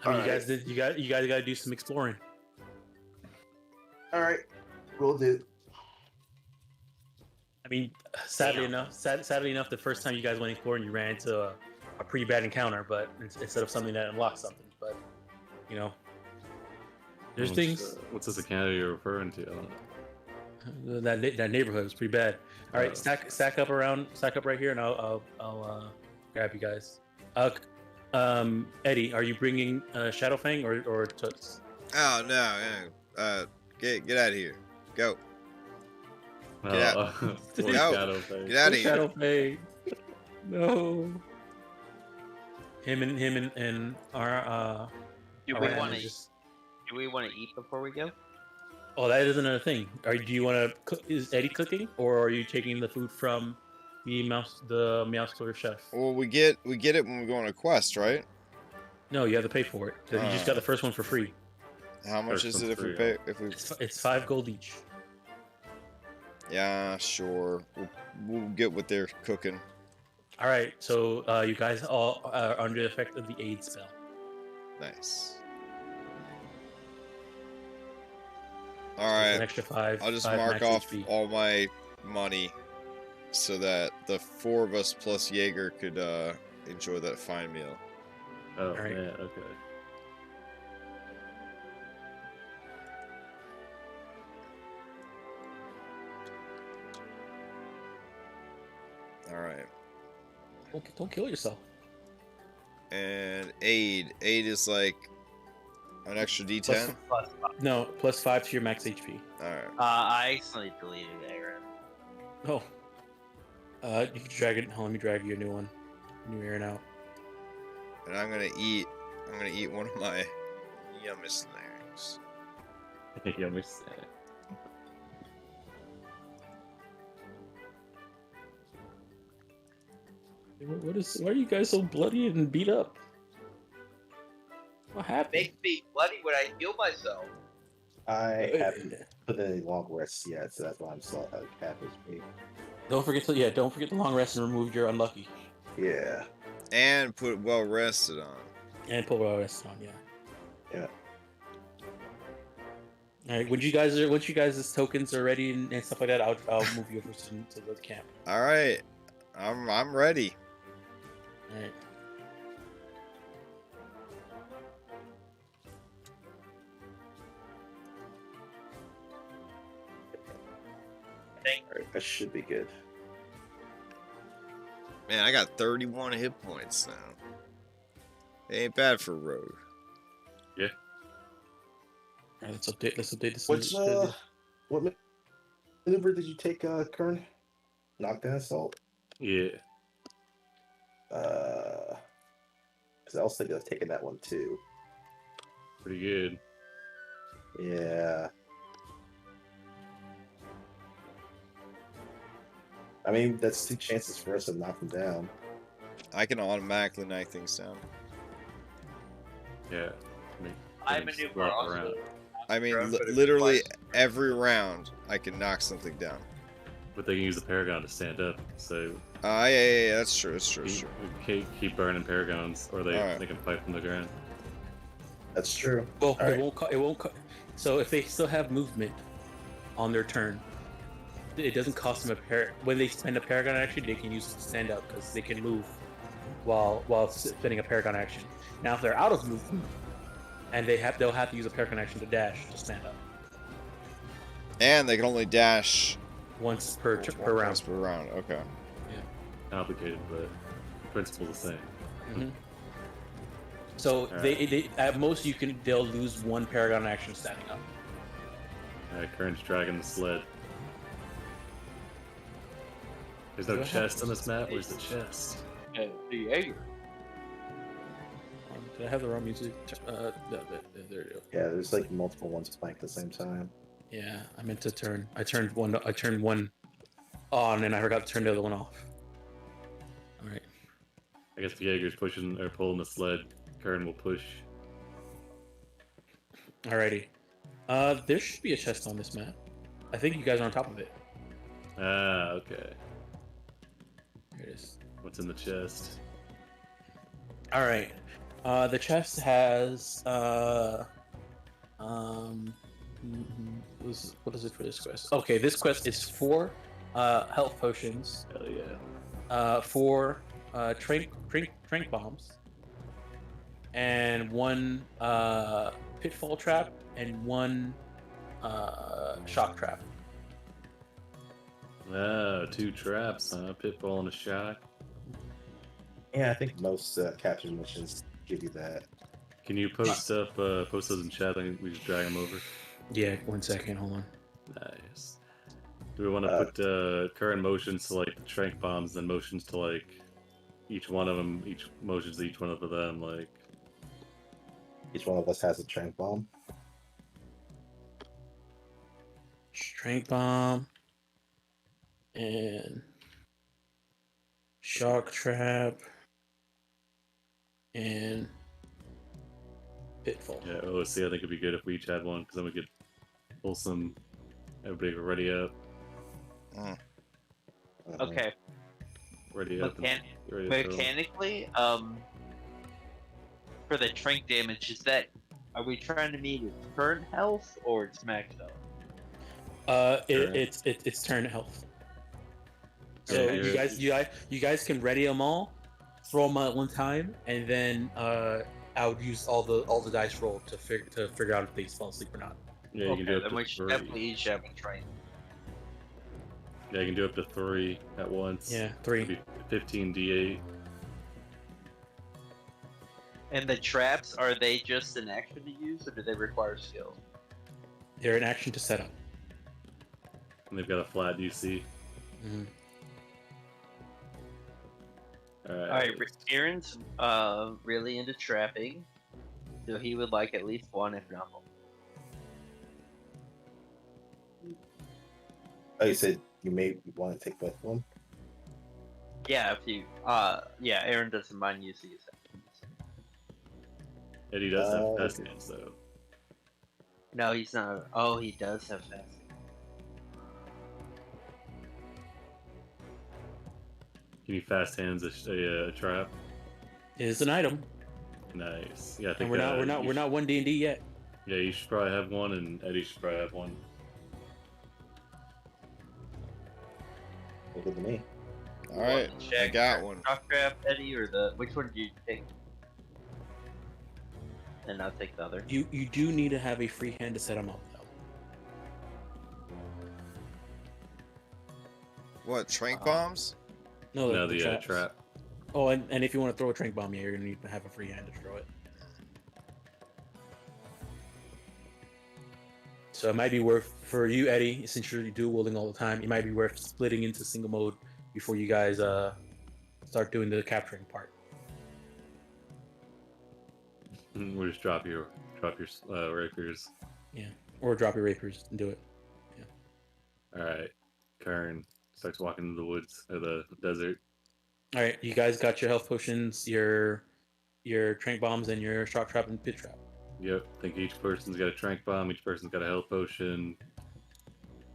I mean, All you guys did. You guys got to do some exploring. All right, we'll do. I mean, sadly enough, the first time you guys went exploring, you ran into a pretty bad encounter, but instead of something that unlocked something. But you know, there's things. What's this encounter you're referring to? That neighborhood was pretty bad. All right, stack up right here, and I'll grab you guys. Eddie, are you bringing Shadowfang or Toots? Oh no, get out of here. Go. Get out. Poor No. Shadowfang. Get out of here. Shadowfang. No. Him and our Do our we man want is to? just- Do we want to eat before we go? Oh, that is another thing. Do you want to cook? Is Eddie cooking, or are you taking the food from the Miauskler chef? Well, we get it when we go on a quest, right? No, you have to pay for it. You just got the first one for free. How much First is it one's if we free, pay? If we? It's 5 gold each. Yeah, sure. We'll get what they're cooking. All right, so you guys all are under the effect of the aid spell. Nice. All So it's right. an extra 5. I'll just 5 mark max off HP. all my money so that the 4 of us plus Jaeger could enjoy that fine meal. Oh Alright. man, okay. All right. Don't kill yourself. And aid is like an extra D10. No, plus 5 to your max HP. All right. I accidentally deleted Aaron. Oh. You can drag it. Let me drag you a new one. New Aaron out. And I'm gonna eat one of my yummy snacks. Yummy snack. Why are you guys so bloody and beat up? What happened? Makes me bloody when I heal myself. I haven't put any long rests yet, so that's why I'm still at half HP. Don't forget the long rest and remove your unlucky. Yeah. And put well rested on. And pull well rest on, yeah. Yeah. Alright, once you guys' tokens are ready and stuff like that, I'll move you over to the camp. All right. I'm ready. Alright. Alright, that should be good. Man, I got 31 hit points now. Ain't bad for a rogue. Alright, let's update this. What's what maneuver did you take, Kern? Knockdown assault? Yeah. Because I was thinking of taking that one too. Pretty good. Yeah. I mean, that's 2 chances for us to knock them down. I can automatically knock things down. Yeah. I they can just maneuver walk also. around. I mean, But if literally twice- every round, I can knock something down. But they can use the Paragon to stand up, so Yeah, that's true. That's true. keep burning Paragons, or they, Alright. they can fight from the ground. That's true. Well, Alright. it won't. So if they still have movement on their turn, it doesn't cost them when they spend a Paragon action, they can use it to stand up because they can move while spending a Paragon action. Now, if they're out of movement and they'll have to use a Paragon action to dash to stand up And they can only dash once per round. once per round. Okay. Complicated, but the principle's the same. Mhm. So Alright. they at most they'll lose 1 Paragon action standing up. Alright, Kern's dragging the sled. There's no Go ahead. chest on this map. Where's the chest? And the Jaeger. Did I have the wrong music? No, there you go. Yeah, there's like multiple ones playing at the same time. Yeah, I meant to turn. I turned one on, and I forgot to turn the other one off. All right. I guess the Jaeger's pushing or pulling the sled. Kern will push. Alrighty. There should be a chest on this map. I think you guys are on top of it. Ah, okay. Here it is. What's in the chest? All right. The chest has what is it for this quest? Okay, this quest is 4 health potions, Hell yeah. 4 trank bombs, and 1 pitfall trap, and 1 shock trap. 2 traps, pitfall and a shock. Yeah, I think most capture missions give you that. Can you post those in chat? I think we just drag them over. Yeah, 1 second, hold on. Nice. Do we want to put current motions to like the trank bombs, then motions to like each one of them, each motions to each one of them, like Each one of us has a trank bomb. Strength bomb and shock trap and pitfall. yeah, OC. I think it'd be good if we each had one, because then we could pull some. Everybody ready up, Okay. ready up. Mechan- and ready to throw. mechanically, for the trank damage, are we trying to meet its current health or its max health? It's turn health. So Yeah, you guys can ready them all, throw them at one time, and then I would use all the dice roll to figure out if they fall asleep or not. Yeah, you can do up then to we should 3. definitely each have a trank. Yeah, you can do up to 3 at once. Yeah, 3. It'd be 15 d8. And the traps, are they just an action to use, or do they require skill? They're an action to set up. And they've got a flat DC. Mm-hmm. Alright, Aaron's really into trapping, so he would like at least 1, if not more. Oh, you said you may want to take both of them? Yeah, if you, Aaron doesn't mind using his actions. Eddie does have fast hands though. No, he's not. Oh, he does have fast. Can you fast hands a trap? It is an item, Nice. Yeah, I and think we're not 1D&D yet. Yeah, you should probably have one, and Eddie should probably have one. Look at me. All right, I got one. Shock trap, Eddie, or which one do you take? And I'll take the other. You do need to have a free hand to set them up, though. What, trank bombs? No, The traps. trap. Oh, and if you want to throw a trank bomb, yeah, you're gonna need to have a free hand to throw it. So it might be worth for you, Eddie, since you're dual wielding all the time. It might be worth splitting into single mode before you guys start doing the capturing part. We'll just drop your rapiers. Yeah, or drop your rapiers and do it. All right, Kern starts walking into the woods or the desert. All right, you guys got your health potions, your trank bombs, and your shock trap and pit trap. Yep, I think each person's got a trank bomb, each person's got a health potion.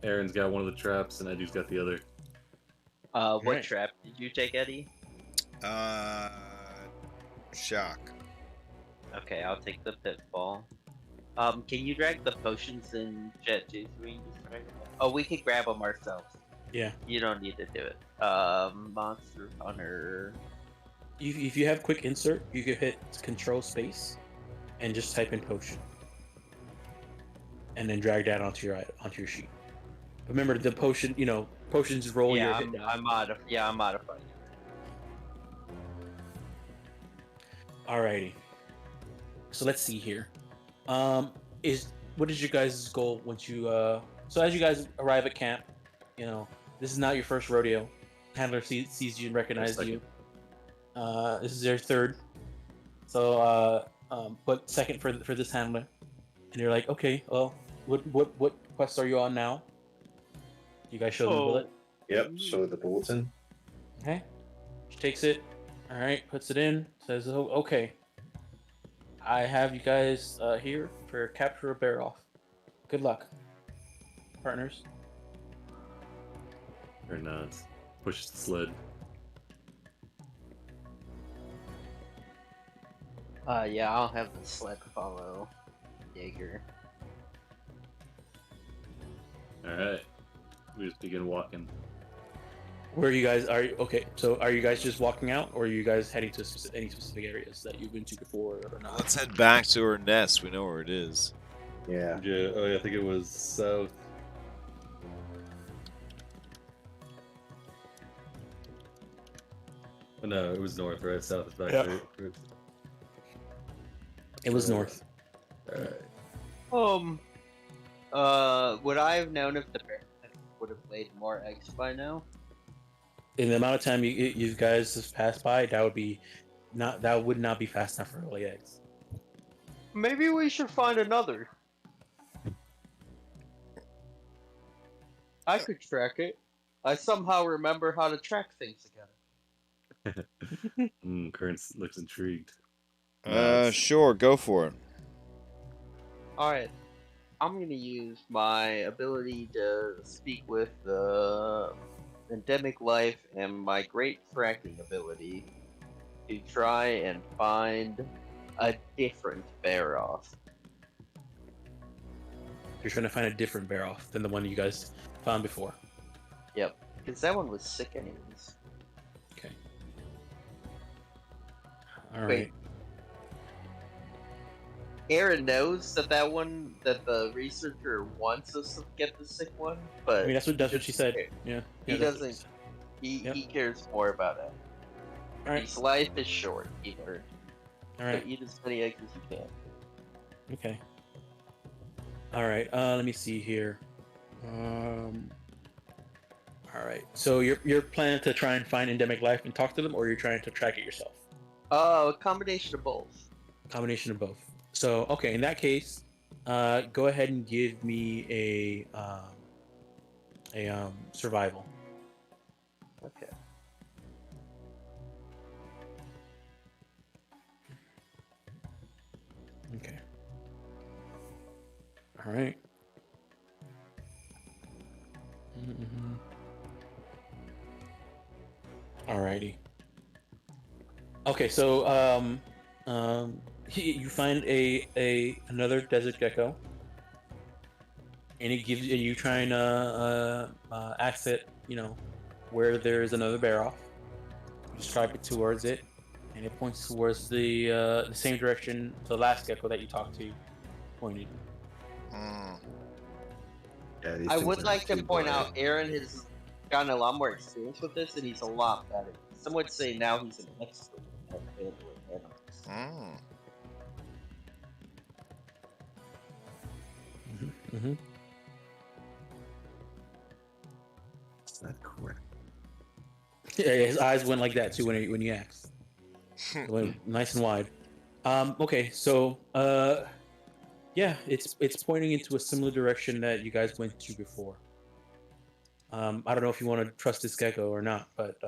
Aaron's got one of the traps, and Eddie's got the other. What Right. trap did you take, Eddie? Shock. Okay, I'll take the pitfall. Can you drag the potions in Jet too? So we can just drag them? Oh, we can grab them ourselves. Yeah. You don't need to do it. Monster Hunter. If you have quick insert, you can hit Control Space, and just type in potion, and then drag that onto your sheet. Remember the potion, potions roll your Yeah, hit down. I'm modified. Alrighty. So let's see here. What is your guys' goal once you so as you guys arrive at camp, this is not your first rodeo. Handler sees you and recognizes you. This is their third. So but second for this handler. And you're like, okay, well, what quest are you on now? You guys show them the bullet. Yep, show the bulletin. Okay. She takes it. All right, puts it in. Says, "Oh, okay. I have you guys here for capture or bear off. Good luck, partners." Or not. Pushes the sled. Yeah, I'll have the sled follow Jaeger. All right. We just begin walking. Where you guys are? Okay, so are you guys just walking out, or are you guys heading to any specific areas that you've been to before or not? Let's head back to her nest. We know where it is. Yeah. Yeah. Oh, yeah, I think it was south. Oh, no, it was north, right? South is back Yeah. there. It was north. All right. Would I have known if the bear would have laid more eggs by now? In the amount of time you guys have passed by, that would not be fast enough for her to lay eggs. Maybe we should find another. I could track it. I somehow remember how to track things again. Current looks intrigued. Sure, go for it. Alright. I'm gonna use my ability to speak with the endemic life and my great tracking ability to try and find a different bear off. You're trying to find a different bear off than the one you guys found before. Yep. Because that one was sick anyways. Okay. All Wait. right. Aaron knows that the researcher wants us to get the sick one, but I mean, that's what she said. Yeah. He Yeah, that's what doesn't. said. He Yep. he cares more about it. All right. His life is short, he learned. All So right. eat as many eggs as you can. Okay. All right. Let me see here. All right. So you're planning to try and find endemic life and talk to them, or you're trying to track it yourself? A combination of both. Combination of both. So okay, in that case, go ahead and give me a survival. Okay. Okay. All right. Mm-hmm. Alrighty. Okay, so you find another desert gecko, and it gives you try and ask it, where there is another bear off. Describe it towards it, and it points towards the same direction the last gecko that you talked to pointed. Mm. Yeah, these I things would are like to too point bright. out Aaron has gotten a lot more experience with this, and he's a lot better. Some would say now he's an expert at handling animals. Mm. Mm-hmm. Is that correct? Yeah, his eyes went like that too when you asked. It went nice and wide. Okay, so yeah, it's pointing into a similar direction that you guys went to before. I don't know if you want to trust this gecko or not, but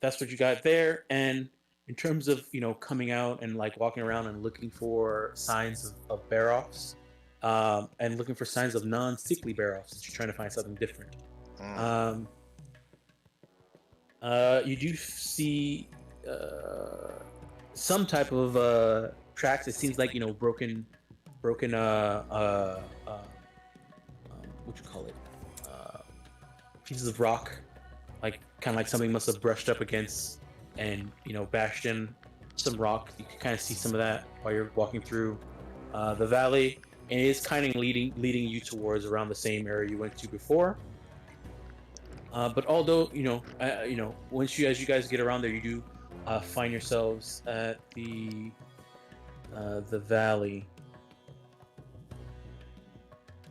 that's what you got there. And in terms of coming out and like walking around and looking for signs of bear offs, and looking for signs of non-sickly bear offs, you're trying to find something different. Mm. You do see some type of tracks. It seems like broken what you call it, pieces of rock, like kind of like something must have brushed up against and bashed in some rock. You can kind of see some of that while you're walking through the valley, and it is kind of leading you towards around the same area you went to before. But although once as you guys get around there, you do find yourselves at the valley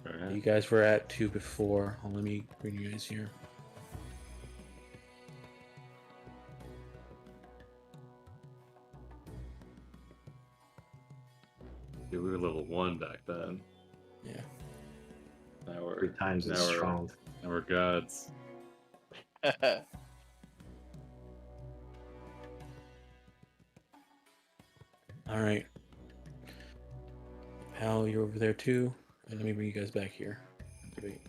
that you guys were at too before. Let me bring you guys here. Yeah, we were level 1 back then. Yeah. Now we're 3 times as strong. Now we're gods. All right. Pal, you're over there too. And let me bring you guys back here. Wait.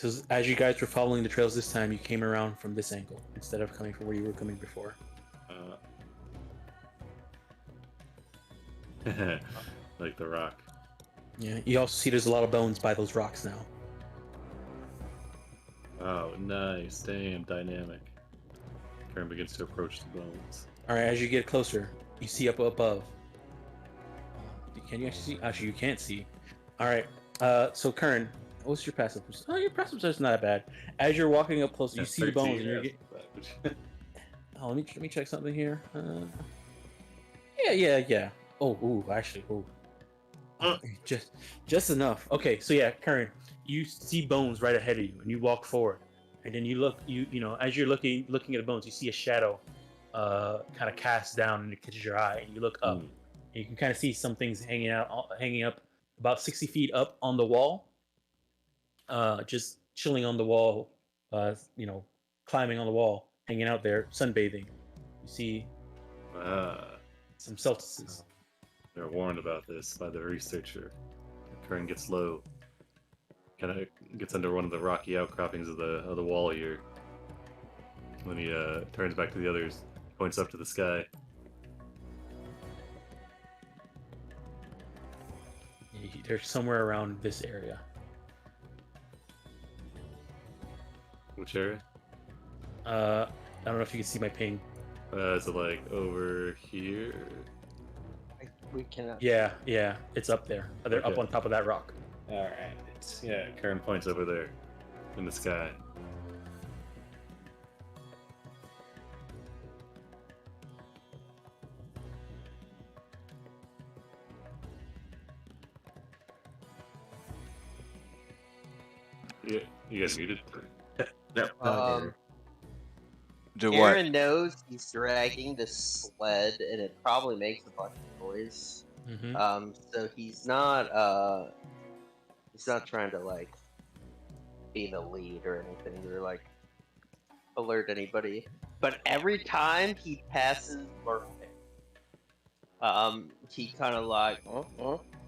So as you guys were following the trails this time, you came around from this angle instead of coming from where you were coming before. Like the rock. Yeah. You also see there's a lot of bones by those rocks now. Oh, nice. Damn, dynamic. Karen begins to approach the bones. All right. As you get closer, you see up above. Can you actually see? Actually, you can't see. All right. So Kern, what's your passive? Oh, your passive is not that bad. As you're walking up close, you see the bones, and you're getting. Oh, let me check something here. Yeah. Oh, ooh, actually, ooh. Just enough. Okay, so yeah, Karen, you see bones right ahead of you, and you walk forward, and then you look. You know, as you're looking at the bones, you see a shadow, kind of cast down, and it catches your eye, and you look up. And you can kind of see some things hanging up about 60 feet up on the wall, just chilling on the wall, climbing on the wall, hanging out there, sunbathing. You see some Celtices. They're warned about this by the researcher. Karen gets low, kind of gets under one of the rocky outcroppings of the wall here. When he turns back to the others, points up to the sky. They're somewhere around this area. Which area? I don't know if you can see my ping. Is it like over here? We cannot. Yeah, it's up there. They're up Okay. on top of that rock. Alright. Yeah, Karen points over there in the sky. Yeah, you guys muted? Yep. Do what? Aaron knows he's dragging the sled, and it probably makes a bunch of noise. Mm-hmm. So he's not trying to like be the lead or anything or like alert anybody. But every time he passes Murphy, he kind of like,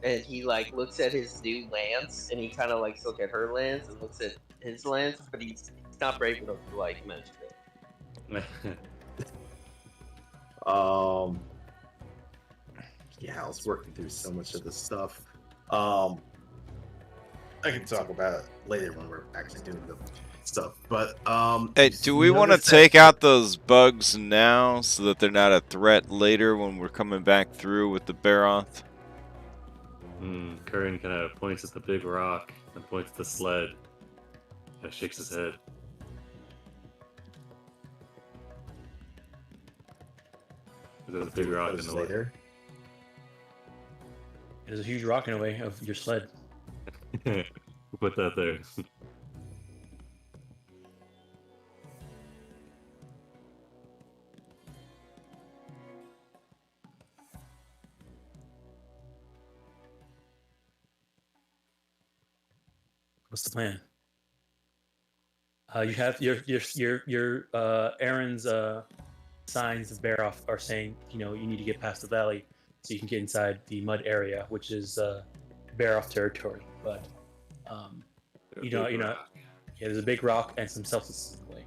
and he like looks at his new lance, and he kind of like looks at her lance and looks at his lance, but he's not brave enough to like mention it. Yeah, I was working through so much of this stuff. I can talk about it later when we're actually doing the stuff. But Hey, do we want to take out those bugs now so that they're not a threat later when we're coming back through with the Baroth? Curran kind of points at the big rock and points at the sled. Kind of shakes his head. There's a big rock in the way. later. There's a huge rock in the way of your sled. We'll put that there. What's the plan? You have your Aaron's signs of bear off are saying, you know, you need to get past the valley so you can get inside the mud area, which is bear off territory. But yeah, there's a big rock and some Celtics in the way.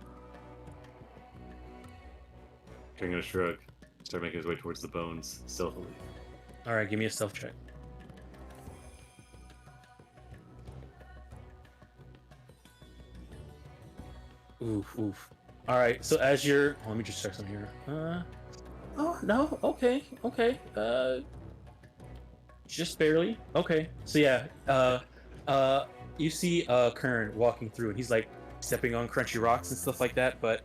I'm gonna shrug. Start making his way towards the bones stealthily. All right, give me a stealth check. Oof. All right, so as you're, let me just check some here. Oh no, okay. Just barely. Okay, so yeah, you see Kern walking through, and he's like stepping on crunchy rocks and stuff like that. But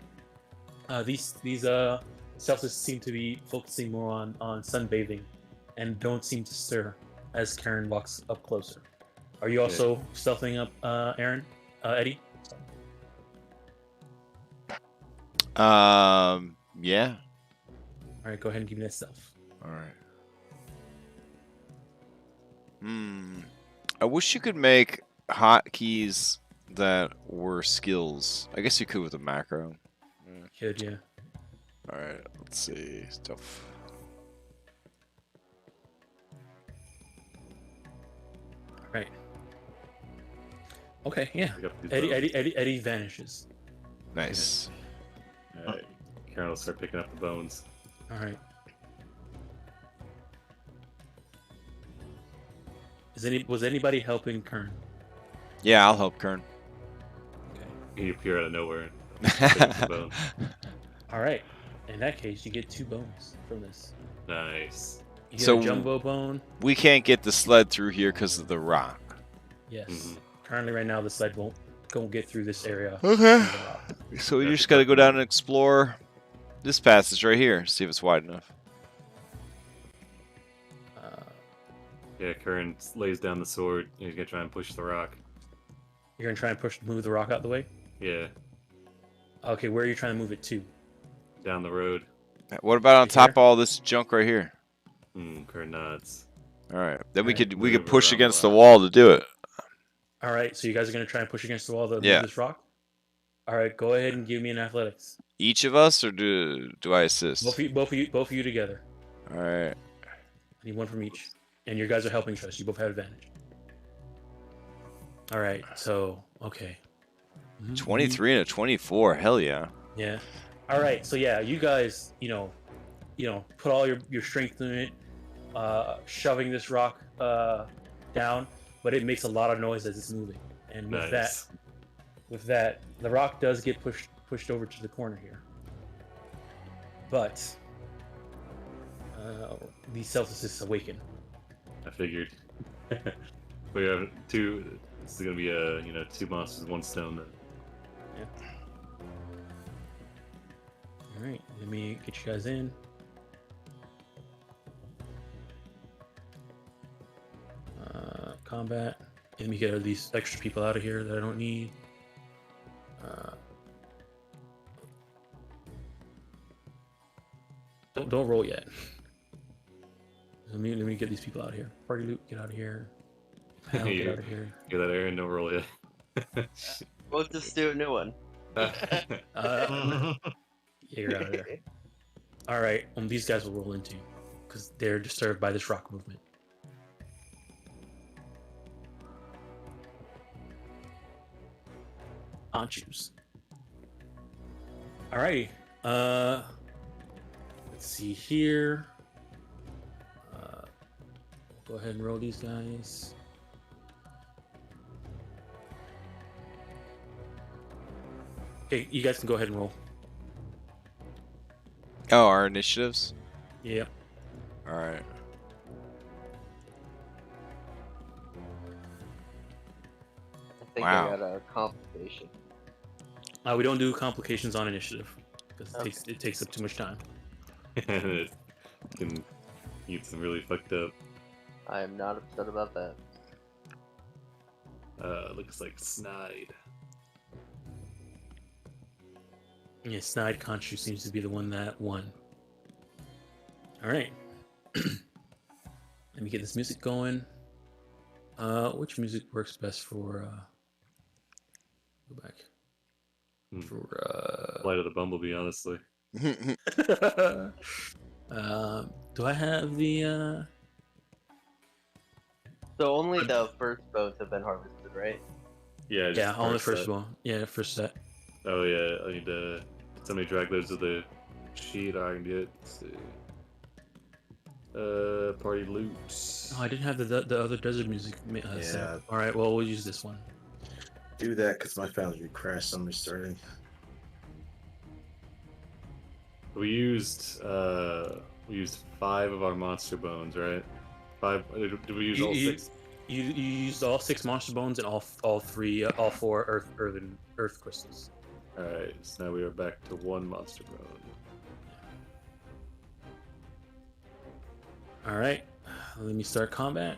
these Celtics seem to be focusing more on sunbathing, and don't seem to stir as Kern walks up closer. Are you also stealthing up, Aaron, Eddie? Yeah. All right, go ahead and give me that stealth. All right. I wish you could make hotkeys that were skills. I guess you could with a macro. Could, yeah. All right, let's see stuff. Right. Okay, yeah. Pick up these Eddie, bones. Eddie vanishes. Nice. All right. Karen will start picking up the bones. All right. Was anybody helping Kern? Yeah, I'll help Kern. Okay. You appear out of nowhere. And pick up the bones. All right. In that case, you get 2 bones from this. Nice. You get So- a jumbo bone. We can't get the sled through here because of the rock. Yes. Mhm. Currently, right now, the sled won't get through this area. Okay. of the rock. So we That's just gotta go fucking- down and explore this passage right here. See if it's wide enough. Yeah, Karen lays down the sword. And he's gonna try and push the rock. You're gonna try and move the rock out the way. Yeah, Okay, where are you trying to move it to? down the road. What about on Right top here? of all this junk right here? Karen nods. All right. Then we Alright. could Move push around against the the rock. wall to do it. All right, so you guys are gonna try and push against the wall to Yeah. move this rock. All right, go ahead and give me an athletics. Each of us, or do I assist? Both of you together. All right. I need one from each, and you guys are helping each other. So you both have advantage. All right, so okay. 23 and a 24. Hell yeah. Yeah. All right. So yeah, you guys, put all your strength in it, shoving this rock down, but it makes a lot of noise as it's moving. And Nice. with that, the rock does get pushed over to the corner here. But these self-assists awaken. I figured. We have 2. This is gonna be 2 monsters, 1 stone. Then. All right. Let me get you guys in. Combat. Let me get these extra people out of here that I don't need. Don't roll yet. Let me get these people out of here. Party loot, get out of here. Hal, get out of here. Get that Aaron, don't roll yet. We'll just do a new one. Yeah, you're out of there. All right, these guys will roll into because they're disturbed by this rock movement. Anchus. Alrighty. Let's see here. Go ahead and roll these guys. Okay, you guys can go ahead and roll. Oh, our initiatives? Yep. All right. I think Wow. I got a complication. We don't do complications on initiative because it takes up too much time. And it can get some really fucked up. I am not upset about that. Looks like Snide. Yeah, Snide Conchu seems to be the one that won. Alright. Let me get this music going. Which music works best for go back. For Flight of the Bumblebee, honestly. do I have the So only the first bones have been harvested, right? Yeah, just yeah, on the first set. one. Yeah, first set. Oh yeah, I need to. Somebody drag those to the sheet. I can get. Let's see. Party loot. Oh, I didn't have the other desert music set. Yeah. Alright, well we'll use this one. Do that because my Foundry crashed. So I'm restarting. We used 5 of our monster bones, right? 5. Did we use all 6? You used all 6 monster bones and all 4 earth crystals. All right, so now we are back to 1 monster bone. All right, let me start combat.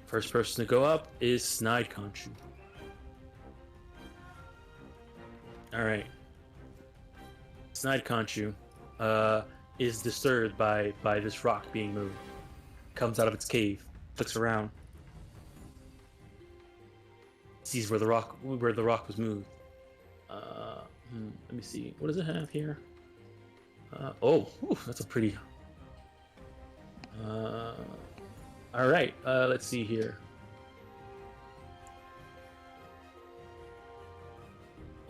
First person to go up is Snide Conchu. All right, Snide Conchu is disturbed by this rock being moved. Comes out of its cave, looks around, sees where the rock was moved. Let me see. What does it have here? That's a pretty. All right. Let's see here.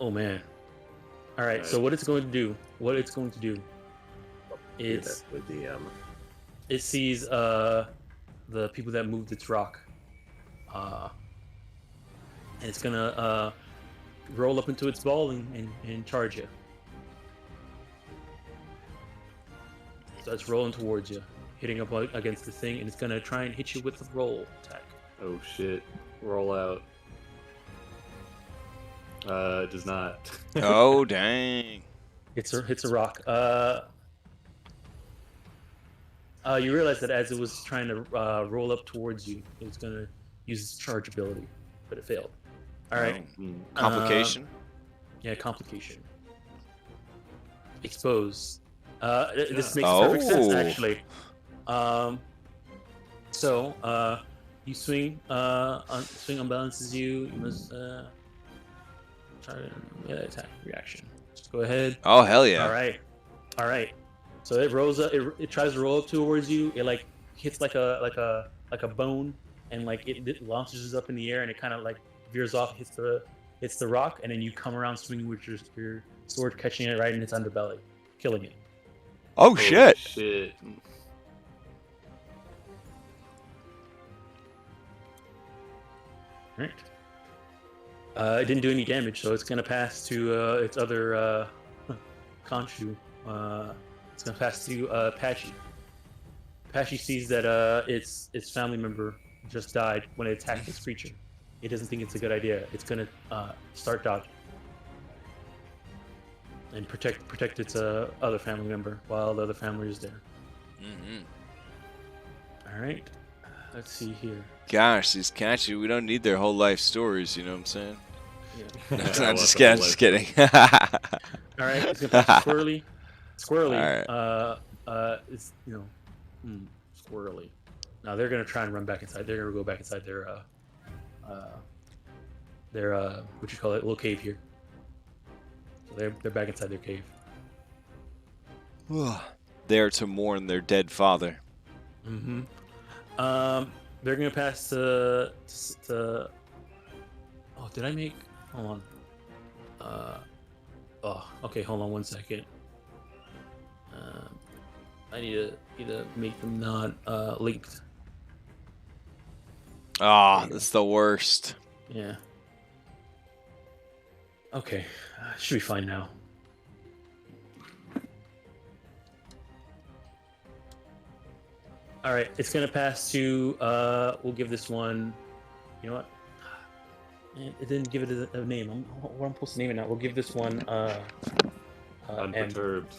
Oh man. All right. So what it's going to do? What it's going to do? It's the DM. it sees the people that moved its rock, and it's gonna roll up into its ball and charge you. So it's rolling towards you, hitting up against the thing, and it's gonna try and hit you with the roll attack. Oh shit! Roll out. It does not. Oh dang! Hits a rock. You realize that as it was trying to roll up towards you, it was gonna use its charge ability, but it failed. All right. Complication. Yeah, complication. Expose. This makes perfect sense, actually. So you swing. Swing unbalances you. You must try to attack reaction. Just go ahead. Oh hell yeah! All right. So it rolls up. It tries to roll up towards you. It like hits like a bone, and like it launches up in the air, and it kind of like veers off, hits the rock, and then you come around swinging with your sword, catching it right in its underbelly, killing it. Oh shit! Shit. Right. It didn't do any damage, so it's gonna pass to its other Khonshu. It's gonna pass to Patchy. Patchy sees that its family member just died when it attacked this creature. It doesn't think it's a good idea. It's gonna start dodging and protect its other family member while the other family is there. All right. Let's see here. Gosh, these Kachi, we don't need their whole life stories. You know what I'm saying? Yeah. I'm just kidding. Just kidding. All right. It's gonna pass Squirrely. Squirrely. All It's Squirrely. Now they're gonna try and run back inside. They're gonna go back inside their what you call it, little cave here. So they're back inside their cave. There to mourn their dead father. Mm-hmm. They're gonna pass to. Oh, did I make? Hold on. Oh, okay. Hold on 1 second. I need to make them not linked. Ah, that's the worst. Yeah. Okay, should be fine now. All right, it's gonna pass to. We'll give this one. You know what? It didn't give it a name. I'm supposed to name it now. We'll give this one. Unperturbed.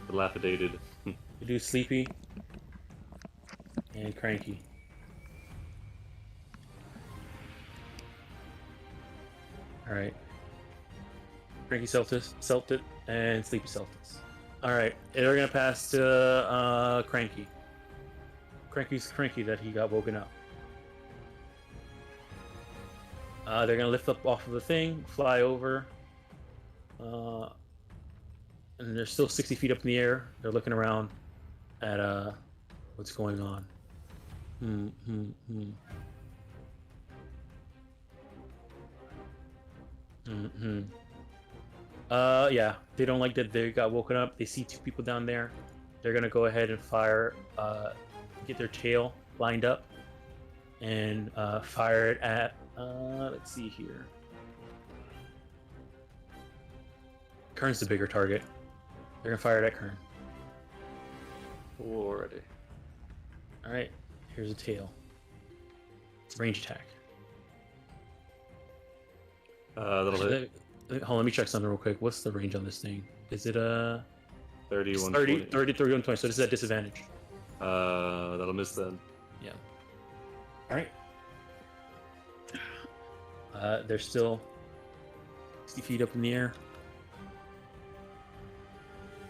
Dilapidated. We do sleepy and cranky. All right. Cranky Celtic, and Sleepy Celtics. All right. They're gonna pass to Cranky. Cranky's cranky that he got woken up. They're gonna lift up off of the thing, fly over, and they're still 60 feet up in the air. They're looking around at what's going on. Yeah, they don't like that they got woken up. They see two people down there. They're gonna go ahead and fire, get their tail lined up, and fire it at. Let's see here. Kern's the bigger target. They're gonna fire it at Kern. Already. All right. Here's a tail. Range attack. That'll hit. Hold on, let me check something real quick. What's the range on this thing? Is it 31, 30, 31, 20. So this is at disadvantage. That'll miss then. Yeah. All right. They're still 60 feet up in the air.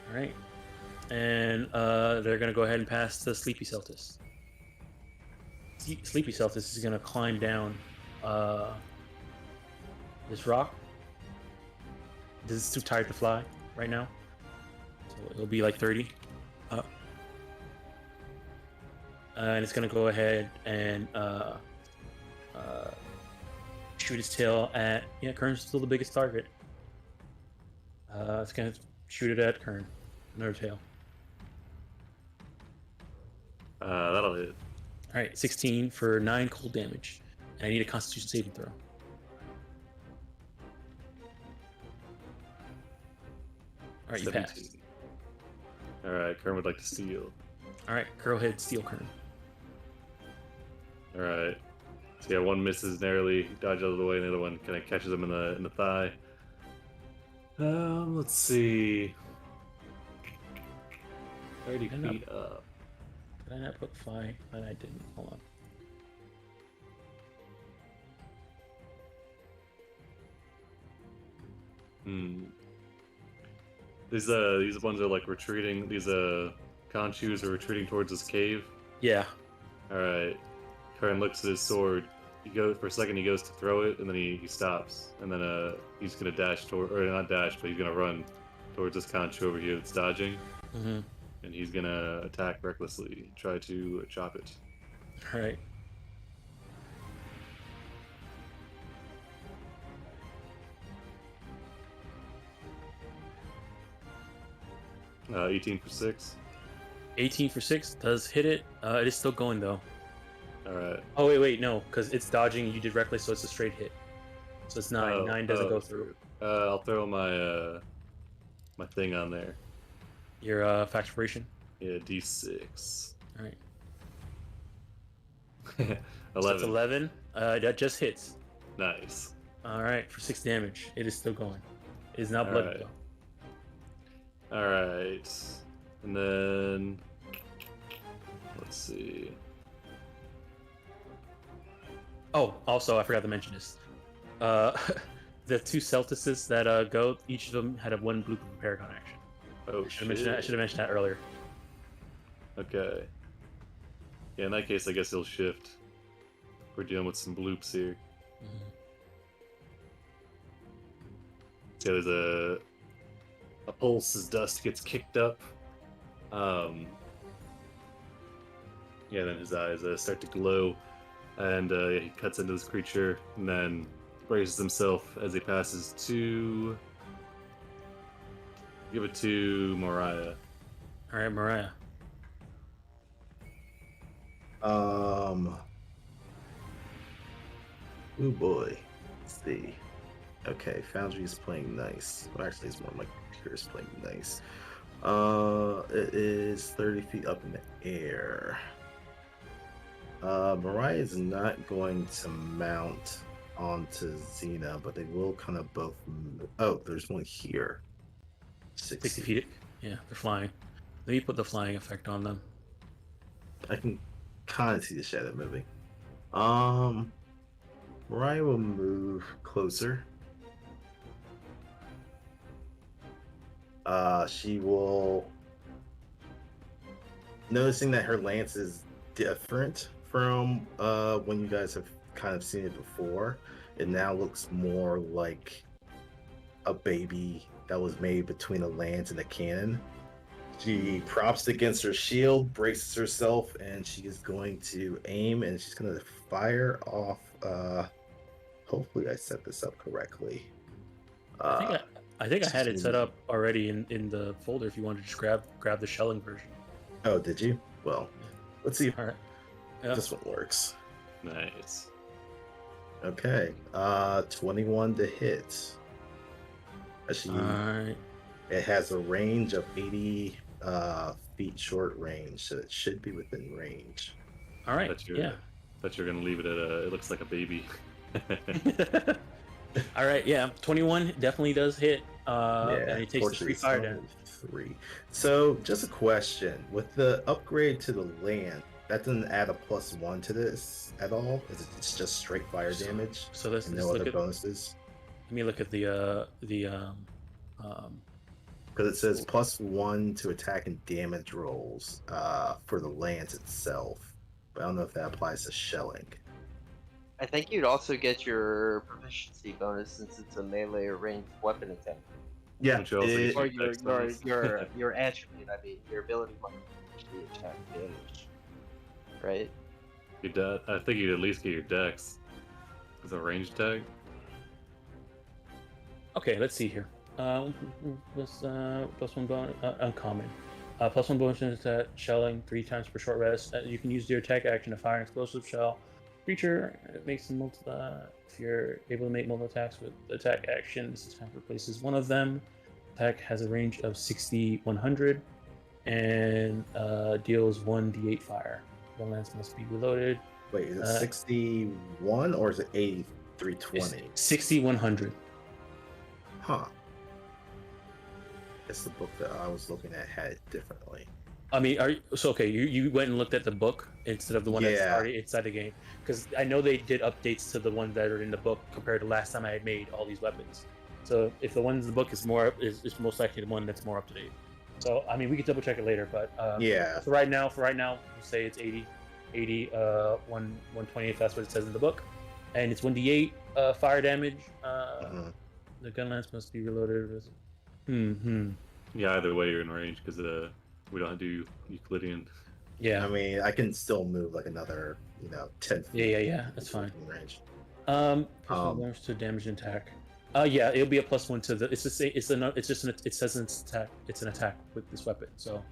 All right. And they're going to go ahead and pass the Sleepy Celtis. Sleepy Celtis is going to climb down this rock. This is too tired to fly right now. So it'll be like 30 up. And it's going to go ahead and shoot its tail at Kern's still the biggest target. It's gonna shoot it at Kern. Another tail. That'll hit. All right, 16 for 9 cold damage. And I need a Constitution saving throw. All right, you passed. 17. All right, Kern would like to steal. All right, Curlhead, steal Kern. All right. So yeah, one misses narrowly, dodge out of the way, and the other one kind of catches him in the thigh. Let's see. 30 feet up. Did I not put fly? And I didn't. Hold on. These ones are like retreating. These conchus are retreating towards this cave. Yeah. All right. Kern looks at his sword. He goes for a second. He goes to throw it, and then he stops. And then he's gonna dash toward, or not dash, but he's gonna run towards this conchu over here that's dodging. Mm-hmm. And he's gonna attack recklessly, try to chop it. All right. Uh, 18 for 6. 18 for 6 does hit it. It is still going though. All right. Oh wait, no, because it's dodging. You did reckless, so it's a straight hit. So it's 9. 9 doesn't go through. I'll throw my my thing on there. Your factoration. Yeah, D6. All right. 11. So it's 11. That just hits. Nice. All right, for 6 damage. It is still going. It is not blood Alright. though. All right. And then let's see. Oh, also, I forgot to mention this. The 2 Celtices that go, each of them had a 1 blue Paragon action. Oh I shit. should have mentioned that earlier. Okay. Yeah, in that case, I guess he'll shift. We're dealing with some bloops here. Mm-hmm. So there's a pulse as dust gets kicked up. Yeah, then his eyes start to glow, and he cuts into this creature, and then braces himself as he passes to. Give it to Mariah. All right, Mariah. Oh boy. Let's see. Okay, Foundry is playing nice. Well, actually, it's more like Pierce playing nice. It is 30 feet up in the air. Mariah is not going to mount onto Xena, but they will kind of both move. Oh, there's one here. 60 feet. Yeah, they're flying. Let me put the flying effect on them. I can kind of see the shadow moving. Mariah will move closer. She will, noticing that her lance is different from when you guys have kind of seen it before. It now looks more like a baby that was made between a lance and a cannon. She props it against her shield, braces herself, and she is going to aim, and she's going to fire off. Hopefully I set this up correctly. I think I had it set up already in the folder. If you wanted to just grab the shelling version. Oh, did you? Well, let's see if All right. Yeah. this one works. Nice. Okay. 21 to hit. Actually, All right. it has a range of 80 feet short range, so it should be within range. All right. But Yeah. you're gonna leave it at it looks like a baby. All right. Yeah. 21 definitely does hit. And it takes the 3 fortunately, fire it's damage. only 3. So, just a question: with the upgrade to the land, that doesn't add a +1 to this at all? It's just straight fire damage So let's and just no look other at. bonuses? Let me look at the Because it says +1 to attack and damage rolls for the lance itself. But I don't know if that applies to shelling. I think you'd also get your proficiency bonus since it's a melee or ranged weapon attack. Yeah, Don't you also it- get Or your dex bonus? your attribute, I mean, your ability might actually attack damage. Right? I think you'd at least get your dex. It's a range attack. Okay, let's see here. Plus one bonus, uncommon. Plus one bonus to shelling 3 times per short rest. You can use your attack action to fire an explosive shell. Creature makes if you're able to make multiple attacks with the attack action, this attack replaces one of them. Attack has a range of 60, 100, and deals 1d8 fire. The lance must be reloaded. Wait, is it 61 or is it 8320? 60, 100. Huh. It's the book that I was looking at had it differently. I mean, you went and looked at the book instead of the one that's Yeah. already inside the game? Because I know they did updates to the ones that are in the book compared to last time I had made all these weapons. So if the one in the book is most likely the one that's more up to date. So I mean, we can double check it later, but Yeah. For right now, we'll say it's 80, 120 if that's what it says in the book, and it's 1d8 fire damage. The gun lance must be reloaded. Yeah, either way you're in range because we don't do Euclidean. Yeah. I mean, I can still move like another, 10 feet. Yeah. That's fine. In range. Damage to damage and attack. Yeah, it'll be a +1 to the. It says it's attack. It's an attack with this weapon. So.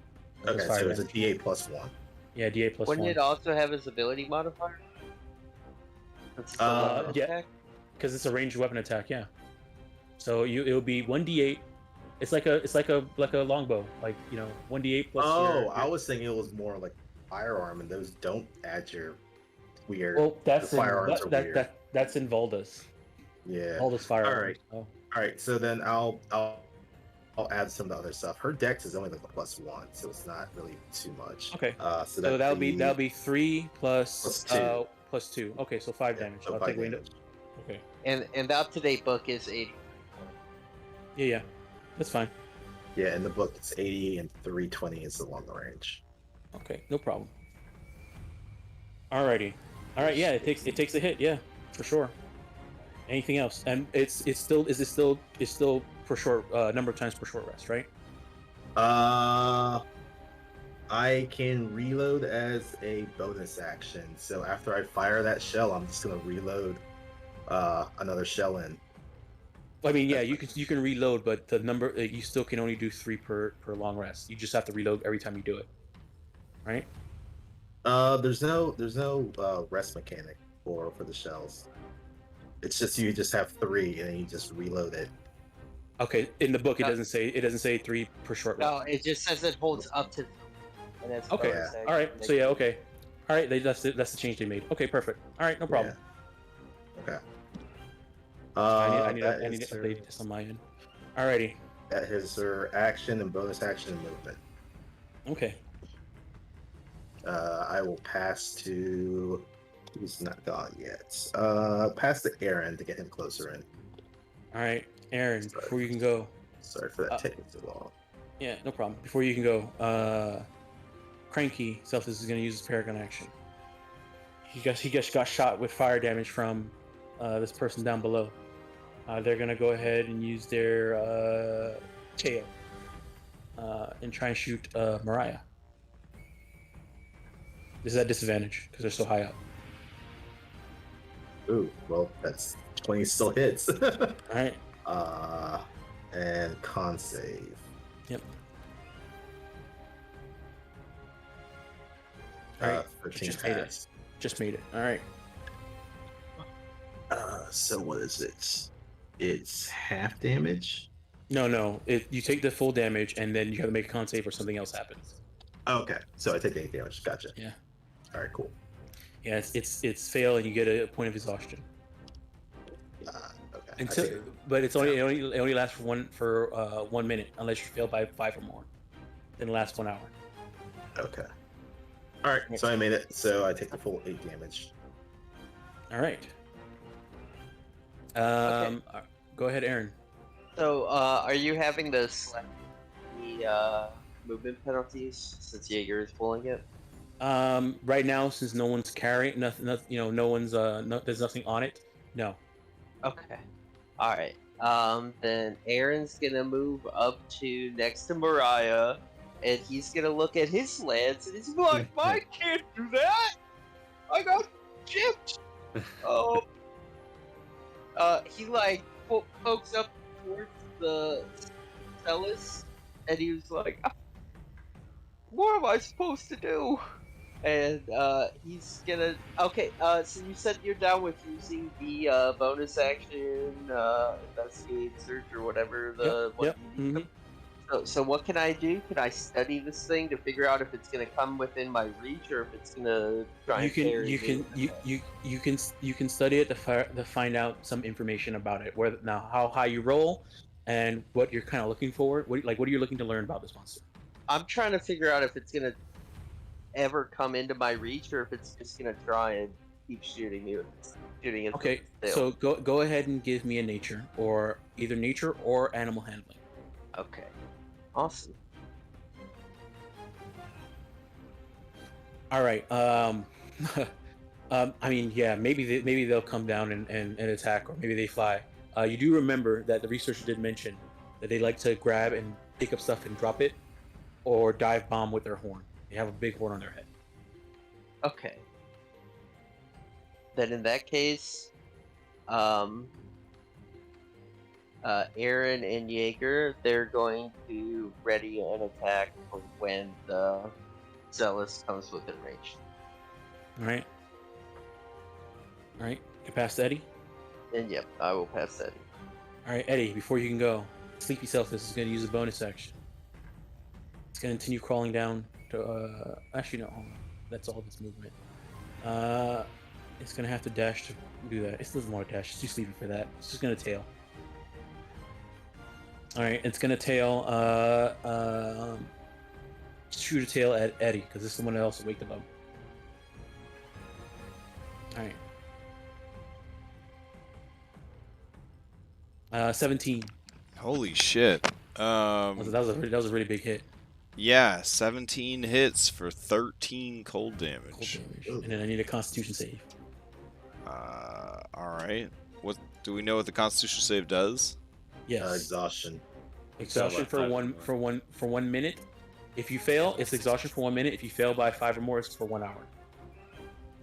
Okay, so it's a D8 +1. Yeah, D8 +1. Wouldn't it also have his ability modifier? Yeah, because it's a ranged weapon attack. Yeah. So it'll be 1d8. It's like a longbow, 1d8 plus. I was thinking it was more like firearm, and those don't add your weird. Well, that's firearms are weird. That's in Volda's. Yeah. Volda's firearms. All right. Oh. All right. So then I'll add some of the other stuff. Her dex is only like a +1, so it's not really too much. Okay. So that'll be 3 plus 2. Plus 2. Okay, so 5 damage. So I'll 5 take damage. Okay. And the up-to-date book is 80. Yeah. That's fine. Yeah, in the book it's 80 and 320 is the longer range. Okay, no problem. Alrighty. All right. Yeah, it takes a hit. Yeah, for sure. Anything else? And it's still per short number of times per short rest, right? I can reload as a bonus action. So after I fire that shell, I'm just gonna reload another shell in. I mean, yeah, you can reload, but the number you still can only do 3 per long rest. You just have to reload every time you do it, right? There's no rest mechanic for the shells. It's just you just have 3 and then you just reload it. Okay, in the book it doesn't say 3 per short rest. No, it just says it holds up to. And that's Okay. bonus action. All right. So yeah. Okay. All right. That's the change they made. Okay. Perfect. All right. No problem. Yeah. Okay. I need to that is update this on my end. Alrighty. That is her action and bonus action and movement. Okay. I will pass to who's not gone yet. Pass to Aaron to get him closer in. All right, Aaron. Before you can go. Sorry for that taking so long. Yeah, no problem. Before you can go, Cranky Self is going to use his Paragon action. He just got shot with fire damage from this person down below. They're going to go ahead and use their tail and try and shoot Mariah. This is at disadvantage because they're so high up. Ooh, well, that's 20 still hits. All right. And con save. Yep. All right. Alright, 13 just made it. pass. Just made it. All right. So what is it? It's half damage. No. You take the full damage and then you have to make a con save or something else happens. Okay, so I take 8 damage. Gotcha. Yeah. All right, cool. Yeah, it's fail and you get a point of exhaustion. Okay. But it only lasts for 1 minute unless you fail by 5 or more. Then it lasts 1 hour. Okay. All right, so I made it. So I take the full 8 damage. All right. Go ahead, Aaron. So, are you having the movement penalties since Jaeger is pulling it? Right now, since no one's carrying nothing, no one's there's nothing on it. No. Okay. All right. Then Aaron's gonna move up to next to Mariah, and he's gonna look at his lance, and he's like, "I can't do that. I got chipped." He like pokes up towards the Celis, and he was like, "What am I supposed to do?" And he's gonna. Okay, so you said you're down with using the bonus action, investigate, search, or whatever the one you use. So what can I do? Can I study this thing to figure out if it's gonna come within my reach or if it's gonna try and carry me? You can study it to find out some information about it. Whether now how high you roll, and what you're kind of looking for. What are you looking to learn about this monster? I'm trying to figure out if it's gonna ever come into my reach or if it's just gonna try and keep shooting me. Shooting it. Okay, so go ahead and give me a nature, or either nature or animal handling. Okay. Awesome. All right. I mean, yeah, maybe they'll come down and attack, or maybe they fly. You do remember that the researcher did mention that they like to grab and pick up stuff and drop it, or dive bomb with their horn. They have a big horn on their head. Okay. Then in that case, Aaron and Jaeger, they're going to ready an attack for when the Zealous comes within range. All right. You pass Eddie? And yep, I will pass Eddie. All right, Eddie, before you can go, Sleepy Selfless is going to use a bonus action. It's going to continue crawling down to, actually, no, hold on. That's all of its movement. It's going to have to dash to do that. It doesn't want to dash. It's too sleepy for that. It's just going to tail. Alright, it's going to tail, shoot a tail at Eddie, because this is the one that also waked him up. Alright. 17. Holy shit. That was a really big hit. Yeah, 17 hits for 13 cold damage. And then I need a Constitution save. Alright. What do we know what the Constitution save does? Yes. Exhaustion. Exhaustion for 1 minute. If you fail, it's exhaustion for 1 minute. If you fail by 5 or more, it's for 1 hour.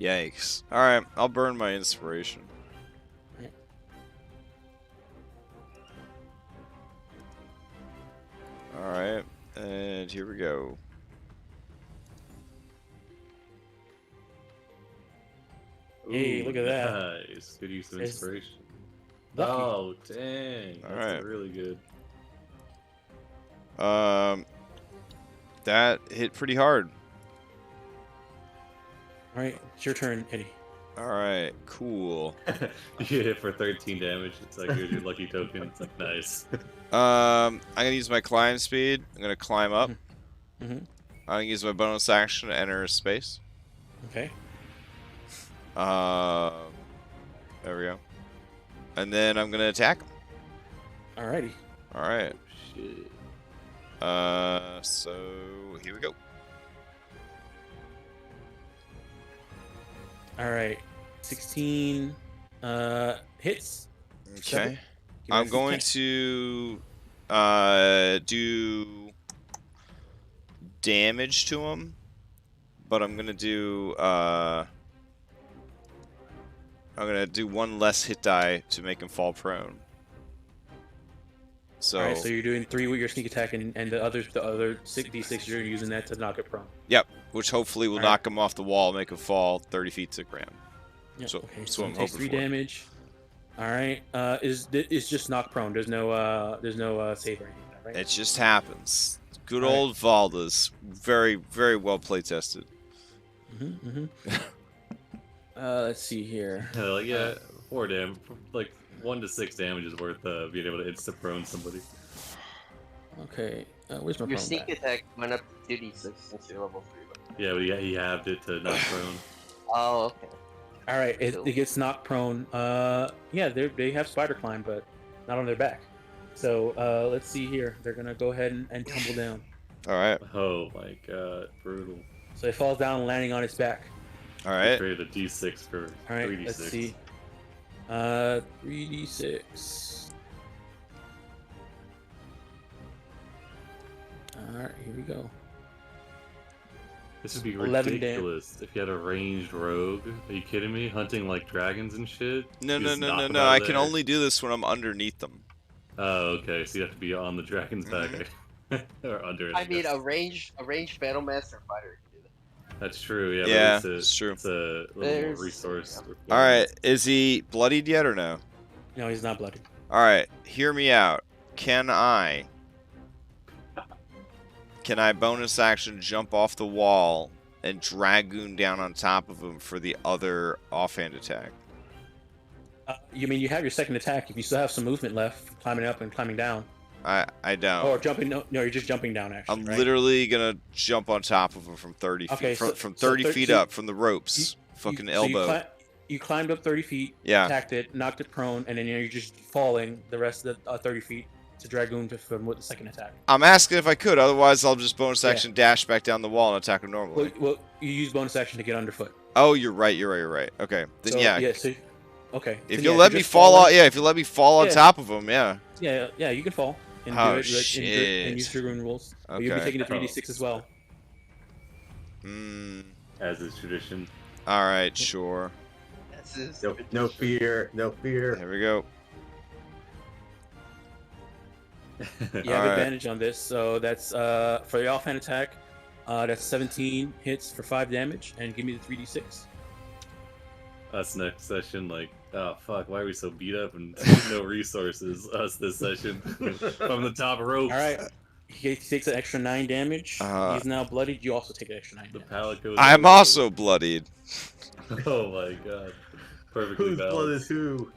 Yikes. Alright, I'll burn my inspiration. Alright, and here we go. Hey, look at that. Nice. Good use of inspiration. Lucky. Oh, dang. That's Alright. really good. That hit pretty hard. Alright, it's your turn, Eddie. Alright, cool. You hit it for 13 damage. It's like here's your lucky token. It's like nice. I'm gonna use my climb speed. I'm gonna climb up. Mm-hmm. I'm gonna use my bonus action to enter space. Okay. There we go. And then I'm gonna attack him. Alrighty. Alright. Shit. So here we go. Alright. 16 hits. Okay. I'm going to do damage to him, but I'm gonna do one less hit die to make him fall prone. So, Alright, so you're doing 3 with your sneak attack, and the other 6d6 you're using that to knock it prone. yep, which hopefully will knock him off the wall, make him fall 30 feet to the ground. Yep. So, Okay, so so I'm it takes hoping 3 for. damage. Alright, it's just knock prone. There's no save or anything, right? It just happens. Good Alright. old Valda's very, very well play tested. Let's see here. Like, yeah, 4 damage. Like 1 to 6 damage is worth being able to insta prone somebody. Okay, where's my Your prone sneak back? attack went up to 2d6 since you're level 3. Yeah, but he halved it to not prone. Oh, okay. All right, it Cool. gets knocked prone. Yeah, they have spider climb, but not on their back. So let's see here. They're gonna go ahead and tumble down. All right, Oh my god, brutal. So it falls down, landing on its back. all I right. created a d6 for All right, 3d6. let's see. 3d6. All right, here we go. This would be 11 ridiculous if you had a ranged rogue. Are you kidding me? Hunting like dragons and shit? No, You no, just no, knock no, them no. out I of can there. only do this when I'm underneath them. Oh, okay. So you have to be on the dragon's back or under it. I mean, guess. a ranged Battlemaster fighter can do that. That's true. Yeah, Yeah, but it's true. It's a little more There's- resource. All right, is he bloodied yet or no? No, he's not bloody. All right, hear me out. Can I bonus action jump off the wall and dragoon down on top of him for the other offhand attack? You mean you have your second attack if you still have some movement left, climbing up and climbing down, I don't. or jumping? No, you're just jumping down. Actually, I'm right? literally gonna jump on top of him from 30 feet. Okay, From so 30 feet so up from the ropes. Fucking so elbow. You climbed up 30 feet, Yeah. attacked it, knocked it prone, and then you're just falling the rest of the 30 feet to dragoon from with the second attack. I'm asking if I could, otherwise I'll just bonus Yeah. action dash back down the wall and attack him normally. Well, you use bonus action to get underfoot. Oh, you're right. Okay, then So, yeah. So, okay. If so you'll yeah, let you're me just fall falling- on, if you let me fall on Yeah. top of him, yeah. Yeah, you can fall. And Oh, do it, shit. and use dragoon rules. But you'll be Okay. taking the 3d6 as well. As is tradition. All right, sure. That's his. No fear. No fear. There we go. You have Alright. advantage on this, so that's for the offhand attack. That's 17 hits for 5 damage, and give me the 3d6. Us next session, like, oh fuck, why are we so beat up and no resources? Us this session from the top rope. All right. He takes an extra 9 damage. He's now bloodied. You also take an extra 9 The damage. pallet goes. I'm over. also bloodied. Oh my god. Perfectly Whose blood balanced. is who?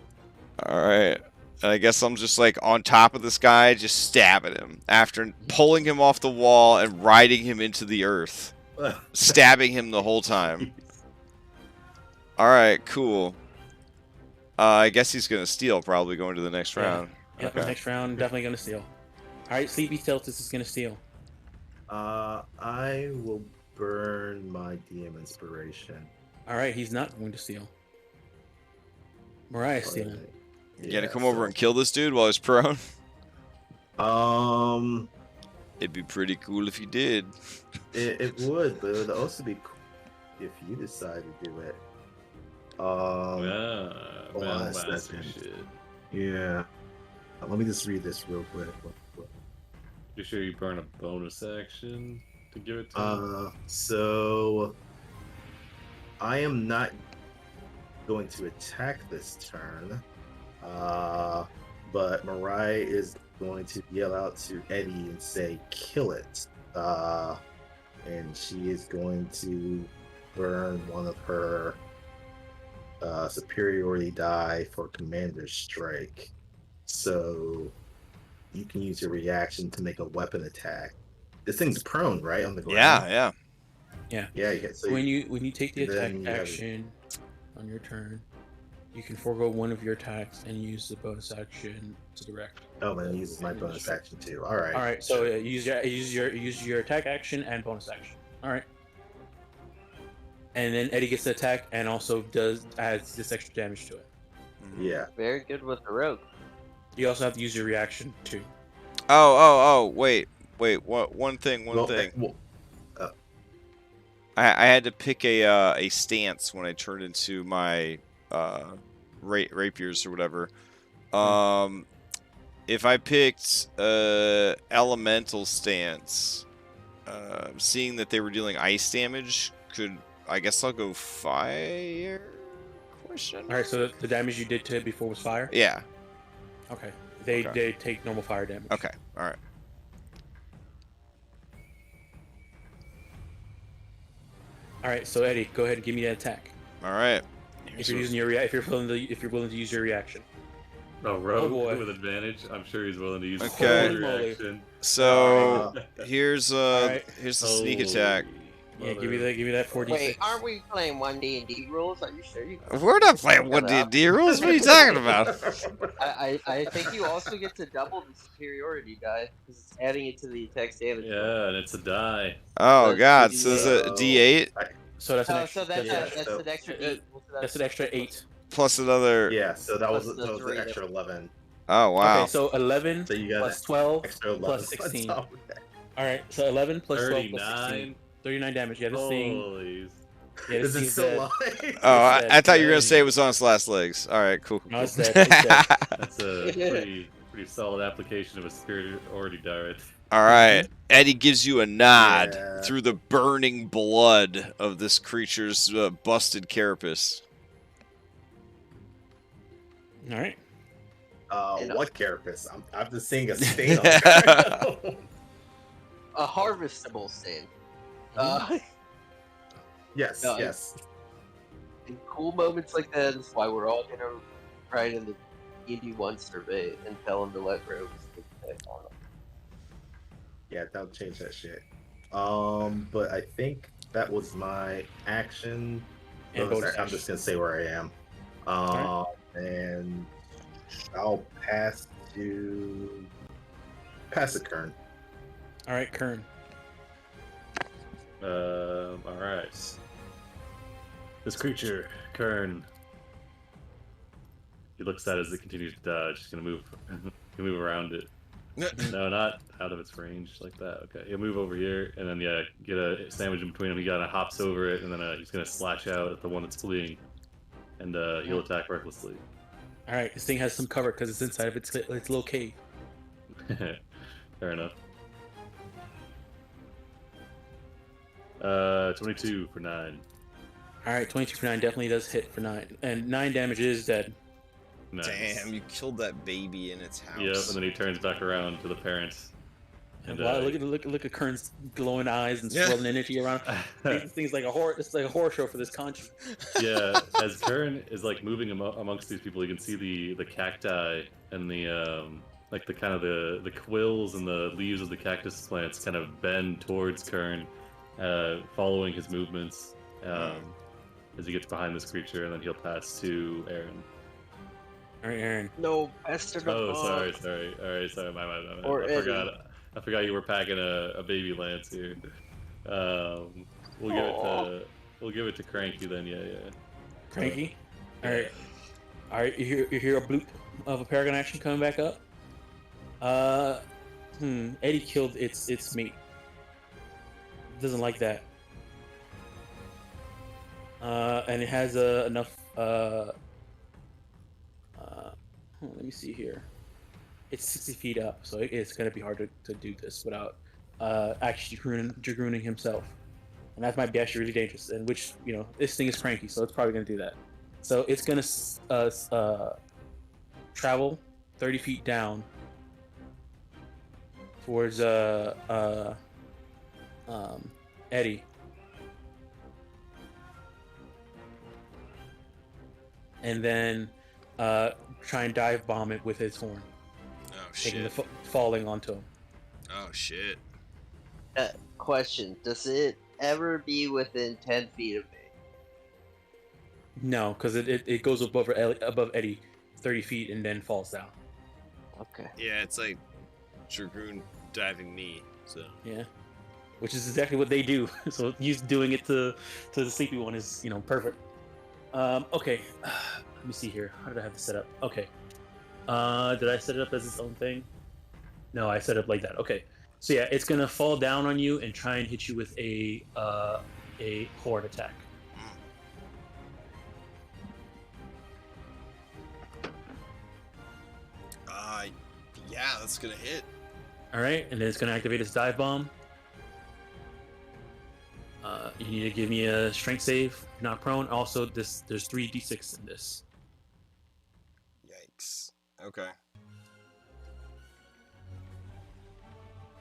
All right. And I guess I'm just like on top of this guy, just stabbing him after pulling him off the wall and riding him into the earth, stabbing him the whole time. All right, cool. I guess he's gonna steal, probably going to the next Yeah. round. Yep, Okay. next round, definitely going to steal. All right, Sleepy Celtis is going to steal. I will burn my DM inspiration. All right, he's not going to steal. Mariah's stealing. You gotta come over and kill this dude while he's prone. It'd be pretty cool if you did. It would, but it would also be cool if you decide to do it. Yeah, hold on a Battlemaster second. shit. Yeah. Let me just read this real quick. You sure you burn a bonus action to give it to him? So I am not going to attack this turn. But Mariah is going to yell out to Eddie and say, "Kill it." And she is going to burn one of her superiority die for Commander Strike. So you can use your reaction to make a weapon attack. This thing's prone, right, on the ground? Yeah. Yeah. You get, so When you take the attack then you have- action on your turn, you can forego one of your attacks and use the bonus action to direct. Oh, man, it uses my bonus action too. All right. All right, so use your attack action and bonus action. All right. And then Eddie gets the attack and also adds this extra damage to it. Yeah. Very good with the rogue. You also have to use your reaction too. Wait. One thing. Well, I had to pick a stance when I turned into my rapiers or whatever. If I picked elemental stance, seeing that they were dealing ice damage, I guess I'll go fire? Question. All right, so the damage you did to it before was fire. Yeah. Okay. Okay. They take normal fire damage. Okay. All right. All right, so Eddie, go ahead and give me that attack. All right. If you're using your if you're willing to use your reaction. Oh, Rogue boy. with advantage. I'm sure he's willing to use his Okay. full reaction. So here's Alright. here's the sneak attack. Yeah, give me that 4d6. Wait, aren't we playing 1D&D rules? Are you sure you? We're not playing one D&D rules. What are you talking about? I think you also get to double the superiority die because it's adding it to the attack's damage. Yeah, and it's a die. Oh That's God! the So is it D8 So that's an Oh, extra. so that's, yeah, that's so- an extra D. That's an extra 8. plus another? Yeah, so that was Plus the an three. extra 11. Oh wow! Okay, so 11 So you got plus 12 extra 11 plus 16. on top of that. All right, so 11 plus 12 plus 16. 39. 39 damage. Yeah, this thing. Holy. Yeah, this Is it thing's still dead. alive? Oh, I thought you were gonna dead. say it was on its last legs. All right, cool. No, it's dead. It's dead. That's a pretty Pretty solid application of a superiority die right. All right. Eddie gives you a nod Yeah. through the burning blood of this creature's busted carapace. All right. What carapace? I'm just seeing a stain on it. A harvestable stain. Yes, No, yes. In cool moments like that is why we're all gonna write in the ED1 survey and tell them to let rogues take the heck on them. Yeah, that'll change that shit. But I think that was my action. And So bonus I'm action. just gonna say where I am. And I'll pass to Kern. All right, Kern. All right. This creature, Kern. He looks at it as it continues to dodge. He's gonna move around it. No, not out of its range like that. Okay, he'll move over here, and then get a sandwich in between them. He hops over it, and then he's gonna slash out at the one that's fleeing, and he'll attack recklessly. All right, this thing has some cover because it's inside of its little cave. Fair enough. 22 for 9. All right, 22 for 9 definitely does hit for 9, and 9 damage is dead. Nice. Damn, you killed that baby in its house. Yep, and then he turns back around to the parents. And Wow, look at Kern's glowing eyes and swirling energy around. This thing's like a horror. It's like a horror show for this conch. Yeah, as Kern is like moving amongst these people, you can see the cacti and the like the kind of the quills and the leaves of the cactus plants kind of bend towards Kern, following his movements as he gets behind this creature, and then he'll pass to Aaron. All right, Aaron. No, Esther. Oh, sorry. All right, sorry, my. Or I forgot you were packing a baby lance here. We'll give it to Cranky then. Yeah. Cranky. All right. You hear a bloop of a paragon action coming back up. Eddie killed its mate. Doesn't like that. And it has enough. Let me see here. It's 60 feet up, so it's going to be hard to do this without actually dragooning himself. And that might be actually really dangerous. And which, this thing is cranky, so it's probably going to do that. So it's going to travel 30 feet down towards Eddie. And then try and dive bomb it with his horn. Oh Taking shit. Falling onto him. Oh shit. Question: does it ever be within 10 feet of me? No, because it goes above Eddie 30 feet and then falls down. Okay. Yeah, it's like Dragoon diving me. So Yeah, which is exactly what they do. So you doing it to the sleepy one is perfect. Okay, let me see here. How did I have this set up? Okay, did I set it up as its own thing? No, I set it up like that. Okay, so yeah, it's gonna fall down on you and try and hit you with a horde attack. Yeah, that's gonna hit. All right, and then it's gonna activate its dive bomb. You need to give me a strength save. You're not prone. Also, there's 3d6 in this. Yikes. Okay.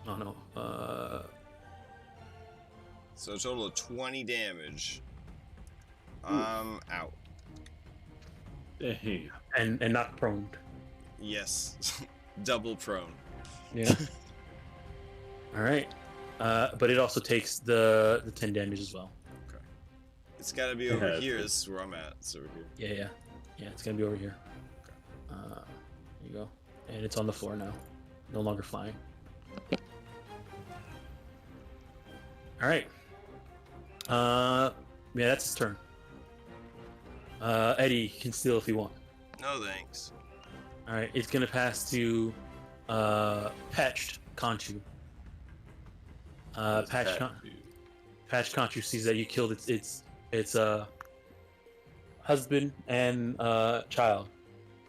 Oh no. So a total of 20 damage. Out. Dang. And not prone. Yes. Double prone. Yeah. All right. But it also takes the 10 damage as well. Okay. It's got to be over Yeah, here. This is where I'm at. It's over here. Yeah. It's gonna be over here. There you go. And it's on the floor now. No longer flying. All right. Yeah, that's his turn. Eddie can steal if you want. No thanks. All right. It's gonna pass to Patched Conchu. Patched Conchu sees that you killed its husband and child.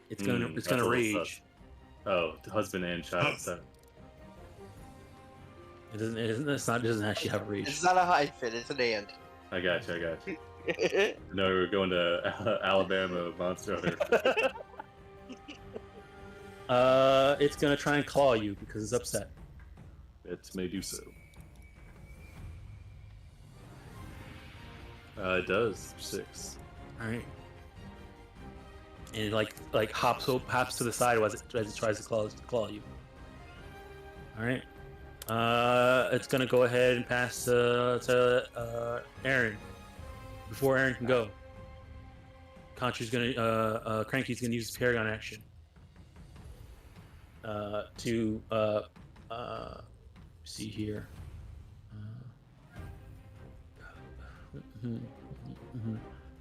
It's gonna that's a little rage. sus. Oh, husband and child son. It doesn't. It doesn't actually have a reach. It's not a hyphen. It's an and. I got you. No, we're going to Alabama Monster Hunter. It's gonna try and claw you because it's upset. It may do so. It does 6. All right. And it like hops to the side as it tries to claw you. All right. It's gonna go ahead and pass to Aaron. Before Aaron can go, Cranky's gonna use his Paragon action to see here.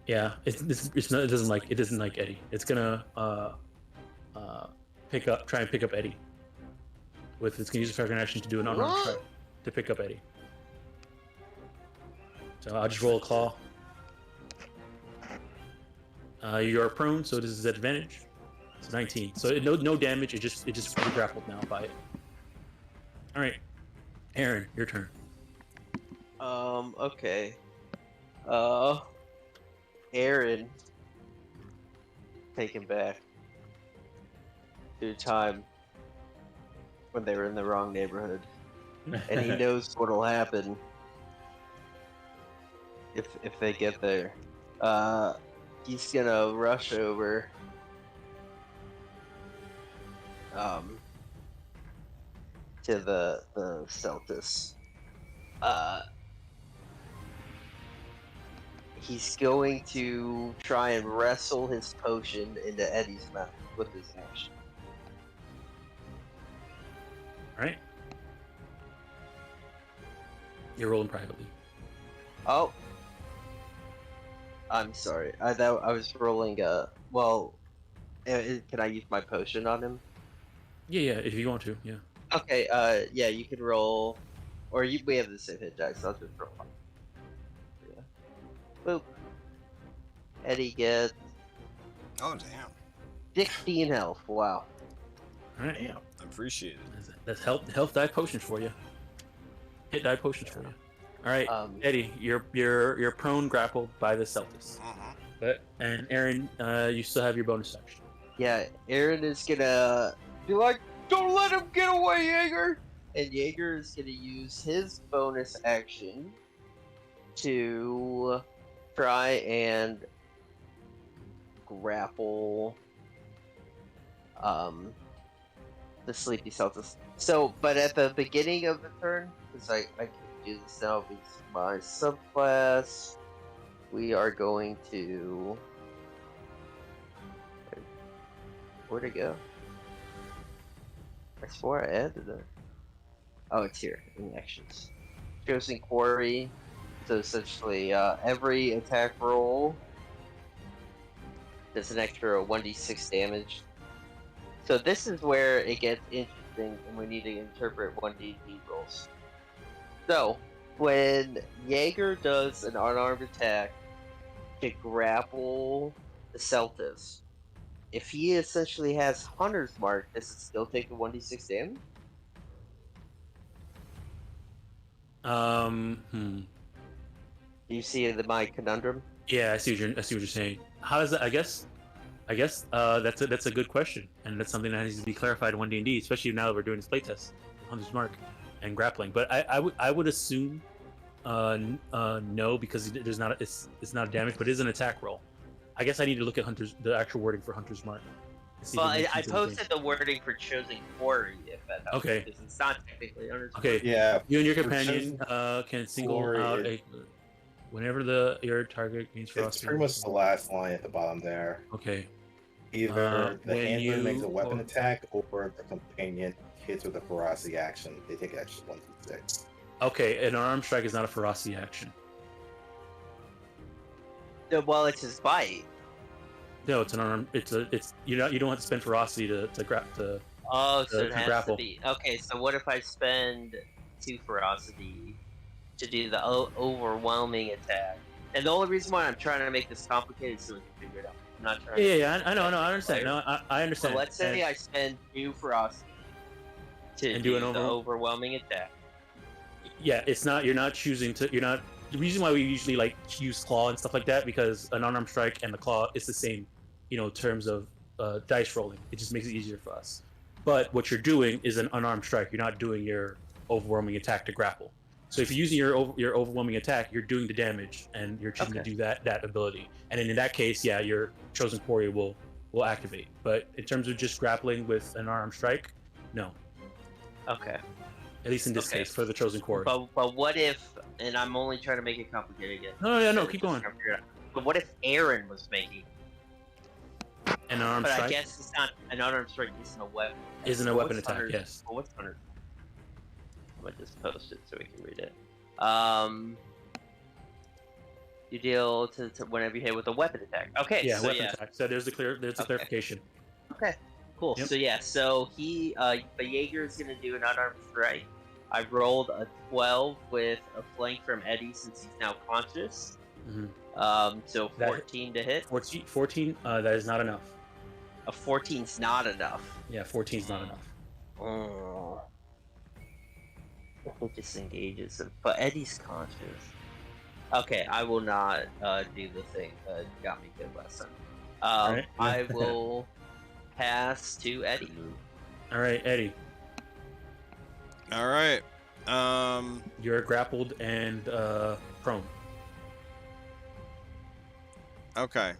Yeah, it doesn't like Eddie. It's gonna try and pick up Eddie. It's gonna use a Paragon action to do an unarmed strike to pick up Eddie. So I'll just roll a claw. You're prone, so this is advantage. It's 19. So no damage. It just you're grappled now by it. All right, Aaron, your turn. Okay. Aaron, taken back to a time when they were in the wrong neighborhood, and he knows what'll happen if they get there. He's gonna rush over. To the Celtis. He's going to try and wrestle his potion into Eddie's mouth with his action. All right. You're rolling privately. Oh. I'm sorry. I was rolling. Well, can I use my potion on him? Yeah, if you want to, yeah. Okay. Yeah, you can roll, or we have the same hit dice. So I'll just roll. Yeah. Boop. Eddie gets. Oh damn. 16 health. Wow. All right. Damn. Appreciate it. That's health die potions for you. Hit die potions for you. All right, Eddie, you're prone, grappled by the Celtis. And Aaron, you still have your bonus action. Yeah, Aaron is gonna be like, "Don't let him get away, Jaeger!" And Jaeger is gonna use his bonus action to try and grapple the Sleepy Celtis. So, but at the beginning of the turn, because I can do this now with my subclass, we are going to... Where'd it go? I swore I added it. Oh, it's here, in actions. Chosen Quarry. So essentially, every attack roll does an extra 1d6 damage. So this is where it gets interesting, and we need to interpret 1d8 rolls. So, when Jaeger does an unarmed attack to grapple the Celtis, if he essentially has Hunter's Mark, does it still take the 1d6 damage? Do you see my conundrum? Yeah, I see what you're saying. How does that? I guess that's a good question, and that's something that needs to be clarified in 1D&D, especially now that we're doing this playtest, Hunter's Mark, and grappling. But I would assume no, because there's not it's not a damage, but it is an attack roll. I guess I need to look at the actual wording for Hunter's Mark. Well, I posted the wording for Chosen Quarry, if that helps. Okay. Because it's not technically Hunter's Mark. Okay. Yeah. You and your companion can single Quarry, out whenever your target gains It's ferocity. pretty much the last line at the bottom there. Okay. Either the when handler makes a you- weapon attack, or the companion hits with a ferocity action. They take extra 1d6. Okay, an arm strike is not a ferocity action. No, well, it's his bite. No, it's an arm. You don't have to spend ferocity to Oh, so it to has grapple. to be. Okay, so what if I spend 2 ferocity to do the overwhelming attack? And the only reason why I'm trying to make this complicated is so we can figure it out. I'm not trying. Yeah. I know. No, I understand. No, I So understand. let's say I spend 2 frost to And do do an the overwhelming attack. Yeah, it's not. You're not choosing to. You're not. The reason why we usually like use claw and stuff like that because an unarmed strike and the claw is the same, terms of dice rolling. It just makes it easier for us. But what you're doing is an unarmed strike. You're not doing your overwhelming attack to grapple. So if you're using your overwhelming attack, you're doing the damage and you're choosing to do that ability. And then in that case, yeah, your chosen quarry will activate. But in terms of just grappling with an unarmed strike, no. Okay. At least in this case, for the chosen quarry. But what if? And I'm only trying to make it complicated again. No, keep going. But what if Aaron was making? An unarmed But strike? I guess it's not an unarmed strike. Isn't a weapon. Isn't a weapon attack? Yes. Well, what's 100? I'm gonna just post it so we can read it. You deal to whenever you hit with a weapon attack. Okay. Yeah, so weapon attack. So there's the clarification. Okay. Cool. Yep. So he the Jaeger is gonna do an unarmed strike. I rolled a 12 with a flank from Eddie since he's now conscious. Mm-hmm. So 14 to hit. 14. That is not enough. A 14's not enough. Yeah, 14's not enough. Oh. I think disengages him, but Eddie's conscious. Okay, I will not do the thing that got me good last time. Right. I will pass to Eddie. All right, Eddie. All right. You're grappled and prone. Okay.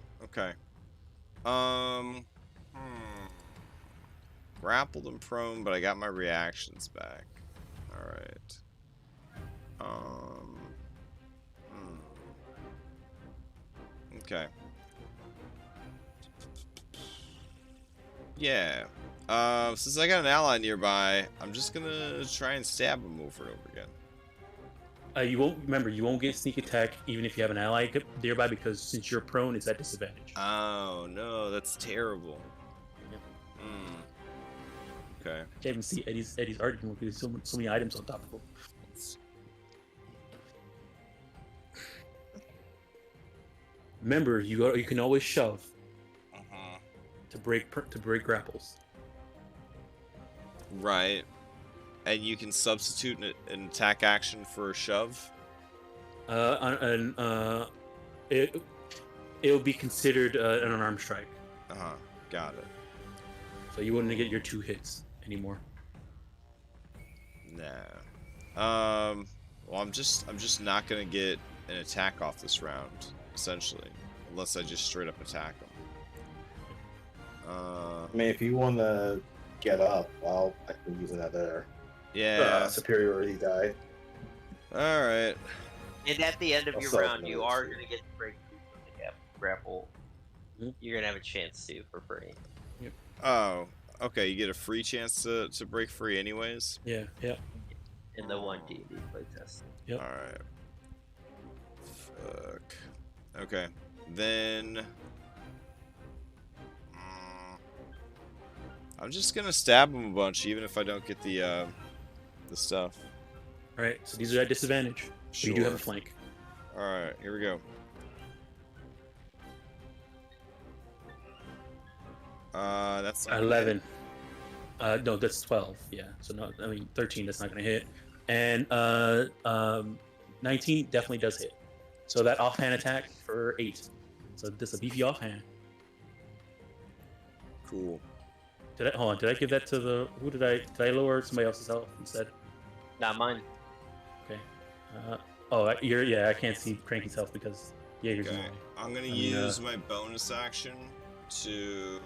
Grappled and prone, but I got my reactions back. All right. Okay. Yeah. Since I got an ally nearby, I'm just gonna try and stab him over and over again. You won't get sneak attack even if you have an ally nearby because since you're prone, it's at disadvantage. Oh no, that's terrible. Okay. Can't even see Eddie's argument because there's so many items on top of him. Remember, you can always shove to break grapples. Right. And you can substitute an attack action for a shove? It'll be considered an unarmed strike. Got it. So you wouldn't get your 2 hits anymore. Nah. Well, I'm just not gonna get an attack off this round, essentially, unless I just straight up attack him. I mean, if you want to get up, I can use another superiority die. All right. And at the end of your round, you are going to get to break free from the grapple. You're going to have a chance to for free. Yep. Oh, okay. You get a free chance to break free anyways? Yeah. In the 1D playtest. Yep. All right. Fuck. Okay. Then... I'm just gonna stab him a bunch, even if I don't get the stuff. All right. So these are at disadvantage. Sure. You do have a flank. All right. Here we go. That's 11. No, that's 12. Yeah. So no, 13. That's not gonna hit. And 19 definitely does hit. So that offhand attack for 8. So this is a beefy offhand. Cool. Did I give that to the? Who did I lower somebody else's health instead? Not mine. Okay. I can't see Cranky's health because Jaeger's Okay. in the way. I'm gonna use my bonus action to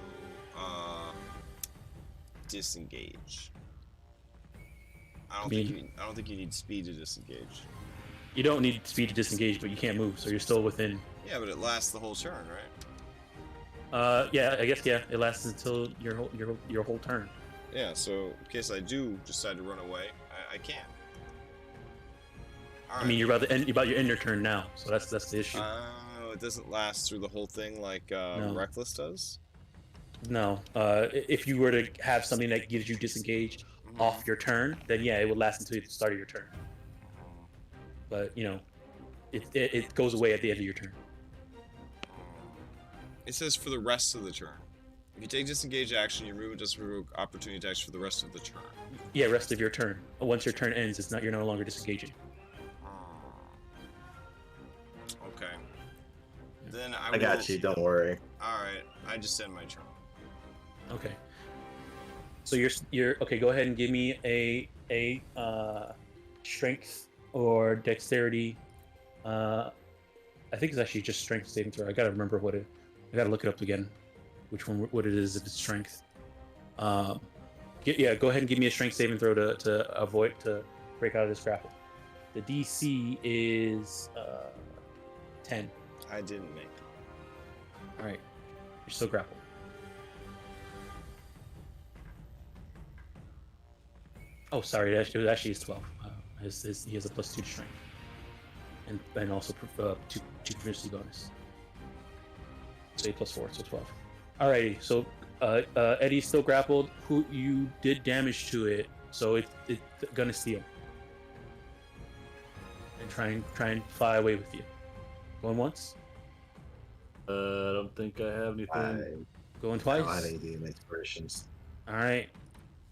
disengage. I don't think you need speed to disengage. You don't need speed to disengage, but you can't move, so you're still within. Yeah, but it lasts the whole turn, right? Yeah, I guess it lasts until your whole turn. Yeah, so in case I do decide to run away, I can. All right. I mean, you're about your end your turn now, so that's the issue. It doesn't last through the whole thing like No. Reckless does? No, if you were to have something that gives you disengage off your turn, then yeah, it would last until the start of your turn. But it goes away at the end of your turn. It says for the rest of the turn. If you take disengage action, your movement doesn't provoke opportunity attacks for the rest of the turn. Yeah, rest of your turn. Once your turn ends, it's not. You're no longer disengaging. Okay. Then I got you. Don't worry. All right. I just end my turn. Okay. So you're okay. Go ahead and give me a strength or dexterity. I think it's actually just strength saving throw. I gotta remember what it. I gotta look it up again. What it is if it's strength. Go ahead and give me a strength saving throw to break out of this grapple. The DC is 10. I didn't make it. All right, you're still grappled. Oh, sorry. It actually is 12. He has a +2 to strength, and also 2 proficiency bonus. So 8 + 4, so 12. Alrighty. So Eddie's still grappled. Who you did damage to it, so it's gonna steal and try and fly away with you. Going once. I don't think I have anything. Going I twice. don't have any DM inspirations. All right,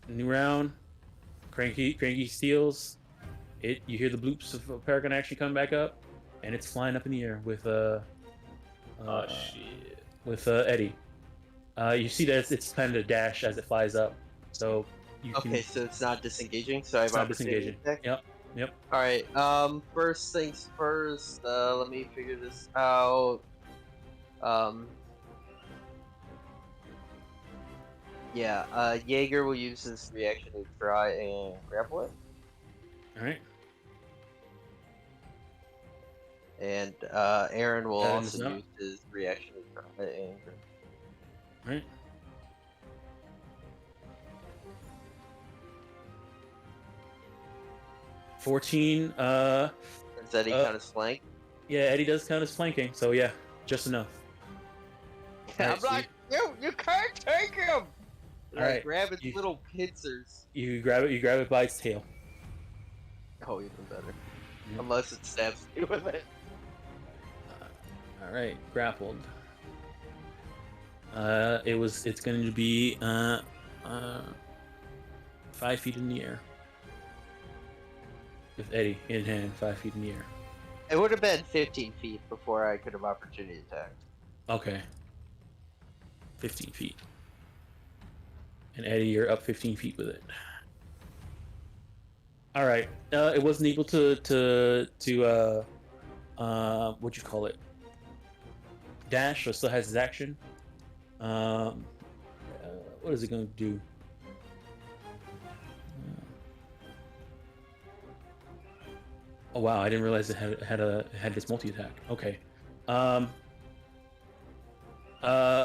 new round. Cranky steals. You hear the bloops of Paragon action come back up, and it's flying up in the air with Shit. with Eddie. You see that it's planning to dash as it flies up, so you can. Okay, so it's not disengaging. So I have It's not opportunity disengaging. attack? Yep. All right. First things first. Let me figure this out. Yeah. Jaeger will use his reaction to try and grapple it, All right. and Aaron will Aaron's also not. use his reaction to try and. All right. $14. Does Eddie count as flank? Yeah, Eddie does count as flanking, so yeah, just enough. I'm Alright, so like, you can't take him. And I Alright, grab its you- little pincers. You grab it by its tail. Oh, even better. Yep. Unless it stabs me with it. All right, grappled. It's going to be 5 feet in the air. With Eddie in hand, 5 feet in the air. It would have been 15 feet before I could have opportunity attacked. Okay. 15 feet. And Eddie, you're up 15 feet with it. All right. It wasn't able to what'd you call it? Dash, so it still has his action. What is it going to do? Oh wow! I didn't realize it had this multi attack. Okay.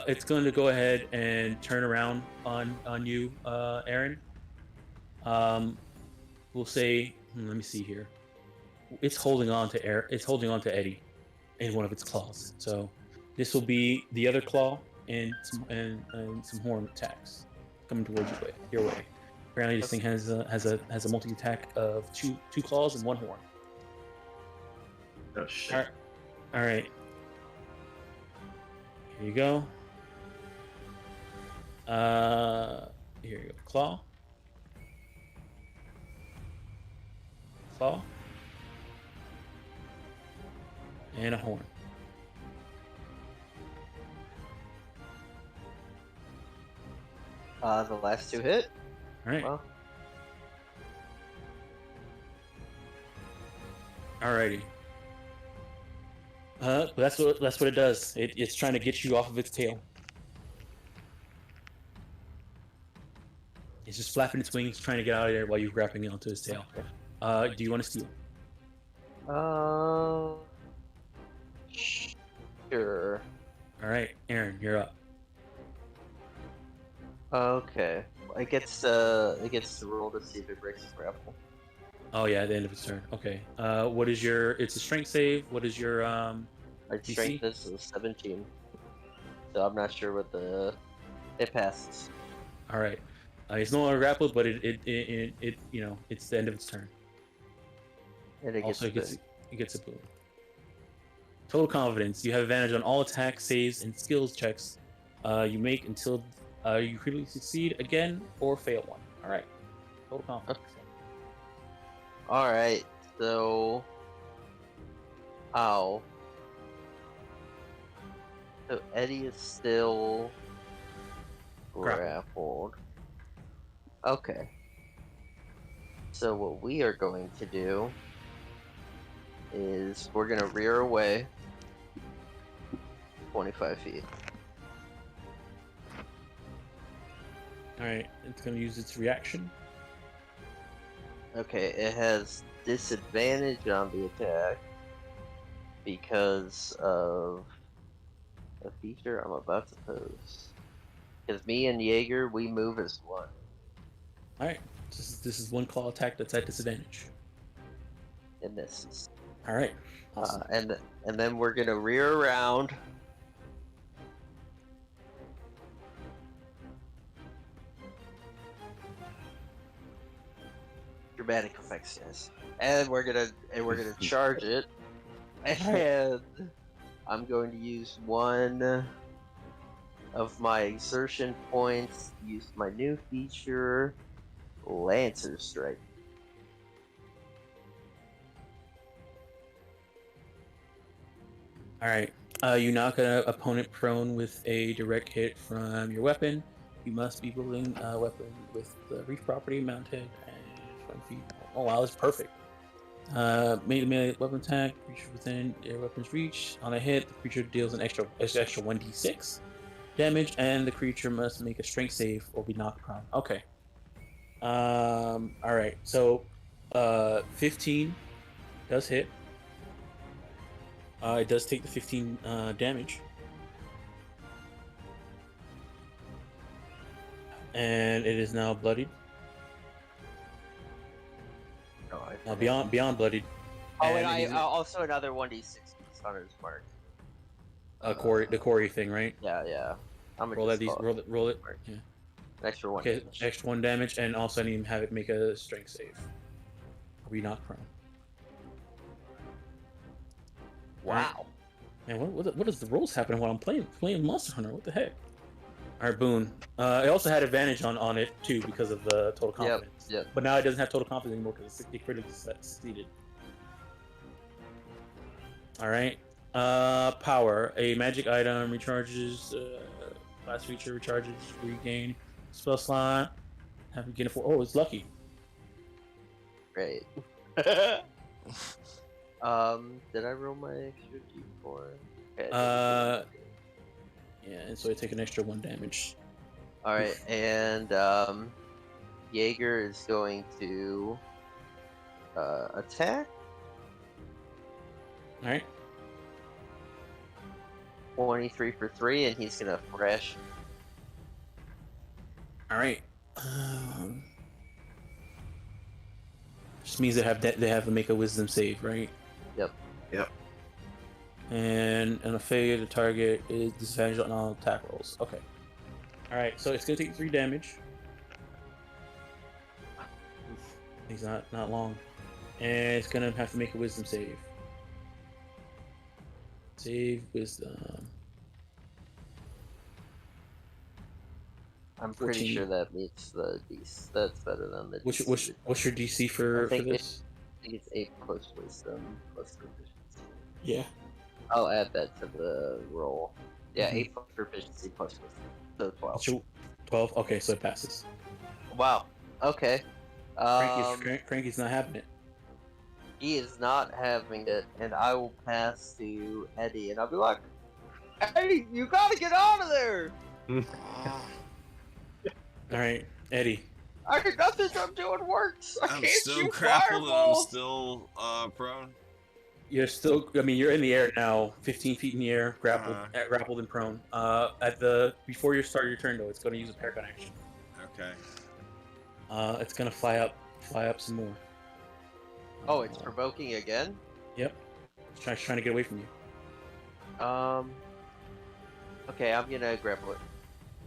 It's going to go ahead and turn around on you, Aaron. We'll say, let me see here. It's holding on to It's holding on to Eddie in one of its claws. So this will be the other claw and some horn attacks coming towards your way. Apparently, this thing has a multi attack of two claws and one horn. Oh shit. All right. Here you go. Here you go. Claw. And a horn. The last two hit. All right. Well, Alrighty. That's what it does. It's trying to get you off of its tail. It's just flapping its wings, trying to get out of there while you're grappling onto its tail. Do you want to steal? sure. All right, Aaron, you're up. Okay. It gets to roll to see if it breaks its grapple. Oh yeah, at the end of its turn. Okay. What is your? It's a strength save. What is your My DC? strength is a 17, so I'm not sure what it passes. All right. It's no longer grappled, but it it's the end of its turn. And it gets Also, a boon. it gets a boon. Total confidence. You have advantage on all attacks, saves, and skills checks you make until you critically succeed again or fail one. All right. Total confidence. All right. So, ow. So Eddie is still grappled. Okay. So what we are going to do is we're gonna rear away 25 feet. All right. It's going to use its reaction. Okay, it has disadvantage on the attack because of a feature I'm about to post. Because me and Jaeger, we move as one. All right. This is one claw attack that's at disadvantage. It misses. All right. Awesome. And then we're gonna rear around. Dramatic effects, yes. And we're gonna charge it. And I'm going to use one of my exertion points to use my new feature, Lancer Strike. All right. You knock an opponent prone with a direct hit from your weapon. You must be wielding a weapon with the reach property mounted and 20 feet. Oh wow, that's perfect. Melee weapon attack. Creature within your weapon's reach. On a hit, the creature deals an extra 1d6 damage, and the creature must make a strength save or be knocked prone. Okay. All right. So, 15 does hit. It does take the 15 damage. And it is now bloodied. Now beyond bloodied. Oh, and I also another 1d6 on his mark. The quarry thing, right? Yeah. I'm gonna Roll that. just Roll it. Yeah. Extra one. Okay, extra 1 damage, and also I need to have it make a strength save. Are we not prone? Wow. Man, what is the rolls happening while I'm playing Monster Hunter? What the heck? All right, Boone. It also had advantage on it too because of the total confidence. Yep. But now it doesn't have total confidence anymore because it critically succeeded. All right. Power. A magic item recharges. Last feature recharges. Regain spell slot. Have to get it for. Oh, it's lucky. Great. Did I roll my extra d4? Okay, yeah, and so I take an extra 1 damage. all right, and Jaeger is going to attack. All right. 23 for 3, and he's gonna fresh. All right. Just means they have to make a wisdom save, right? Yep. And on a failure, the target is disadvantaged on all attack rolls. Okay. All right, so it's gonna take 3 damage. He's not long, and it's gonna have to make a wisdom save. Save wisdom. I'm pretty 14. sure that meets the DC. That's better than the. What's DC. your DC for this? I think it's 8 plus wisdom plus proficiency. Yeah. I'll add that to the roll. Yeah, 8 plus proficiency plus wisdom. So 12. 12. Okay, so it passes. Wow. Okay. Cranky's not having it. He is not having it, and I will pass to Eddie, and I'll be like, "Eddie, you gotta get out of there! All right, Eddie. Nothing I'm doing works. I I'm can't still shoot grappled and I'm fireballs." still prone. You're still. I mean, you're in the air now, 15 feet in the air, grappled and prone. Before you start your turn though, it's going to use a paragon action. Okay. It's going to fly up some more. Oh, it's provoking again? Yep. It's trying to get away from you. Okay, I'm gonna grapple it.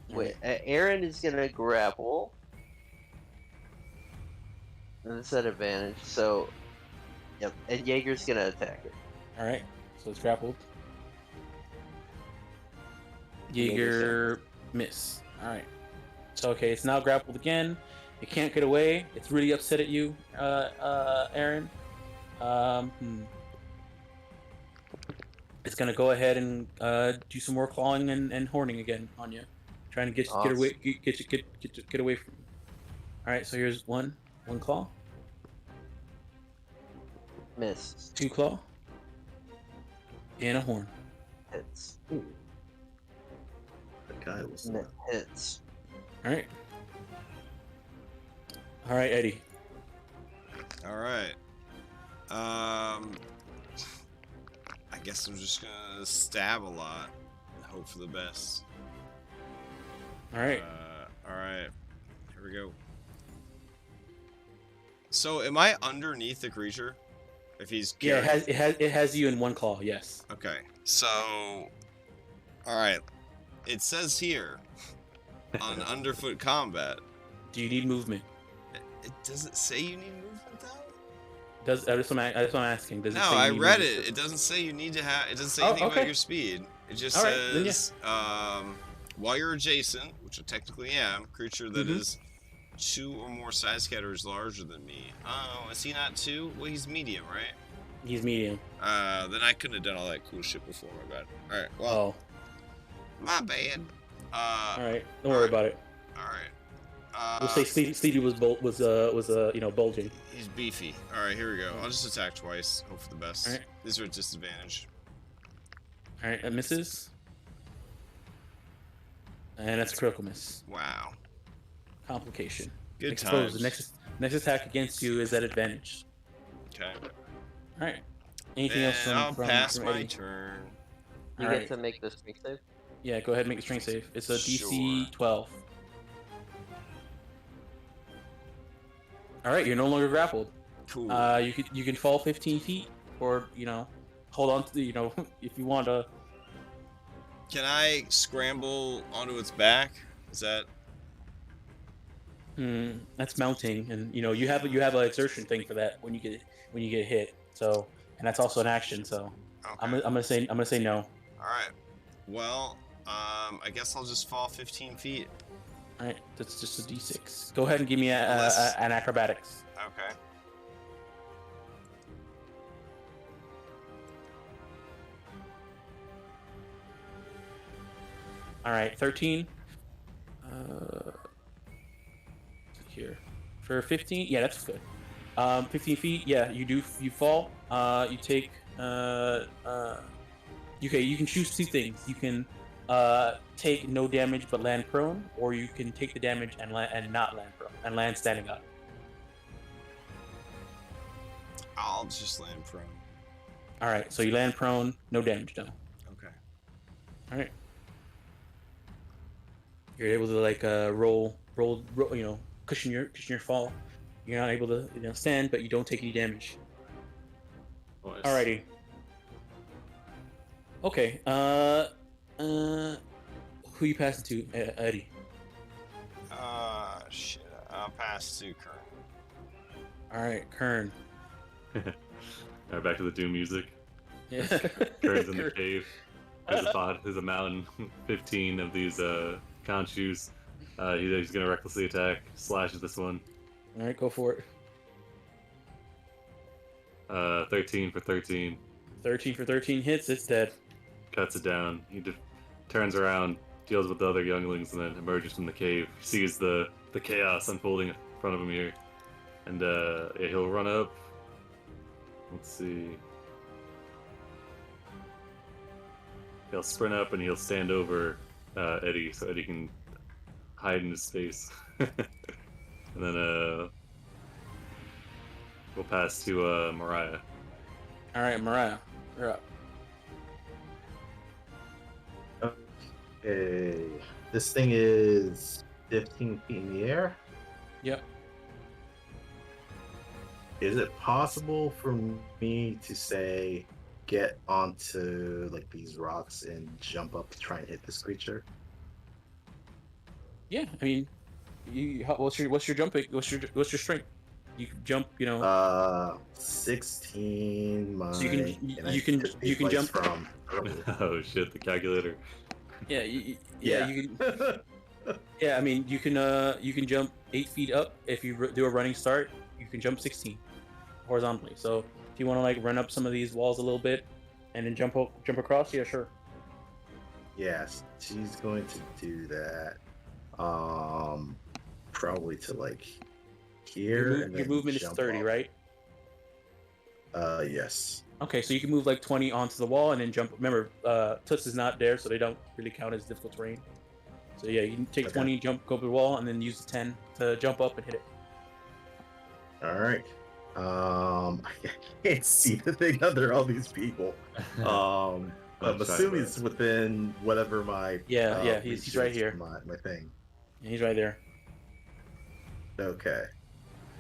Wait, Aaron is gonna grapple. And it's at advantage, so. Yep, and Jaeger's gonna attack it. All right. So it's grappled. Jaeger miss. All right. So okay, it's now grappled again. It can't get away. It's really upset at you, Aaron. It's gonna go ahead and do some more clawing and horning again on you, trying to get away, get away from you. All right, so here's one claw, Miss. 2 claw, and a horn. Hits. Ooh. The guy was Hits. All right. All right, Eddie. All right. I guess I'm just gonna stab a lot and hope for the best. All right. All right. Here we go. So, am I underneath the creature? If he's Yeah, carrying... it has you in 1 claw. Yes. Okay. So, all right. It says here on underfoot combat. Do you need movement? It doesn't say you need movement though. That's what I'm asking. Does it No, say you I need read movement? it. It doesn't say you need to have. It doesn't say Oh, anything okay. about your speed. It just All right, then says while you're adjacent, which I technically am, creature that is 2 or more size categories larger than me. Oh, is he not 2? Well, he's medium, right? He's medium. Then I couldn't have done all that cool shit before. My bad. All right. Well, my bad. All right. Don't worry about it. All right. We'll say Sleepy was bulging. He's beefy. All right, here we go. I'll just attack twice. Hope for the best. All right. These are at disadvantage. All right, that misses. And that's a critical miss. Wow. Complication. Good Exposed. times. The next attack against you is at advantage. Okay. All right. Anything else from I'll pass from my Eddie? turn. You All get right. to make the strength save. Yeah, go ahead and make a strength save. It's a DC Sure. 12. All right, you're no longer grappled. Cool. You can fall 15 feet, or hold on to if you want to. Can I scramble onto its back? Is that? That's mounting, and you have a exertion thing for that when you get hit. So, and that's also an action. So, Okay. I'm gonna say no. All right. Well, I guess I'll just fall 15 feet. All right, that's just a D6. Go ahead and give me Unless- an acrobatics. Okay. All right, 13. Here for 15. Yeah, that's good. 15 feet. Yeah, you fall. You take. Okay, you can choose 2 things. You can take no damage but land prone, or you can take the damage and not land prone and land standing up. I'll just land prone. All right, so you land prone, no damage done. Okay. All right. You're able to roll, cushion your fall. You're not able to stand, but you don't take any damage. Nice. Alrighty. Okay. Who you passing to, Eddie? Shit. I'll pass to Kern. All right, Kern. Alright, back to the Doom music. Yeah. Kern's in the cave. There's a mountain. 15 of these conch shoes. He's gonna recklessly attack. Slashes this one. All right, go for it. 13 for 13. 13 for 13 hits. It's dead. Cuts it down. He just turns around, deals with the other younglings, and then emerges from the cave. Sees the chaos unfolding in front of him here. And yeah, he'll run up. Let's see. He'll sprint up and he'll stand over Eddie, so Eddie can hide in his space. And then we'll pass to Mariah. All right, Mariah, you're up. Okay. This thing is 15 feet in the air. Yep. Is it possible for me to say get onto these rocks and jump up to try and hit this creature? Yeah, I mean, what's your jumping? What's your strength? You can jump, 16. So you can jump from Oh shit, the calculator. Yeah, Yeah, you can. Yeah, I mean, you can jump 8 feet up if you do a running start. You can jump 16 horizontally. So if you want to like run up some of these walls a little bit and then jump across, yeah, sure. Yes, she's going to do that. Probably to like here. And Your then movement is jump 30, up. right? Yes. Okay, so you can move like 20 onto the wall and then jump. Remember, Toots is not there, so they don't really count as difficult terrain. So yeah, you can take 20, jump, go over the wall, and then use the 10 to jump up and hit it. All right. I can't see the thing under all these people. I'm assuming it's within whatever my he's right here. My thing. Yeah, he's right there. Okay.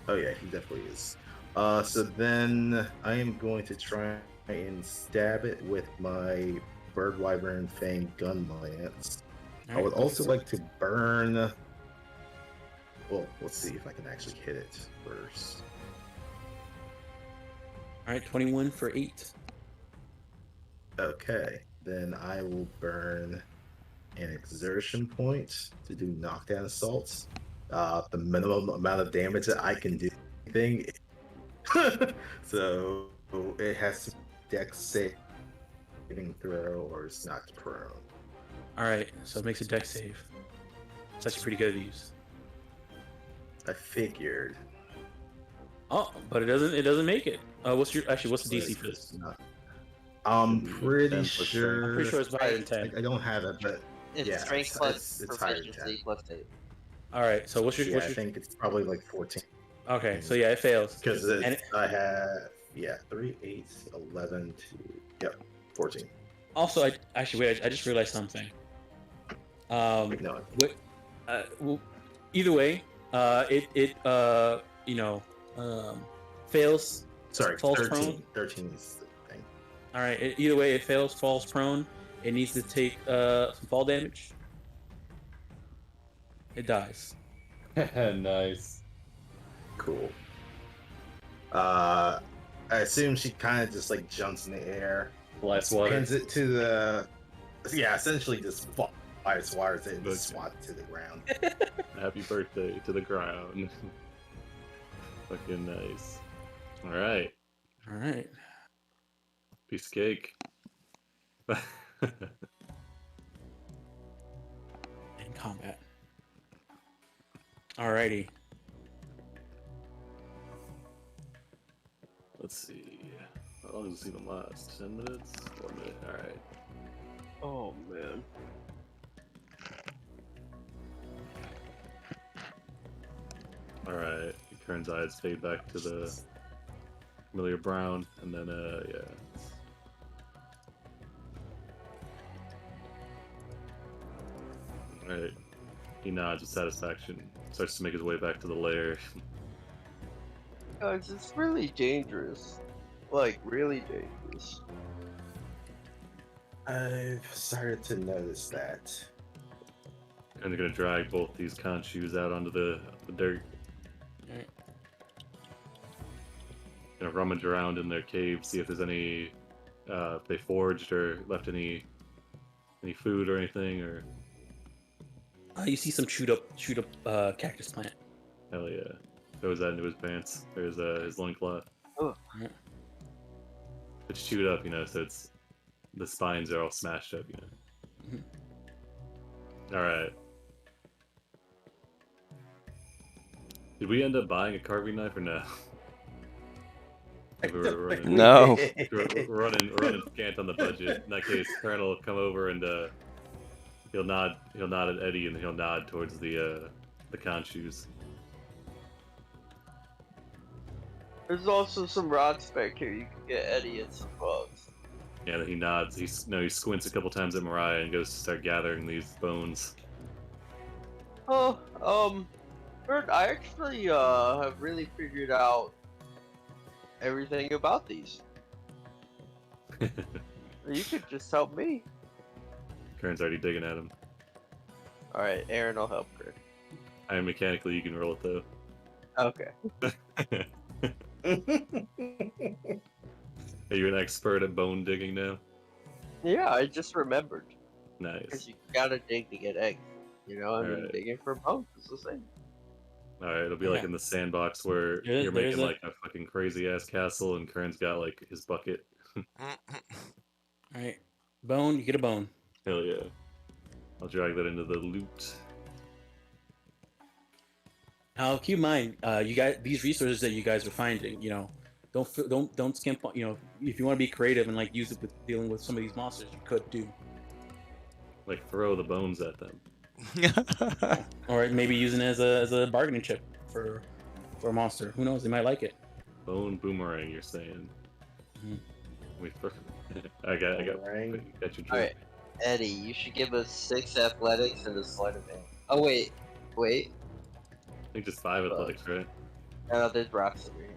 Oh yeah, he definitely is. So then I am going to try and stab it with my Bird Wyvern Fang gun lance. I would also like to burn. Well, let's see if I can actually hit it first. All right, 21 for 8. Okay, then I will burn an exertion point to do knockdown assaults. The minimum amount of damage that I can do. So it has to dex saving throw or it's knocked prone. All right, so it makes a dex save. It's actually pretty good at these. I figured. Oh, but it doesn't make it. What's the DC for this? I'm pretty sure. I'm pretty sure it's higher than 10. I don't have it, but It's yeah, strength plus it's higher than 10. proficiency plus 8. All right, so what's your? I think it's probably like 14. Okay, so yeah, it fails. Because I have 3, 8, 11, 2, 14. Also, I just realized something. No. Well, either way, it fails. Sorry, falls 13. prone. 13 is the thing. All right. Either way, it fails, falls prone. It needs to take some fall damage. It dies. Nice. Cool. I assume she kind of just like jumps in the air, Flies water. pins it to the. Yeah, essentially just flies waters it and swat it to the ground. Happy birthday to the ground. Fucking nice. All right. All right. Piece of cake. In combat. Alrighty. Let's see. How long does this even last? 10 minutes? 1 minute. All right. Oh man. All right. Kern's eyes fade back to the familiar brown, and then yeah. All right. He nods with satisfaction. Starts to make his way back to the lair. Guys, it's really dangerous. Like, really dangerous. I've started to notice that. And they're gonna drag both these conch shoes out onto the dirt. Alright. Gonna rummage around in their cave, see if there's any, if they forged or left any food or anything, or. You see some chewed up cactus plant. Hell yeah. Throws that into his pants. There's his loincloth. Oh. Yeah. It's chewed up, so it's the spines are all smashed up, Alright. Did we end up buying a carving knife or no? We were running, No. we're running scant on the budget. In that case, Colonel will come over and he'll nod at Eddie and he'll nod towards the conch shoes. There's also some rods back here. You can get Eddie and some bugs. Yeah, he nods. He squints a couple times at Mariah and goes to start gathering these bones. Oh, Bert, I actually have really figured out everything about these. You could just help me. Kern's already digging at him. Alright, Aaron will help Greg. I am mechanically, you can roll it though. Okay. Are you an expert at bone digging now? Yeah, I just remembered. Nice. Because you gotta dig to get eggs. You know, I mean, Alright. digging for bones is the same. All right, it'll be like Yeah. in the sandbox where There's- you're there's making a- like a fucking crazy ass castle, and Kern's got like his bucket. All right, bone. You get a bone. Hell yeah! I'll drag that into the loot. Now, keep in mind, you guys, these resources that you guys are finding, you know, don't skimp on. You know, if you want to be creative and like use it with dealing with some of these monsters, you could do. Like throw the bones at them. Or maybe using it as a bargaining chip for a monster. Who knows? They might like it. Bone boomerang, you're saying? Mhm. Wait, I got Boomerang. your drink. Alright, Eddie, you should give us 6 athletics and a sleight of hand. Oh, wait. I think just 5 athletics, right? Oh, there's rocks over here.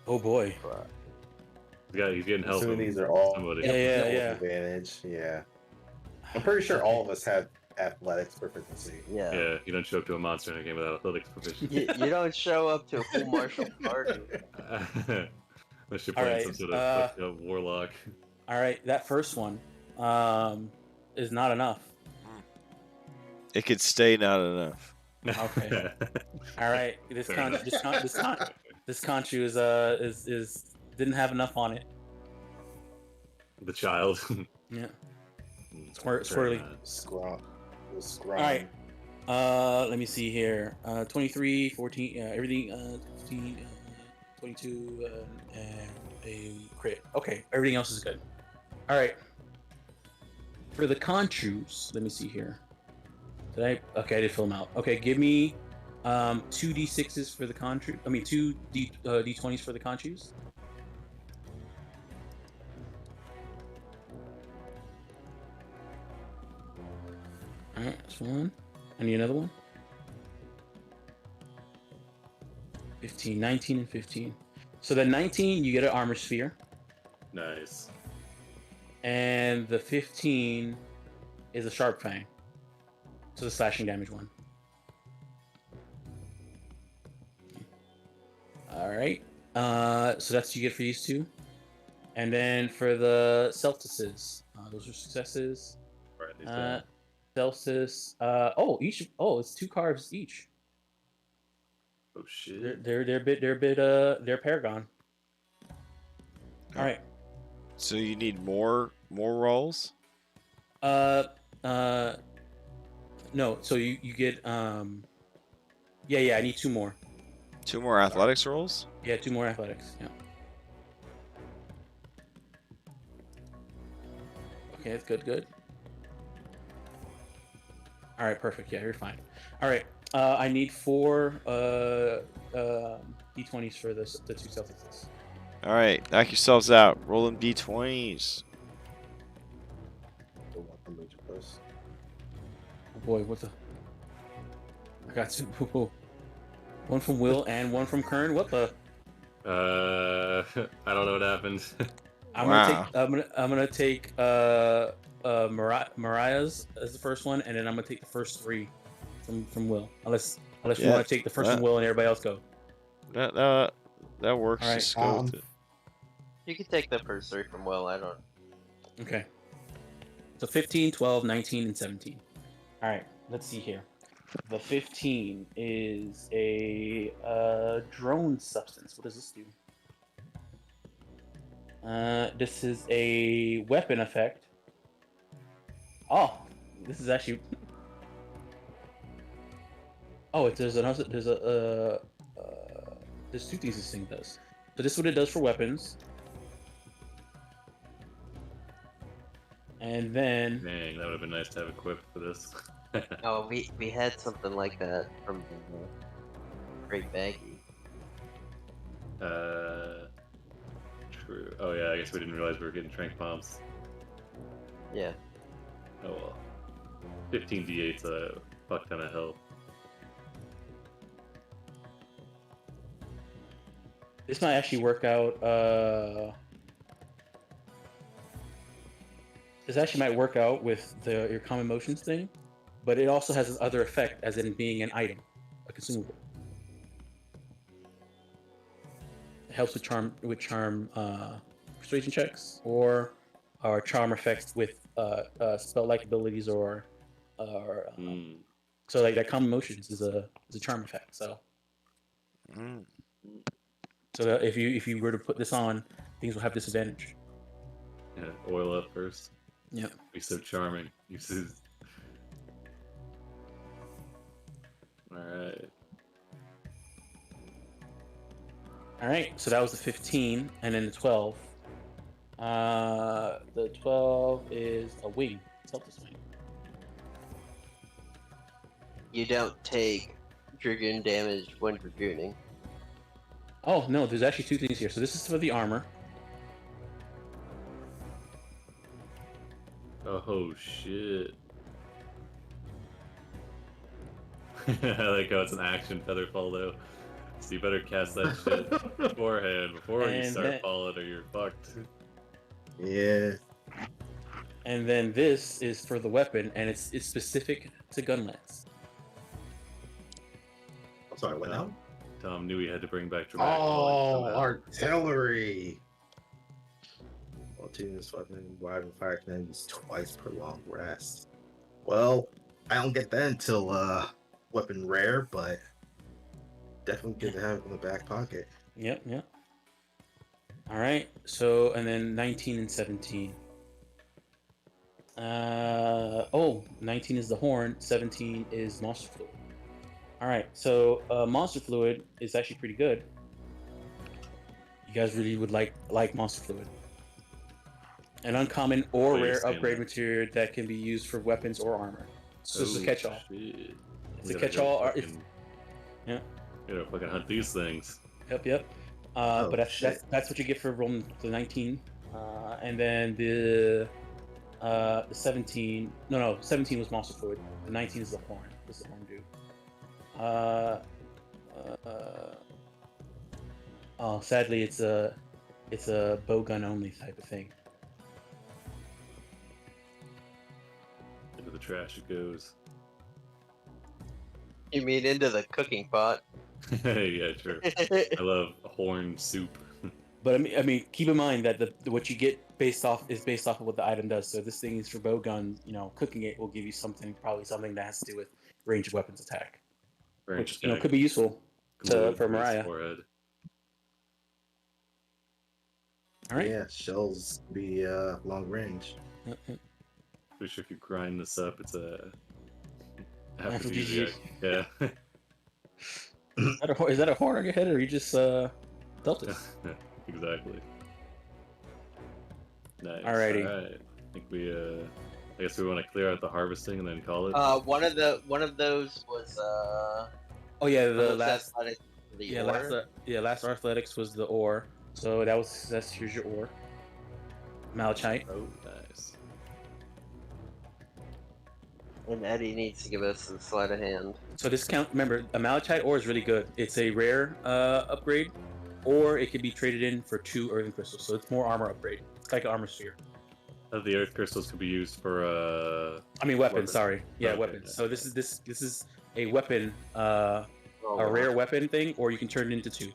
Oh boy. He's getting help. Assuming from these are all somebody. Yeah. advantage. Yeah. I'm pretty sure all of us have athletics proficiency. Yeah. Yeah, you don't show up to a monster in a game without athletics proficiency. You don't show up to a full martial party. Unless you're playing Alright, some sort of fucked up warlock. All right, that first one is not enough. It could stay not enough. Okay. All right, this Fair conchu enough. this conchu is didn't have enough on it. The child. Yeah. Fair Swirly. enough. Scrum. All right. Let me see here. 23, 14, everything. 15, 22, and a crit. Okay, everything else is good. All right. For the conchus, let me see here. Okay, I did fill them out. Okay, give me 2 d6s for the conchu. I mean, 2 d20s for the conchus. All right, that's one. I need another one. 15, 19, and 15. So the 19, you get an armor sphere. Nice. And the 15 is a sharp fang. So the slashing damage one. Alright. So that's what you get for these two. And then for the Celtices, those are successes. Right, these guys. Celtics, it's 2 cards each. Oh shit. They're Paragon. Alright. So you need more rolls? No, so you get I need 2 more. 2 more athletics rolls? Yeah, 2 more athletics. Yeah. Okay, that's good. All right, perfect. Yeah, you're fine. All right, I need 4 d20s for the 2 Celtics. All right, knock yourselves out. Roll them d20s. The one from Major Plus. Oh boy, what the? I got 2. One from Will and one from Kern. What the? I don't know what happened. I'm gonna take Mariah's as the first one, and then I'm gonna take the first 3 from Will. Unless you want to take the first from Will and everybody else go. That works. All right. Just go with it. You can take the first 3 from Will, I don't. Okay. So 15, 12, 19, and 17. All right. Let's see here. The 15 is a drone substance. What does this do? This is a weapon effect. Oh, this is actually. Oh, there's 2 things this thing does. So this is what it does for weapons. And then. Dang, that would have been nice to have equipped for this. Oh, we had something like that from Great Baggy. True. Oh yeah, I guess we didn't realize we were getting trank bombs. Yeah. Oh well. 15 d8's a fuck ton of health. This might actually work out. This actually might work out with your common motions thing, but it also has this other effect, as in being an item, a consumable. helps with charm persuasion checks or charm effects with spell like abilities or so like that common motions is a charm effect. So so that if you were to put this on, things will have disadvantage. Yeah, oil up first. Yep. Be so charming. Alright. Alright, so that was the 15, and then the 12. The 12 is a wing. It's help this wing. You don't take dragoon damage when dragooning. Oh, no, there's actually two things here. So this is for the armor. Oh, shit. I like how it's an action featherfall, though. So you better cast that shit beforehand, before you start falling, or you're fucked. Yeah. And then this is for the weapon, and it's specific to gunlets. I'm sorry, what now? Tom knew he had to bring back dramatic knowledge. Oh, artillery! Well, tuning this weapon, wide fire can use twice per long rest. Well, I don't get that until weapon rare, but definitely good to have in the back pocket. Yep. All right. So and then 19 and 17. 19 is the horn. 17 is monster fluid. All right. So monster fluid is actually pretty good. You guys really would like monster fluid. An uncommon or rare upgrade material that can be used for weapons or armor. So this is a catch-all. Shit. It's a catch-all. Yeah. You gotta fucking hunt these things. Yep. But that's what you get for rolling the 19. And then the 17. No, 17 was monster fluid. The 19 is the horn. This is the horn dude. Sadly, it's a bow gun only type of thing. Into the trash it goes. You mean into the cooking pot? Yeah, sure. I love horn soup. But I mean, keep in mind that what you get based off of what the item does. So this thing is for bow gun. Cooking it will give you probably something that has to do with range of weapons attack, which could be useful for Mariah. Forehead. All right. Yeah, shells be long range. Pretty sure if you grind this up, it's a After GG. Yeah. Is that a horn on your head, or you just dealt it? Exactly. Nice. Alrighty. All right. I think I guess we want to clear out the harvesting and then call it. One of those was Oh yeah, the last. Ore. Last athletics was the ore. So here's your ore. Malachite. Oh, nice. And Eddie needs to give us a sleight of hand. So this remember, a malachite ore is really good. It's a rare upgrade, or it can be traded in for 2 earthen crystals. So it's more armor upgrade. It's like an armor sphere. The earth crystals could be used for weapons. Weapon. Sorry, yeah, Okay, weapons. yeah. So this is a weapon, a rare weapon thing, or you can turn it into 2.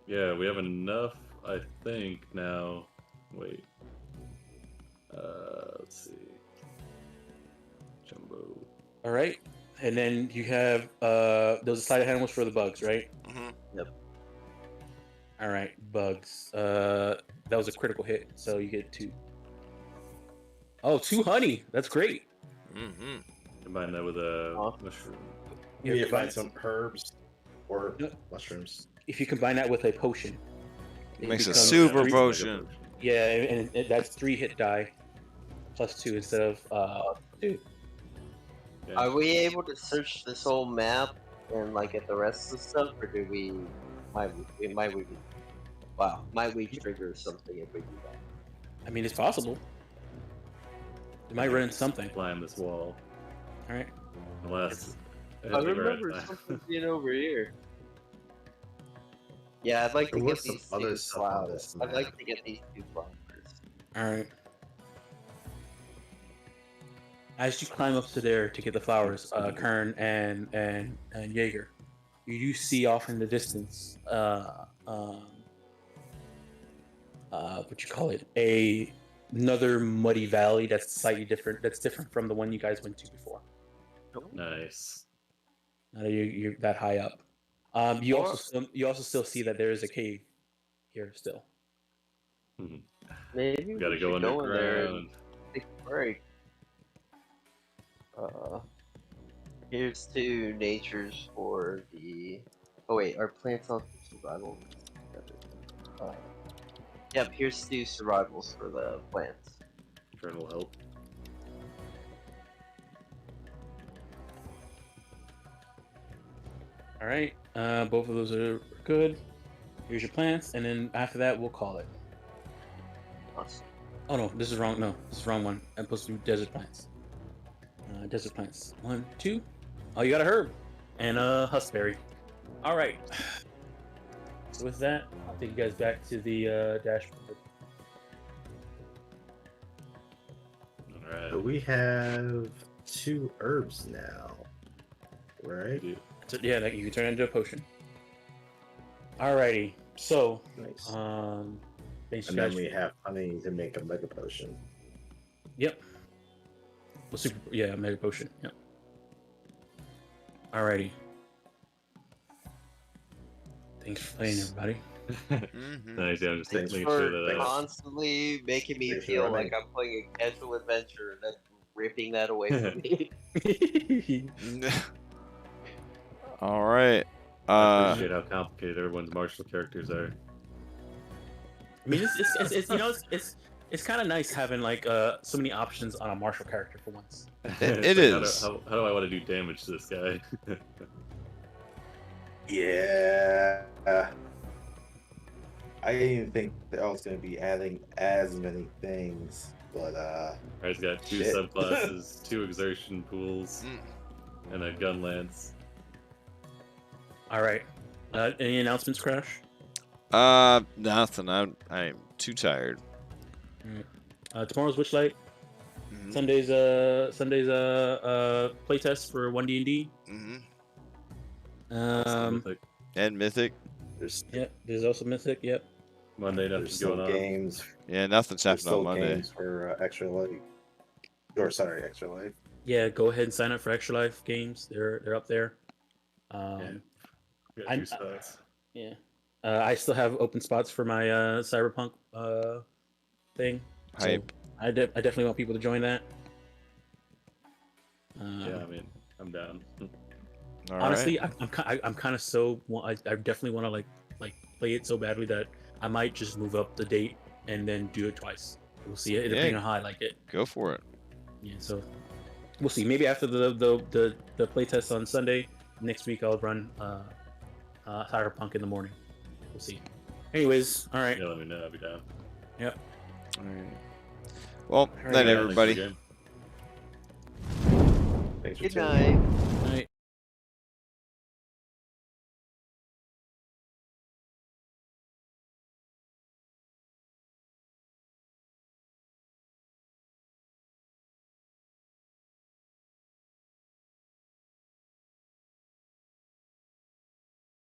Yeah, we have enough, I think, now. Wait. Let's see. Jumbo. All right, and then you have those sleight of hand was for the bugs, right? Mm-hmm. Yep. All right, bugs. That was a critical hit, so you get 2. Oh, 2 honey. That's great. Mm-hmm. Combine that with a mushroom. Maybe you find some herbs or Yep. mushrooms. If you combine that with a potion, it Makes a becomes super 3 potion. Yeah, and that's 3 hit die plus 2 instead of 2. Yeah. Are we able to search this whole map and get the rest of the stuff, or do we? Might we trigger something if we do that? I mean, it's possible. It might run into something. Climb this wall. All right. Unless. I remember something being over here. Yeah, I'd like to There get was some these other 2 stuff on flowers. this I'd like map. to get these 2 flowers. All right. As you climb up to there to get the flowers, Kern and Jaeger, you do see off in the distance what you call it, another muddy valley that's slightly different. That's different from the one you guys went to before. Nice. Now that you're that high up. You also still see that there is a cave here still. Maybe We we gotta go should go in there and underground. take a break. Here's to natures for the. Oh wait, are plants on survival? Yep, here's to survivals for the plants. Eternal help. All right, both of those are good. Here's your plants, and then after that, we'll call it. Awesome. Oh no, this is wrong. No, this is the wrong one. I'm supposed to do desert plants. Desert plants. 1, 2. Oh, you got a herb and a huskberry. All right. So with that, I'll take you guys back to the dashboard. All So right. we have 2 herbs now, right? So, yeah, that you can turn it into a potion. Alrighty. So, Nice. thanks And guys. then we have honey to make a mega potion. Yep. Well, yeah, mega potion. Yep. Alrighty. Thanks for playing, everybody. Mhm. Nice. Yeah, I'm just Thanks making for sure that. constantly making me Thanks for feel running. like I'm playing a casual adventure and then ripping that away from me. All right. I appreciate how complicated everyone's martial characters are. I mean, it's you know it's kind of nice having like so many options on a martial character for once. It It's is. How do I want to do damage to this guy? Yeah. I didn't even think that I was going to be adding as many things, but He's got 2 Shit. subclasses, 2 exertion pools, and a gun lance. All right. Any announcements, Crash? Nothing. I'm too tired. Tomorrow's Witchlight. Mhm. Sunday's playtest for 1D&D. Mythic. And Mythic. there's Yep. There's also Mythic. Yep. Monday, there's nothing's still going on. games. Yeah, nothing's There's happening on still Monday. games for Extra Life. Or sorry, Extra Life. Yeah. Go ahead and sign up for Extra Life games. They're up there. We got I- 2 spots. Yeah. I still have open spots for my Cyberpunk thing. So Hype. I definitely want people to join that. Yeah, I mean, I'm down. All Honestly, right. I'm kind of so I definitely want to like play it so badly that I might just move up the date and then do it twice. We'll see it depending Yeah. on how I like it. Go for it. Yeah, so we'll see. Maybe after the playtest on Sunday next week, I'll run Cyberpunk in the morning. We'll see. Anyways, all right. Yeah, let me know. I'll be down. Yep. All right. Well, right, night, Yeah, thanks for the everybody. game. Thanks for Good tuning in. night.